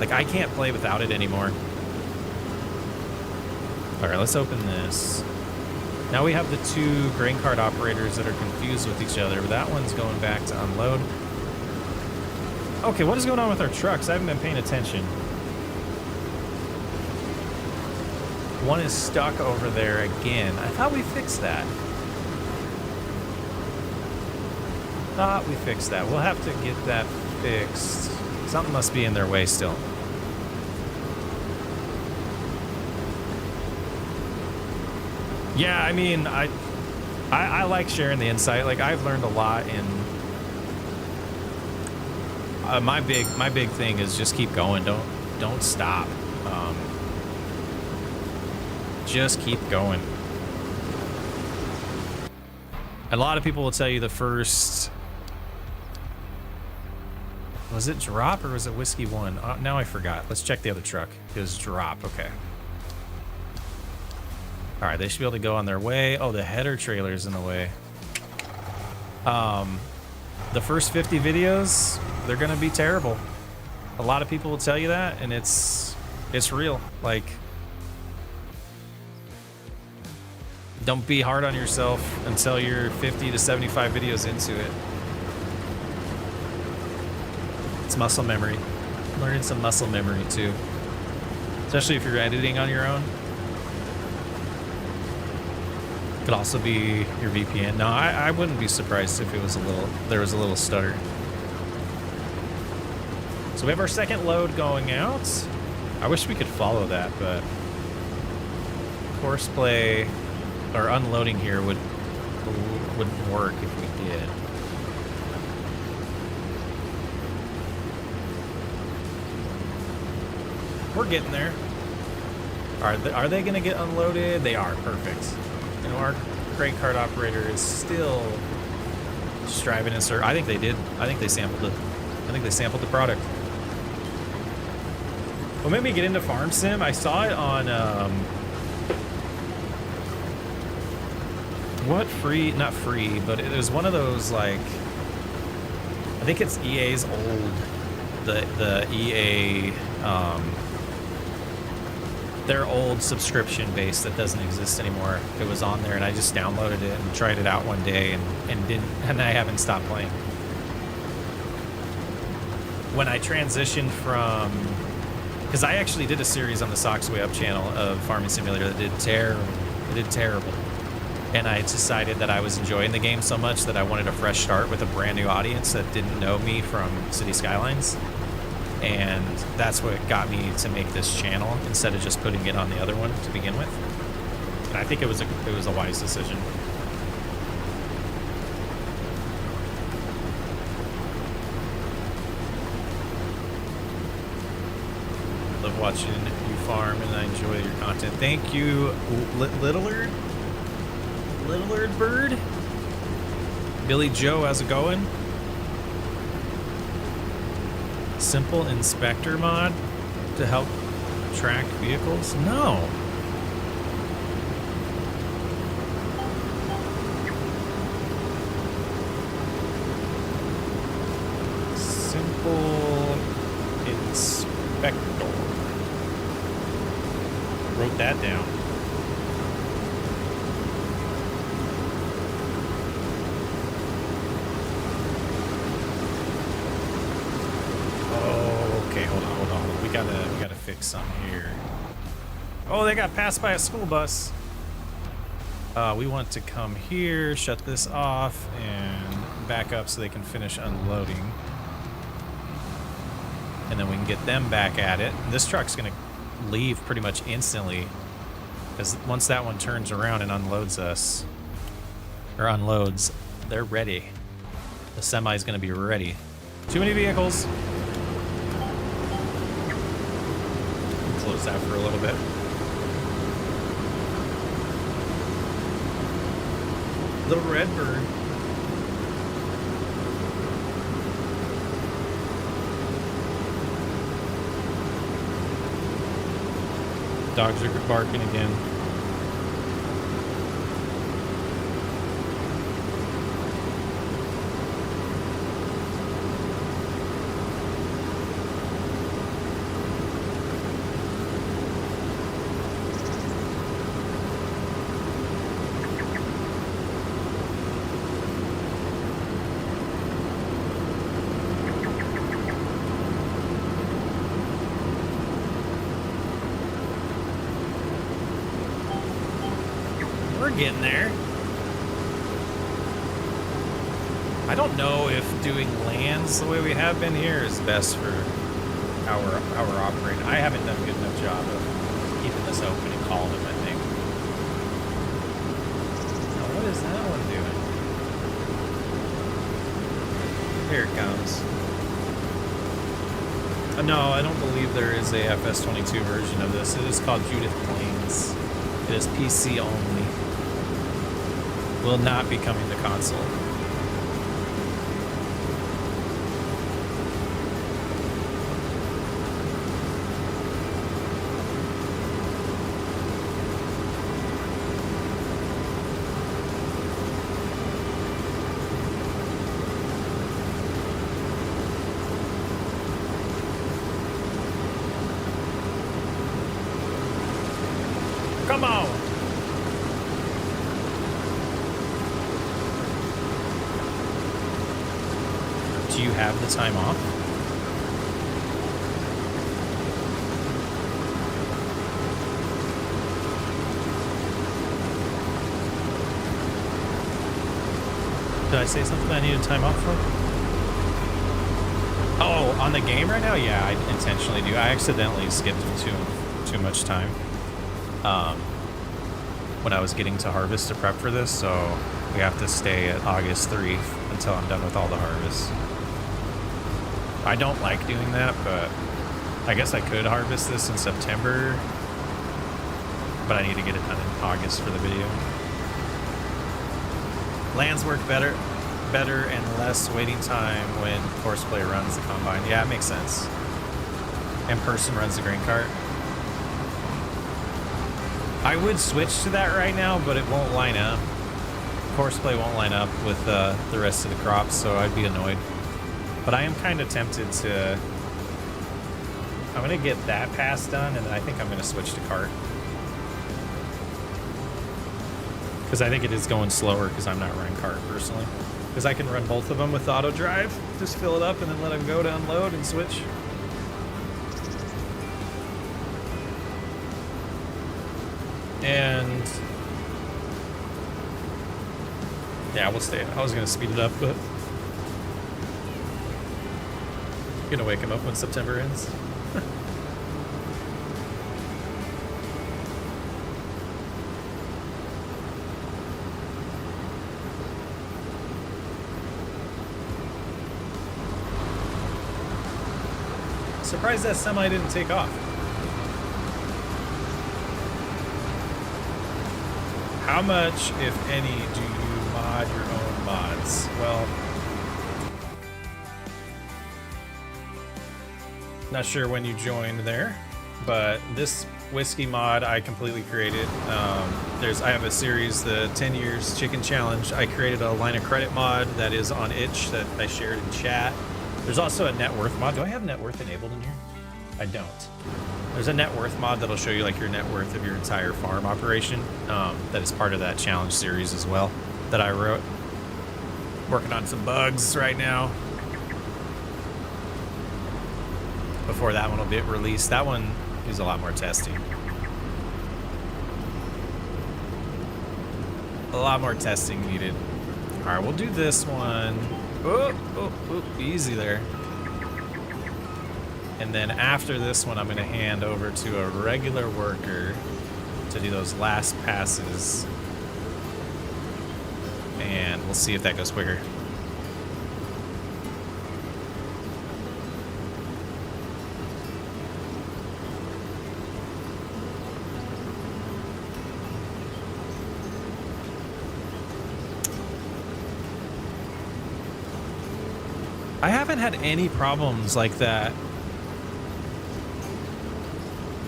Like, I can't play without it anymore. All right, let's open this. Now we have the 2 grain cart operators that are confused with each other. That one's going back to unload. Okay, what is going on with our trucks? I haven't been paying attention. One is stuck over there again. I thought we fixed that. Thought we fixed that. We'll have to get that fixed. Something must be in their way still. Yeah, I mean, I like sharing the insight. Like, I've learned a lot in my big thing is just keep going. Don't stop. Just keep going. A lot of people will tell you the first. Was it drop or was it whiskey 1? Now I forgot. Let's check the other truck. It was drop. Okay. All right, they should be able to go on their way. Oh, the header trailer's in the way. The first 50 videos, they're gonna be terrible. A lot of people will tell you that, and it's real. Like, don't be hard on yourself until you're 50 to 75 videos into it. It's muscle memory. Learning some muscle memory too, especially if you're editing on your own. Could also be your VPN. No, I wouldn't be surprised if it was there was a little stutter. So we have our second load going out. I wish we could follow that, but horseplay or unloading here wouldn't work if we did. We're getting there. Are they going to get unloaded? They are. Perfect. You know, our crate cart operator is still striving and I think they did. I think they sampled it. I think they sampled the product. Well, maybe get into Farm Sim. I saw it on not free, but it was one of those, like, I think it's EA's old, the EA, their old subscription base that doesn't exist anymore. It was on there, and I just downloaded it and tried it out one day, and I haven't stopped playing. When I transitioned from, because I actually did a series on the Socks Way Up channel of Farming Simulator that did terrible. It did terrible. And I decided that I was enjoying the game so much that I wanted a fresh start with a brand new audience that didn't know me from City Skylines. And that's what got me to make this channel instead of just putting it on the other one to begin with. And I think it was a wise decision. Love watching you farm, and I enjoy your content. Thank you, Littlerd Bird. Billy Joe, how's it going? Simple inspector mod to help track vehicles? No. Simple inspector. Wrote that down. We gotta fix something here. Oh, they got passed by a school bus. We want to come here, shut this off, and back up so they can finish unloading. And then we can get them back at it. And this truck's gonna leave pretty much instantly, because once that one turns around and unloads us, or unloads, they're ready. The semi's gonna be ready. Too many vehicles. Close that for a little bit. Little red bird. Dogs are barking again. Getting there. I don't know if doing lands the way we have been here is best for our operating. I haven't done a good enough job of keeping this open and calling them, I think. Now, what is that one doing? Here it comes. No, I don't believe there is a FS22 version of this. It is called Judith Plains. It is PC only. Will not be coming to console. Come on! Do you have the time off? Did I say something I needed time off for? Oh, on the game right now? Yeah, I intentionally do. I accidentally skipped too much time when I was getting to harvest to prep for this, so we have to stay at August 3 until I'm done with all the harvests. I don't like doing that, but I guess I could harvest this in September, but I need to get it done in August for the video. Lands work better and less waiting time when Horseplay runs the combine. Yeah, it makes sense. And person runs the grain cart. I would switch to that right now, but it won't line up. Horseplay won't line up with the rest of the crops, so I'd be annoyed. But I am kind of tempted to... I'm going to get that pass done, and then I think I'm going to switch to cart. Because I think it is going slower because I'm not running cart personally. Because I can run both of them with auto drive. Just fill it up and then let them go to unload and switch. And yeah, we'll stay. I was going to speed it up, but I'm going to wake him up when September ends. Surprised that semi didn't take off. How much, if any, do you mod your own mods? Well, not sure when you joined there, but this whiskey mod I completely created. I have a series, the 10 years chicken challenge. I created a line of credit mod that is on itch that I shared in chat. There's also a net worth mod. Do I have net worth enabled in here? I don't. There's a net worth mod that'll show you like your net worth of your entire farm operation. That is part of that challenge series as well that I wrote. Working on some bugs right now before that one will get released. That one is a lot more testing. A lot more testing needed. All right, we'll do this one. Oh, easy there. And then after this one, I'm going to hand over to a regular worker to do those last passes. And we'll see if that goes quicker. I haven't had any problems like that.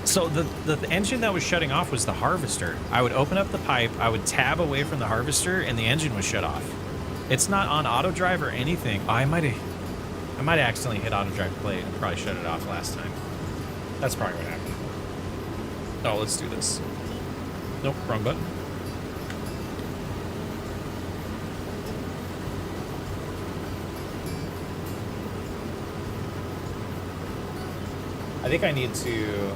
So the engine that was shutting off was the harvester. I would open up the pipe, I would tab away from the harvester, and the engine would shut off. It's not on auto drive or anything. I might have accidentally hit auto drive play and probably shut it off last time. That's probably what happened. Oh, let's do this. Nope, wrong button. I think I need to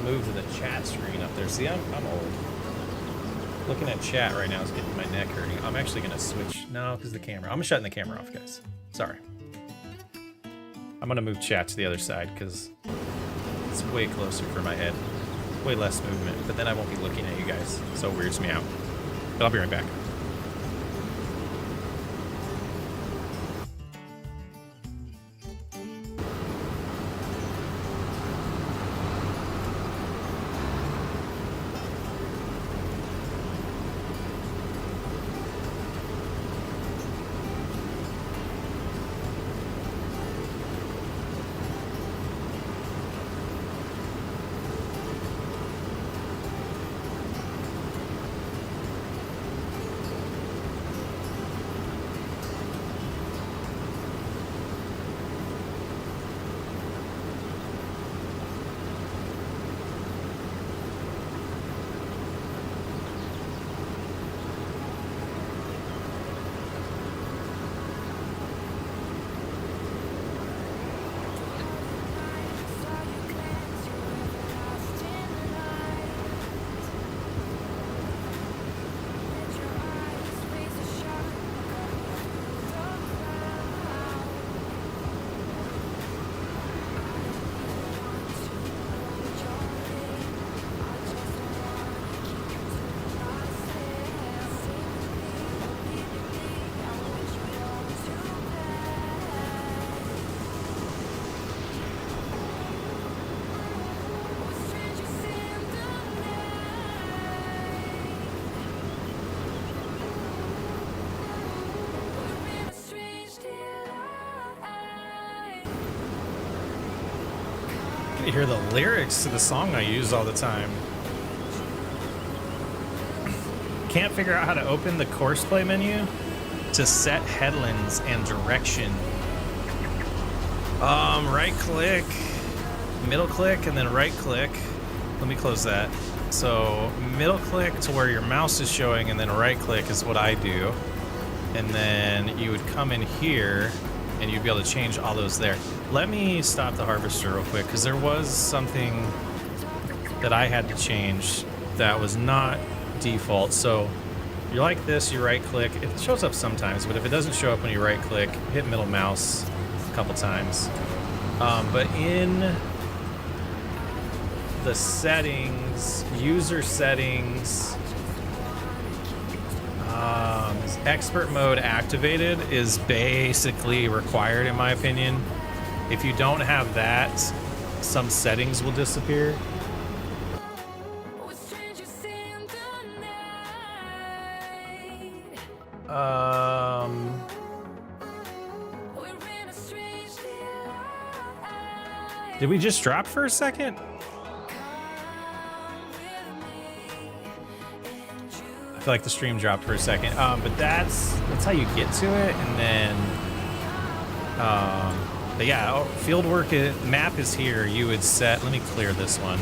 move to the chat screen up there. See, I'm old. Looking at chat right now is getting my neck hurting. I'm actually gonna switch. No, because the camera. I'm shutting the camera off, guys. Sorry. I'm gonna move chat to the other side because it's way closer for my head. Way less movement, but then I won't be looking at you guys, so it weirds me out. But I'll be right back. could hear the lyrics to the song I use all the time. Can't figure out how to open the course play menu to set headlands and direction. Right click, middle click, and then right click. Let me close that. So middle click to where your mouse is showing, and then right click is what I do. And then you would come in here and you'd be able to change all those there. Let me stop the harvester real quick, because there was something that I had to change that was not default. So you're like this, you right click. It shows up sometimes, but if it doesn't show up when you right click, hit middle mouse a couple times. But in the settings, user settings, expert mode activated is basically required, in my opinion. If you don't have that, some settings will disappear. Did we just drop for a second? I feel like the stream dropped for a second. But that's how you get to it, and then but yeah, field work map is here. You would set, let me clear this one.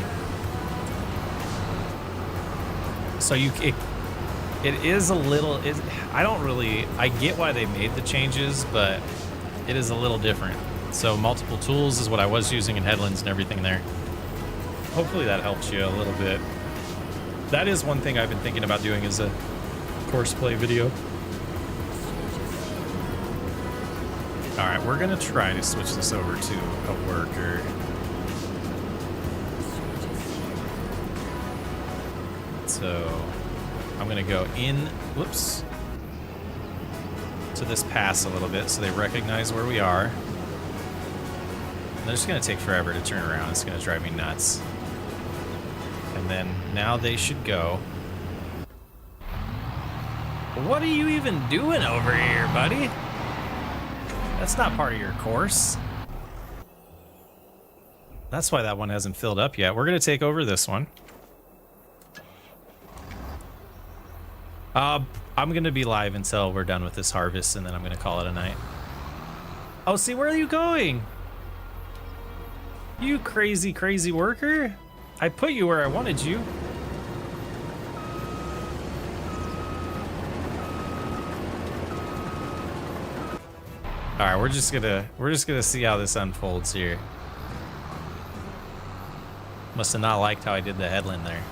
So it is a little, I get why they made the changes, but it is a little different. So multiple tools is what I was using in headlands and everything there. Hopefully that helps you a little bit. That is one thing I've been thinking about doing, is a course play video. All right, we're gonna try to switch this over to a worker. So I'm gonna go in, whoops, to this pass a little bit so they recognize where we are. They're just gonna take forever to turn around. It's gonna drive me nuts. And then now they should go. What are you even doing over here, buddy? That's not part of your course. That's why that one hasn't filled up yet. We're gonna take over this one. I'm gonna be live until we're done with this harvest, and then I'm gonna call it a night. Oh, see, where are you going? You crazy, crazy worker. I put you where I wanted you. All right, we're just gonna see how this unfolds here. Must have not liked how I did the headland there.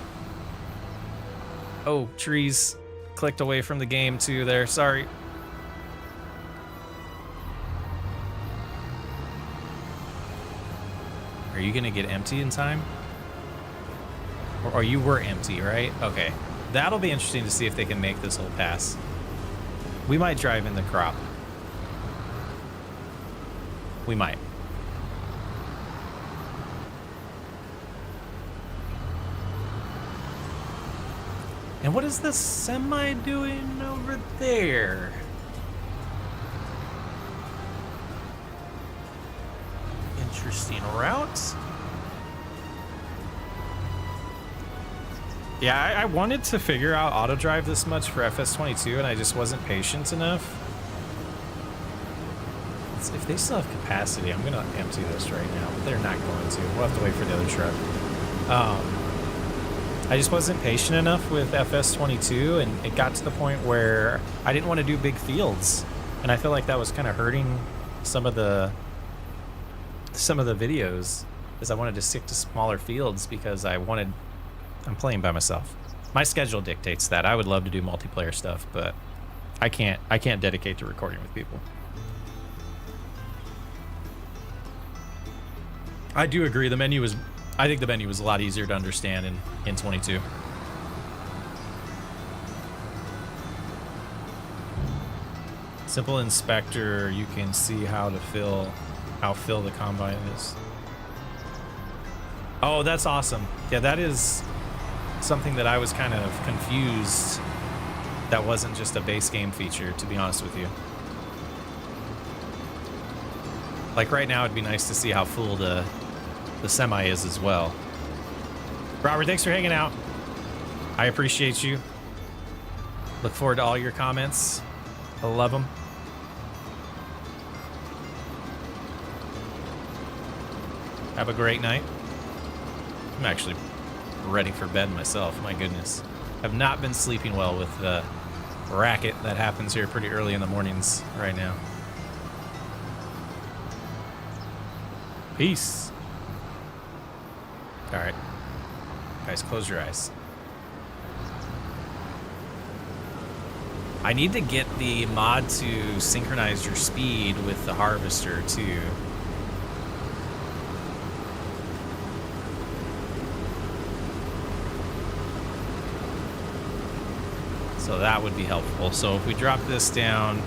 Oh, trees. Clicked away from the game too there, sorry. Are you gonna get empty in time? Or you were empty, right? Okay. That'll be interesting to see if they can make this whole pass. We might drive in the crop. We might. And what is the semi doing over there? Interesting route. Yeah, I wanted to figure out auto drive this much for FS22, and I just wasn't patient enough. If they still have capacity, I'm gonna empty this right now, but they're not going to. We'll have to wait for the other truck. I just wasn't patient enough with FS22, and it got to the point where I didn't want to do big fields, and I feel like that was kind of hurting some of the videos, is I wanted to stick to smaller fields because I'm playing by myself. My schedule dictates that. I would love to do multiplayer stuff, but I can't dedicate to recording with people. I do agree. I think the menu was a lot easier to understand in 22. Simple inspector, you can see how fill the combine is. Oh, that's awesome. Yeah, that is something that I was kind of confused. That wasn't just a base game feature, to be honest with you. Like right now, it'd be nice to see how full the the semi is as well. Robert, thanks for hanging out. I appreciate you. Look forward to all your comments. I love them. Have a great night. I'm actually ready for bed myself. My goodness. I've not been sleeping well with the racket that happens here pretty early in the mornings right now. Peace. All right. Guys, close your eyes. I need to get the mod to synchronize your speed with the harvester too. So that would be helpful. So if we drop this down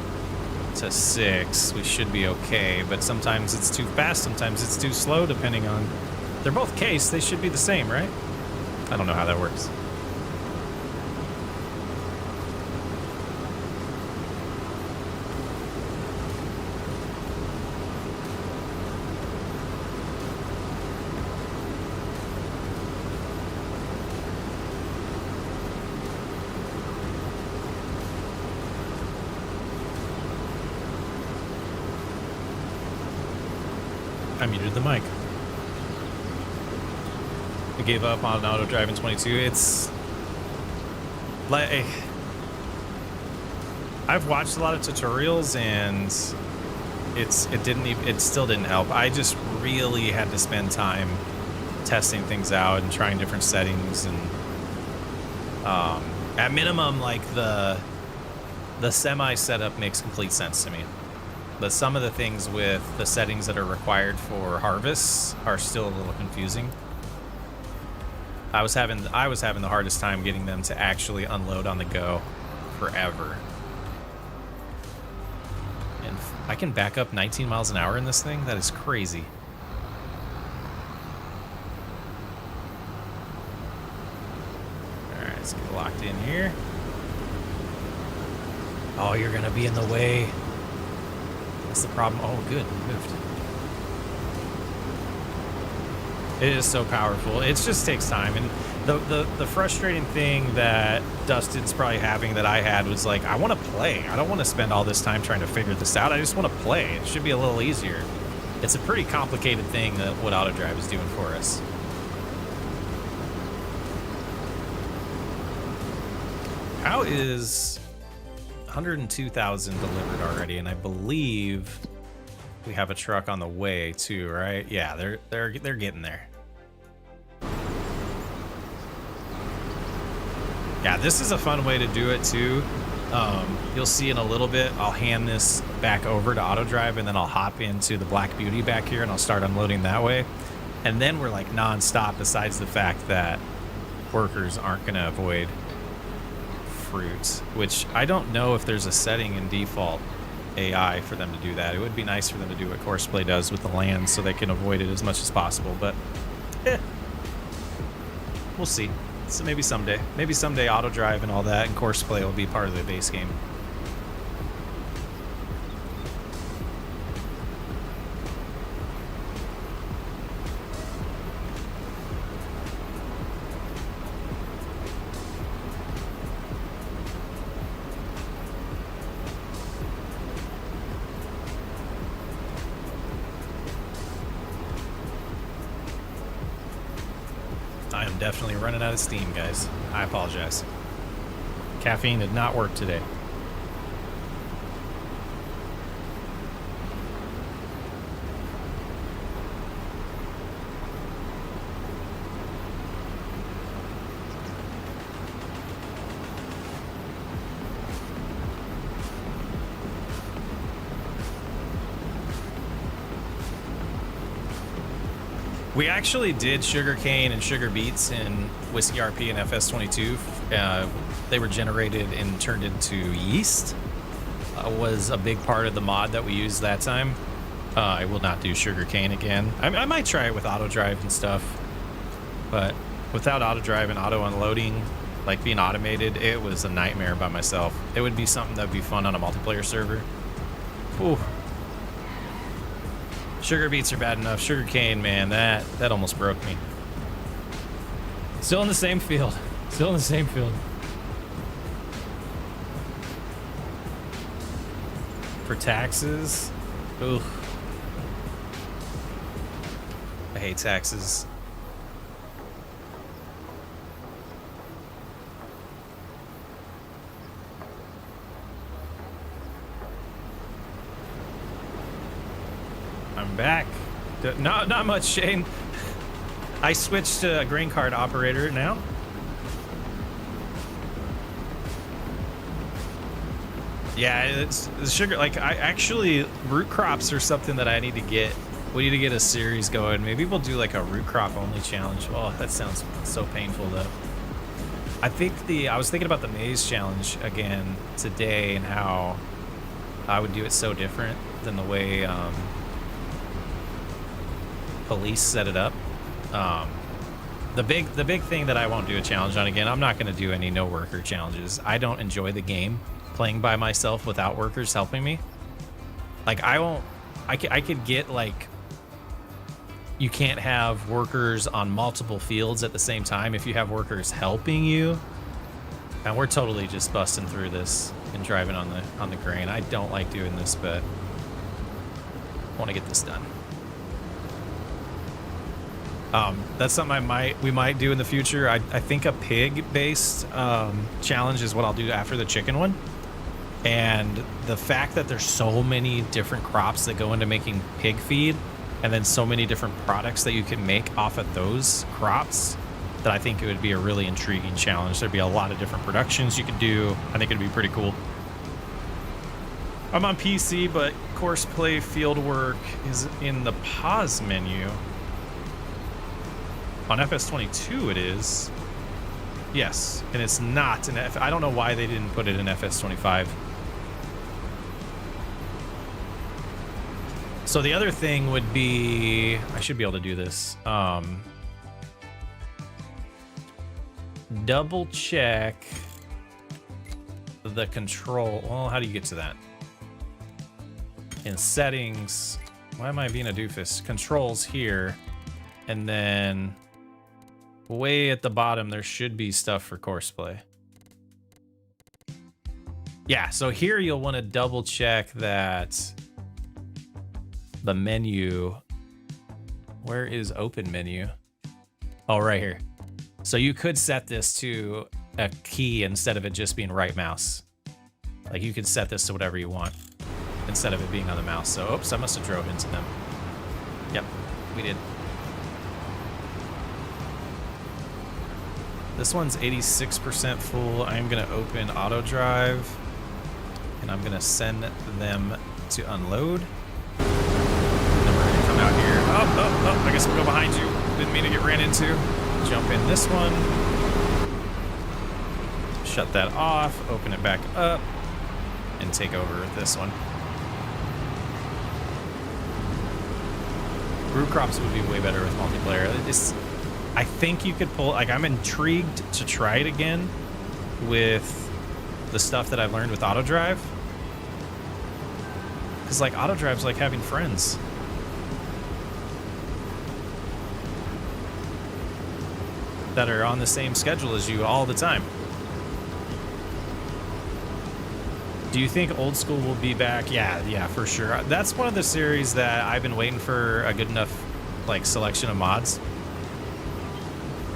to 6, we should be okay. But sometimes it's too fast, sometimes it's too slow, depending on... They're both case, they should be the same, right? I don't know how that works. I muted the mic. I gave up on auto drive in 22. It's like I've watched a lot of tutorials and it still didn't help. I just really had to spend time testing things out and trying different settings, and at minimum, like the semi setup makes complete sense to me. But some of the things with the settings that are required for harvests are still a little confusing. I was having the hardest time getting them to actually unload on the go forever. And I can back up 19 miles an hour in this thing? That is crazy. Alright, let's get locked in here. Oh, you're gonna be in the way. That's the problem. Oh, good. Moved. It is so powerful. It just takes time. And the frustrating thing that Dustin's probably having that I had was like, I want to play. I don't want to spend all this time trying to figure this out. I just want to play. It should be a little easier. It's a pretty complicated thing that what AutoDrive is doing for us. How is 102,000 delivered already? And I believe we have a truck on the way too, right? Yeah, they're getting there. Yeah, this is a fun way to do it too. You'll see in a little bit, I'll hand this back over to AutoDrive and then I'll hop into the Black Beauty back here and I'll start unloading that way. And then we're like non-stop, besides the fact that workers aren't gonna avoid fruit, which I don't know if there's a setting in default AI for them to do that. It would be nice for them to do what Courseplay does with the land so they can avoid it as much as possible, but we'll see. So maybe someday AutoDrive and all that and Courseplay will be part of the base game. I am definitely running out of steam, guys. I apologize. Caffeine did not work today. We actually did sugarcane and sugar beets in Whiskey RP and FS22. They were generated and turned into yeast. Was a big part of the mod that we used that time. I will not do sugarcane again. I might try it with auto drive and stuff, but without auto drive and auto unloading, like being automated, it was a nightmare by myself. It would be something that would be fun on a multiplayer server. Ooh. Sugar beets are bad enough. Sugar cane, man, that almost broke me. Still in the same field. Still in the same field. For taxes. Ooh. I hate taxes. I'm back. Not much, Shane. I switched to a green card operator now. Yeah, it's sugar. Like, I actually, root crops are something that I need to get. We need to get a series going. Maybe we'll do like a root crop only challenge. Oh, that sounds so painful though. I was thinking about the maze challenge again today and how I would do it so different than the way police set it up. The big thing that I won't do a challenge on again, I'm not going to do any no worker challenges. I don't enjoy the game playing by myself without workers helping me. Like, I could get, like, you can't have workers on multiple fields at the same time if you have workers helping you. And we're totally just busting through this and driving on the grain. I don't like doing this, but I want to get this done. That's something we might do in the future. I think a pig-based challenge is what I'll do after the chicken one. And the fact that there's so many different crops that go into making pig feed, and then so many different products that you can make off of those crops, that I think it would be a really intriguing challenge. There'd be a lot of different productions you could do. I think it'd be pretty cool. I'm on PC, but course play fieldwork is in the pause menu. On FS22 it is. Yes, and it's not in I don't know why they didn't put it in FS25. So the other thing would be, I should be able to do this. Double check the control. Well, how do you get to that? In settings, why am I being a doofus? Controls here, and then way at the bottom, there should be stuff for courseplay. Yeah, so here you'll want to double check that the menu, where is open menu? Oh, right here. So you could set this to a key instead of it just being right mouse. Like, you could set this to whatever you want instead of it being on the mouse. So, oops, I must have drove into them. Yep, we did. This one's 86% full. I'm gonna open auto drive and I'm gonna send them to unload. And then we're gonna come out here. Oh, I guess we'll go behind you. Didn't mean to get ran into. Jump in this one. Shut that off, open it back up, and take over this one. Root crops would be way better with multiplayer. I think you could pull, like, I'm intrigued to try it again with the stuff that I've learned with auto drive. Because, like, auto drive's like having friends. That are on the same schedule as you all the time. Do you think old school will be back? Yeah, for sure. That's one of the series that I've been waiting for a good enough, like, selection of mods.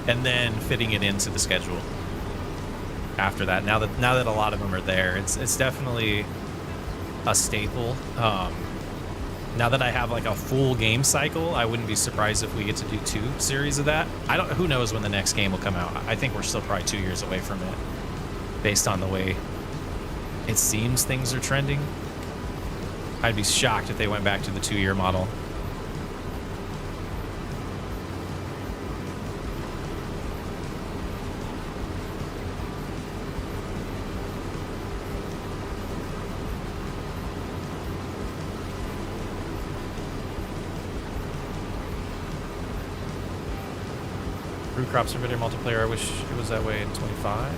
And then fitting it into the schedule after that. Now that a lot of them are there, it's definitely a staple. Now that I have like a full game cycle, I wouldn't be surprised if we get to do 2 series of that. Who knows when the next game will come out. I think we're still probably 2 years away from it based on the way it seems things are trending. I'd be shocked if they went back to the 2-year model. Root crops are better multiplayer. I wish it was that way in 25.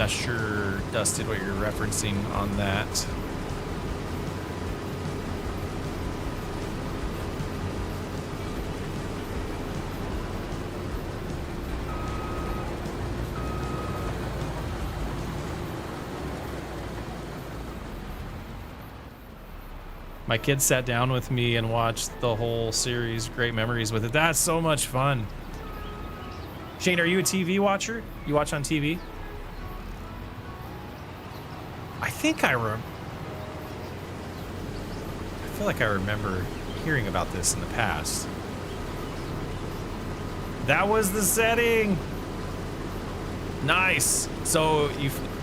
Not sure, Dustin, what you're referencing on that. My kids sat down with me and watched the whole series. Great memories with it. That's so much fun. Shane, are you a TV watcher? You watch on TV? I think I feel like I remember hearing about this in the past. That was the setting. Nice. So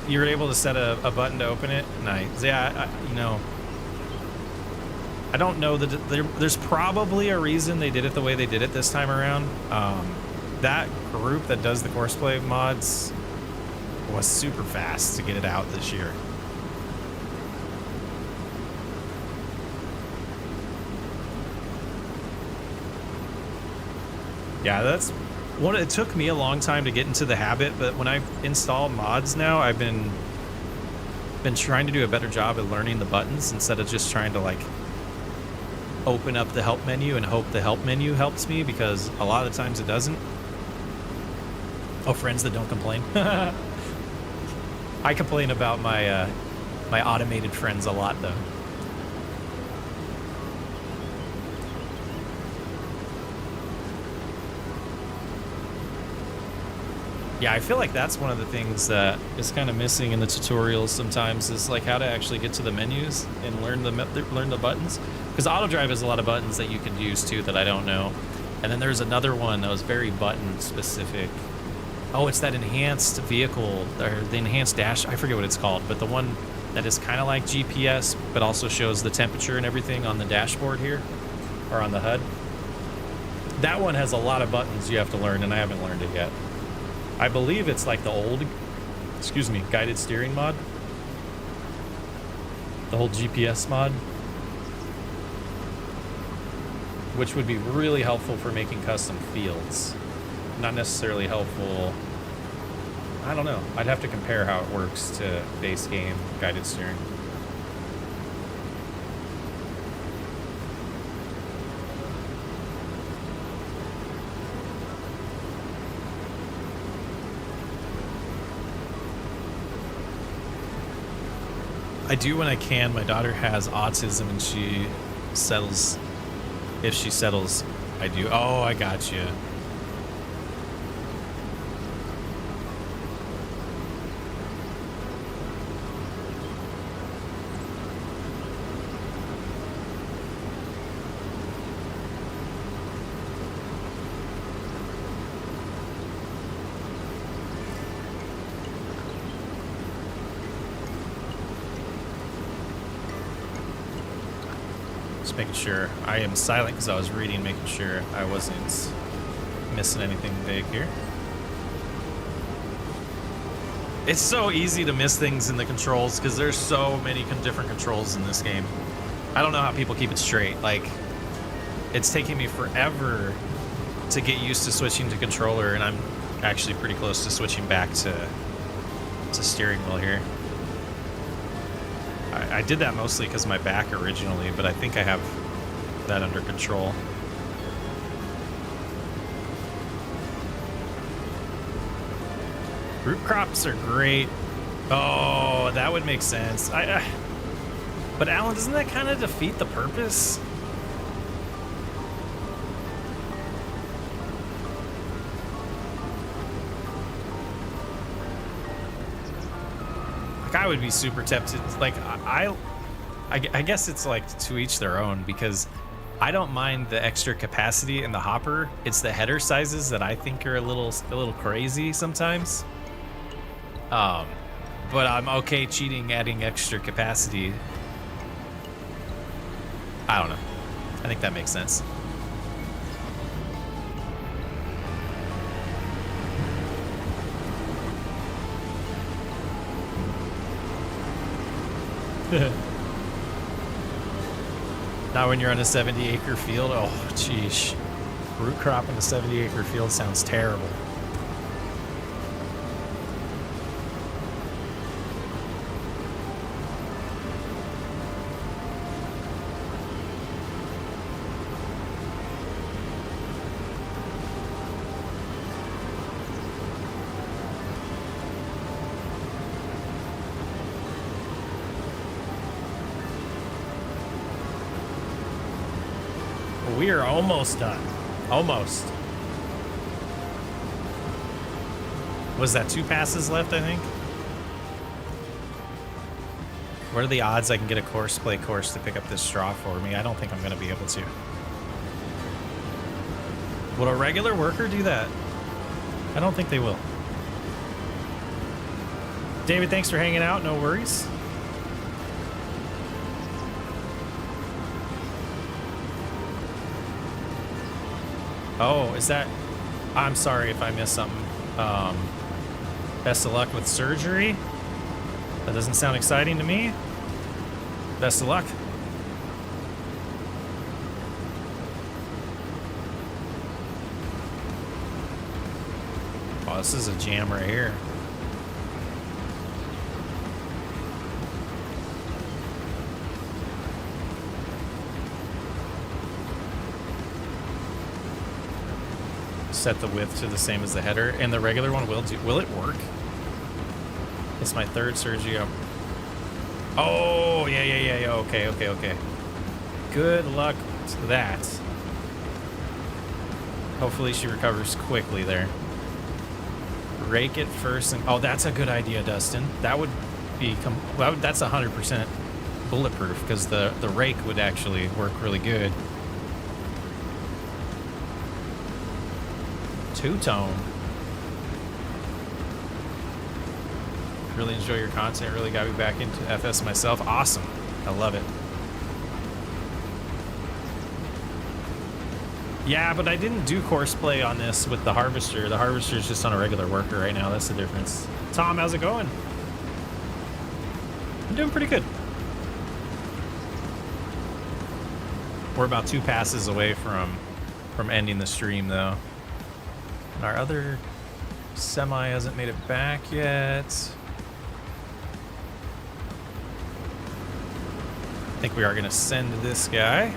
you were able to set a button to open it. Nice. Yeah. You know, I don't know that there's probably a reason they did it the way they did it this time around. That group that does the Courseplay mods was super fast to get it out this year. Yeah, that's one. It took me a long time to get into the habit, but when I install mods now, I've been trying to do a better job at learning the buttons instead of just trying to like open up the help menu and hope the help menu helps me, because a lot of the times it doesn't. Oh, friends that don't complain. I complain about my my automated friends a lot though. Yeah, I feel like that's one of the things that is kind of missing in the tutorials sometimes, is like how to actually get to the menus and learn the buttons. Because auto drive has a lot of buttons that you can use too that I don't know. And then there's another one that was very button specific. Oh, it's that enhanced vehicle, or the enhanced dash. I forget what it's called, but the one that is kind of like GPS, but also shows the temperature and everything on the dashboard here, or on the HUD. That one has a lot of buttons you have to learn, and I haven't learned it yet. I believe it's like the old, guided steering mod. The whole GPS mod. Which would be really helpful for making custom fields. Not necessarily helpful. I don't know. I'd have to compare how it works to base game guided steering. I do when I can. My daughter has autism and she settles. If she settles, I do. Oh, I got you. Making sure I am silent because I was reading, making sure I wasn't missing anything big here. It's so easy to miss things in the controls because there's so many different controls in this game. I don't know how people keep it straight. Like, it's taking me forever to get used to switching to controller, and I'm actually pretty close to switching back to steering wheel here. I did that mostly because of my back originally, but I think I have that under control. Root crops are great. Oh, that would make sense. But Alan, doesn't that kind of defeat the purpose? I would be super tempted. Like, I guess it's like to each their own, because I don't mind the extra capacity in the hopper. It's the header sizes that I think are a little crazy sometimes. But I'm okay cheating, adding extra capacity. I don't know. I think that makes sense. Not when you're on a 70-acre field. Oh, geesh. Root crop in a 70-acre field sounds terrible. we are almost done. Almost. Was that 2 passes left, I think? What are the odds I can get a Courseplay course to pick up this straw for me? I don't think I'm going to be able to. Will a regular worker do that? I don't think they will. David, thanks for hanging out. No worries. Oh, is that... I'm sorry if I missed something. Best of luck with surgery. That doesn't sound exciting to me. Best of luck. Oh, this is a jam right here. Set the width to the same as the header, and the regular one will do. Will it work? It's my 3rd Sergio. Oh, yeah. Okay. Good luck to that. Hopefully she recovers quickly there. Rake it first, and oh, that's a good idea, Dustin. That would be that's 100% bulletproof because the rake would actually work really good. Two-tone. Really enjoy your content. Really got me back into FS myself. Awesome. I love it. Yeah, but I didn't do Courseplay on this with the Harvester. The Harvester is just on a regular worker right now. That's the difference. Tom, how's it going? I'm doing pretty good. We're about 2 passes away from ending the stream, though. Our other semi hasn't made it back yet. I think we are going to send this guy.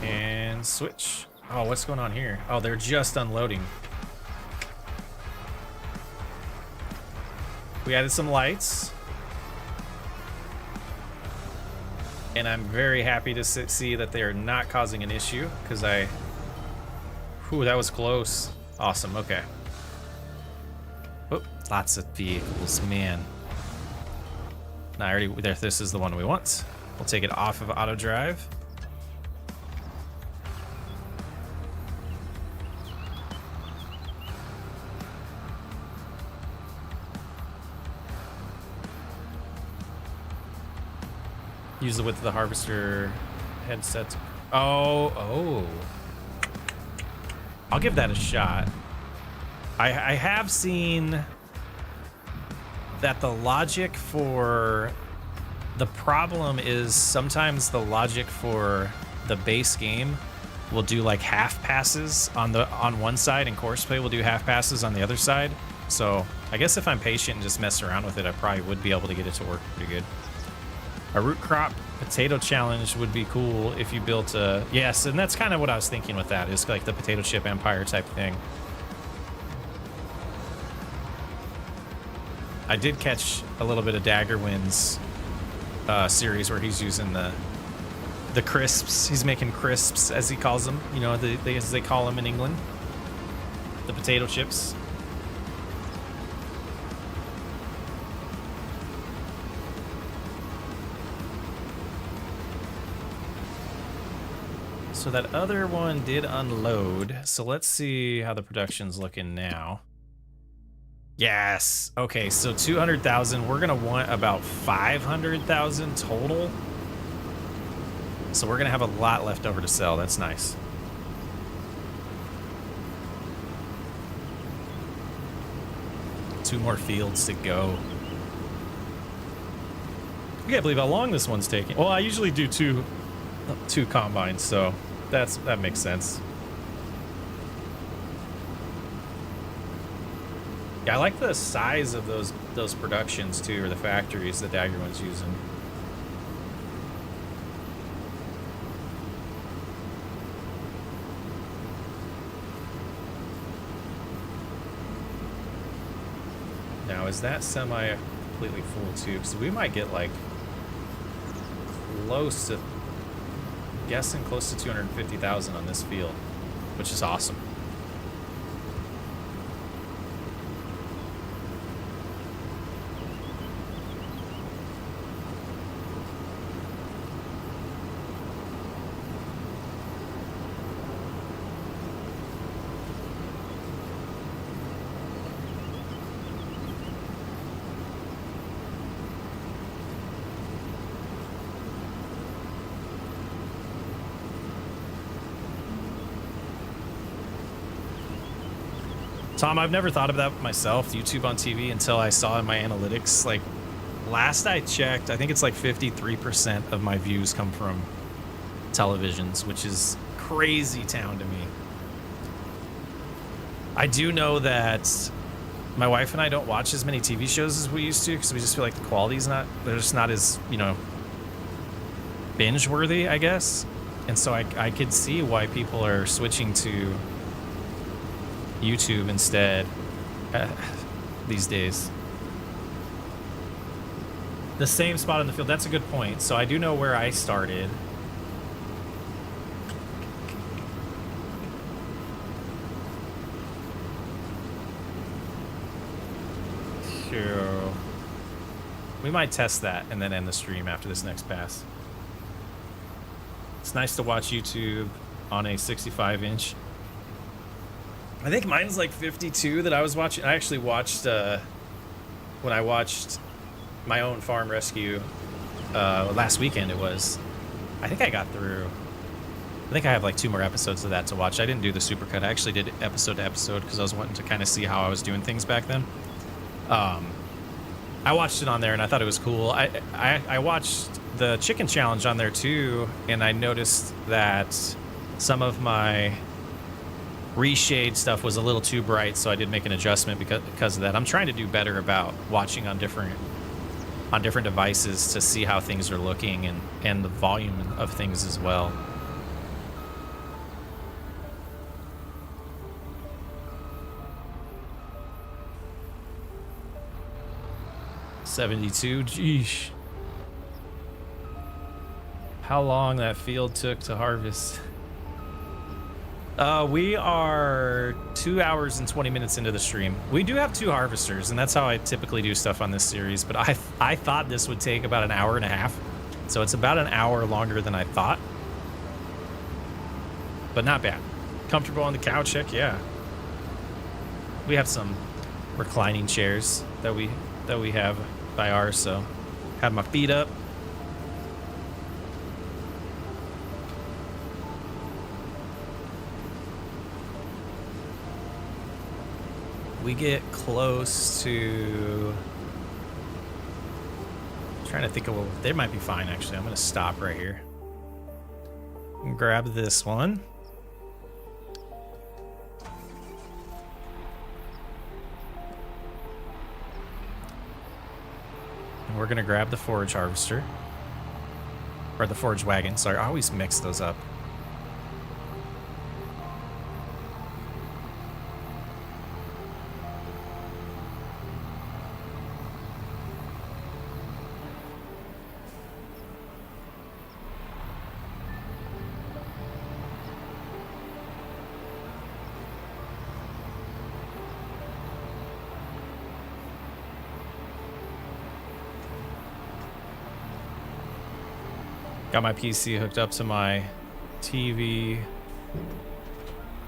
And switch. Oh, what's going on here? Oh, they're just unloading. We added some lights. And I'm very happy to see that they are not causing an issue because Whew, that was close. Awesome, okay. Oh, lots of vehicles, man. Nah, I already, this is the one we want. We'll take it off of auto drive. Use the width of the Harvester headset. Oh. I'll give that a shot. I have seen that the logic for the problem is sometimes the logic for the base game will do like half passes on one side and Courseplay will do half passes on the other side. So I guess if I'm patient and just mess around with it, I probably would be able to get it to work pretty good. A root crop potato challenge would be cool if you built a... Yes, and that's kind of what I was thinking with that, is like the potato chip empire type thing. I did catch a little bit of Daggerwind's series where he's using the crisps. He's making crisps, as he calls them. You know, as they call them in England. The potato chips. So that other one did unload. So let's see how the production's looking now. Yes. Okay, so 200,000. We're going to want about 500,000 total. So we're going to have a lot left over to sell. That's nice. Two more fields to go. I can't believe how long this one's taking. Well, I usually do two combines, so that makes sense. Yeah, I like the size of those productions too, or the factories that Daggerwind's using. Now, is that semi completely full too? Because we might get like close to guessing close to 250,000 on this field, which is awesome. Tom, I've never thought of that myself, YouTube on TV, until I saw in my analytics. Like, last I checked, I think it's like 53% of my views come from televisions, which is crazy town to me. I do know that my wife and I don't watch as many TV shows as we used to because we just feel like the quality's they're just not as, you know, binge worthy, I guess. And so I could see why people are switching to YouTube instead these days. The same spot in the field. That's a good point. So I do know where I started. Sure. We might test that and then end the stream after this next pass. It's nice to watch YouTube on a 65-inch. I think mine's like 52 that I was watching. I actually watched, when I watched my own farm rescue last weekend, it was. I think I got through. I think I have like 2 more episodes of that to watch. I didn't do the supercut. I actually did episode to episode because I was wanting to kind of see how I was doing things back then. I watched it on there and I thought it was cool. I watched the chicken challenge on there too, and I noticed that some of my reshade stuff was a little too bright, so I did make an adjustment because of that. I'm trying to do better about watching on different devices to see how things are looking and the volume of things as well. $72, geesh. How long that field took to harvest. We are 2 hours and 20 minutes into the stream. We do have 2 harvesters, and that's how I typically do stuff on this series, but I thought this would take about an hour and a half. So it's about an hour longer than I thought. But not bad. Comfortable on the couch, heck yeah. We have some reclining chairs that we have by ours, so have my feet up. We get close to, I'm trying to think of what, they might be fine actually. I'm gonna stop right here and grab this one. And we're gonna grab the forage harvester, or the forage wagon. Sorry, I always mix those up. Got my PC hooked up to my TV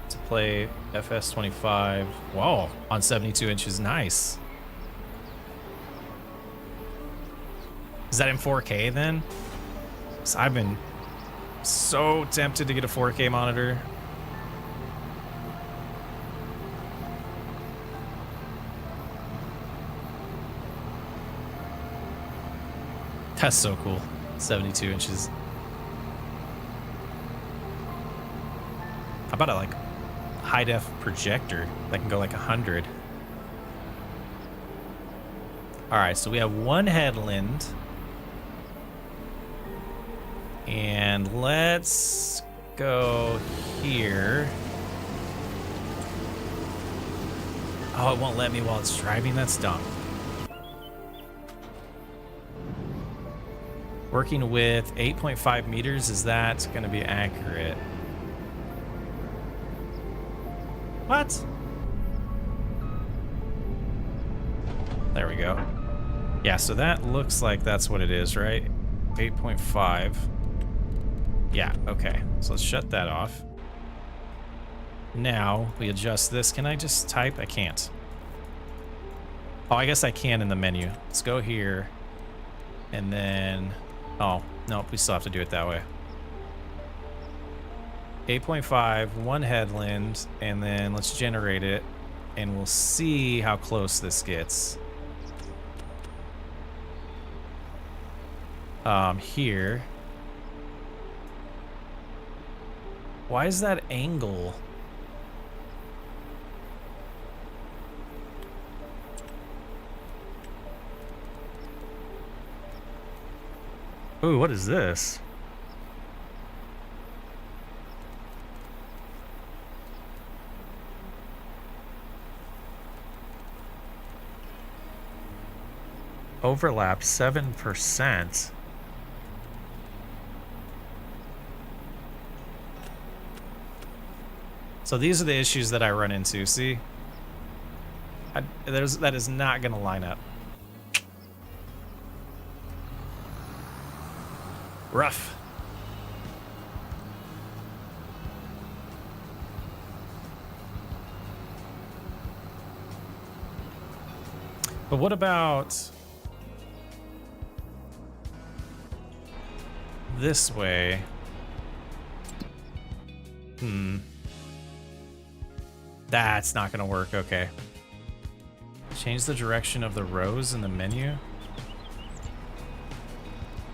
to play FS25. Whoa, on 72 inches, nice. Is that in 4K then? 'Cause I've been so tempted to get a 4K monitor. That's so cool. 72 inches. How about a like high def projector that can go like 100? All right, so we have one headland, and let's go here. Oh, it won't let me while it's driving. That's dumb. Working with 8.5 meters, is that going to be accurate? What? There we go. Yeah, so that looks like that's what it is, right? 8.5. Yeah, okay. So let's shut that off. Now we adjust this. Can I just type? I can't. Oh, I guess I can in the menu. Let's go here. And then... Oh, nope, we still have to do it that way. 8.5, one headland, and then let's generate it, and we'll see how close this gets. Here. Why is that angle? Ooh, what is this? Overlap 7%. So these are the issues that I run into, see? That is not going to line up. Rough. But what about this way? That's not going to work. Okay. Change the direction of the rows in the menu.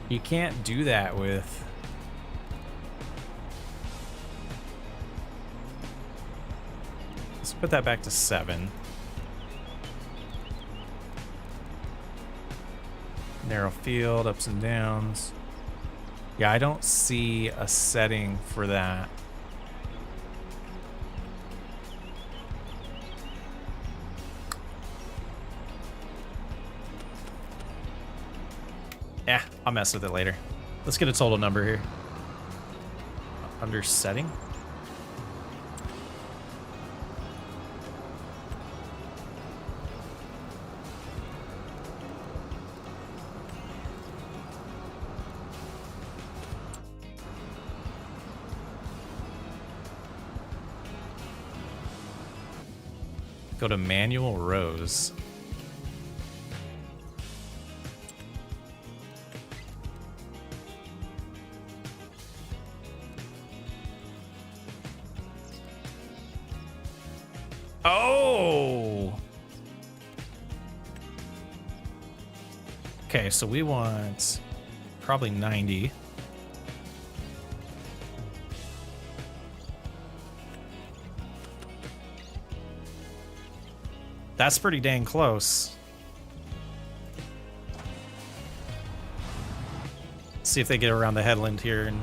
You can't do that with... Let's put that back to 7. Narrow field, ups and downs. Yeah, I don't see a setting for that. Yeah, I'll mess with it later. Let's get a total number here. Under setting. Go to manual rows. Oh! Okay, so we want probably 90. That's pretty dang close. See if they get around the headland here.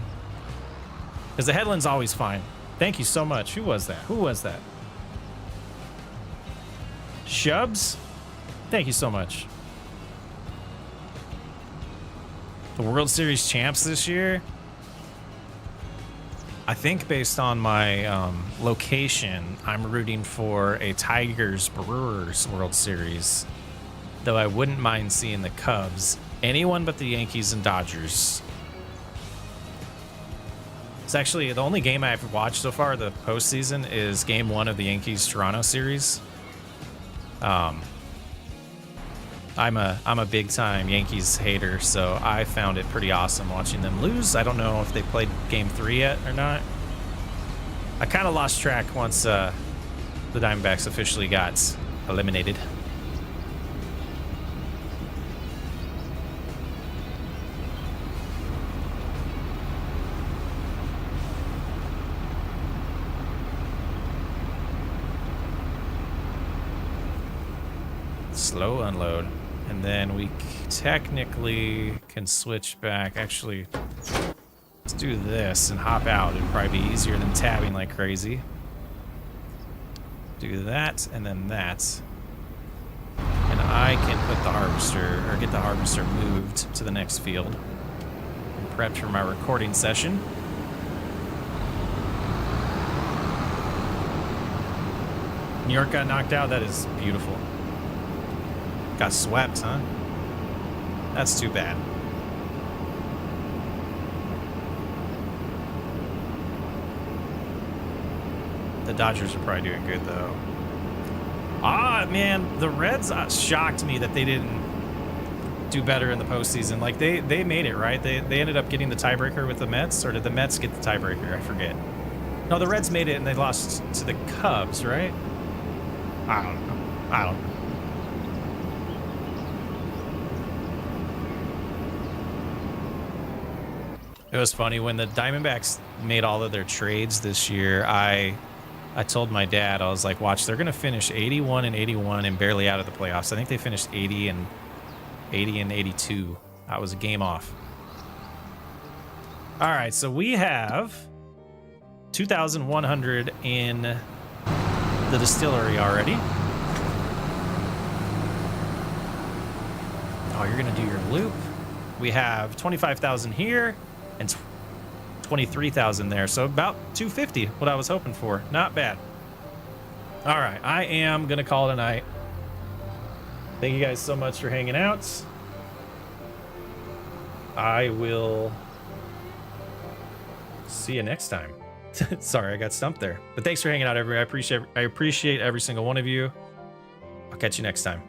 Because the headland's always fine. Thank you so much. Who was that? Who was that? Shubs? Thank you so much. The World Series champs this year? I think based on my location, I'm rooting for a Tigers-Brewers World Series. Though I wouldn't mind seeing the Cubs. Anyone but the Yankees and Dodgers. It's actually the only game I've watched so far, the postseason, is Game 1 of the Yankees-Toronto series. I'm a big time Yankees hater, so I found it pretty awesome watching them lose. I don't know if they played Game 3 yet or not. I kind of lost track once the Diamondbacks officially got eliminated. Slow unload. And then we technically can switch back. Actually, let's do this and hop out. It'd probably be easier than tabbing like crazy. Do that and then that. And I can put the harvester, or get the harvester moved to the next field. prepped for my recording session. New York got knocked out. That is beautiful. Got swept, huh? That's too bad. The Dodgers are probably doing good, though. Ah, man, the Reds shocked me that they didn't do better in the postseason. Like, they made it, right? They ended up getting the tiebreaker with the Mets, or did the Mets get the tiebreaker? I forget. No, the Reds made it, and they lost to the Cubs, right? I don't know. It was funny when the Diamondbacks made all of their trades this year. I told my dad, I was like, watch, they're going to finish 81 and 81 and barely out of the playoffs. I think they finished 80 and 82. That was a game off. All right, so we have 2,100 in the distillery already. Oh, you're going to do your loop. We have 25,000 here and 23,000 there, so about 250, what I was hoping for. Not bad. All right, I am gonna call it a night. Thank you guys so much for hanging out. I will see you next time. Sorry, I got stumped there, but thanks for hanging out, everybody. I appreciate every single one of you. I'll catch you next time.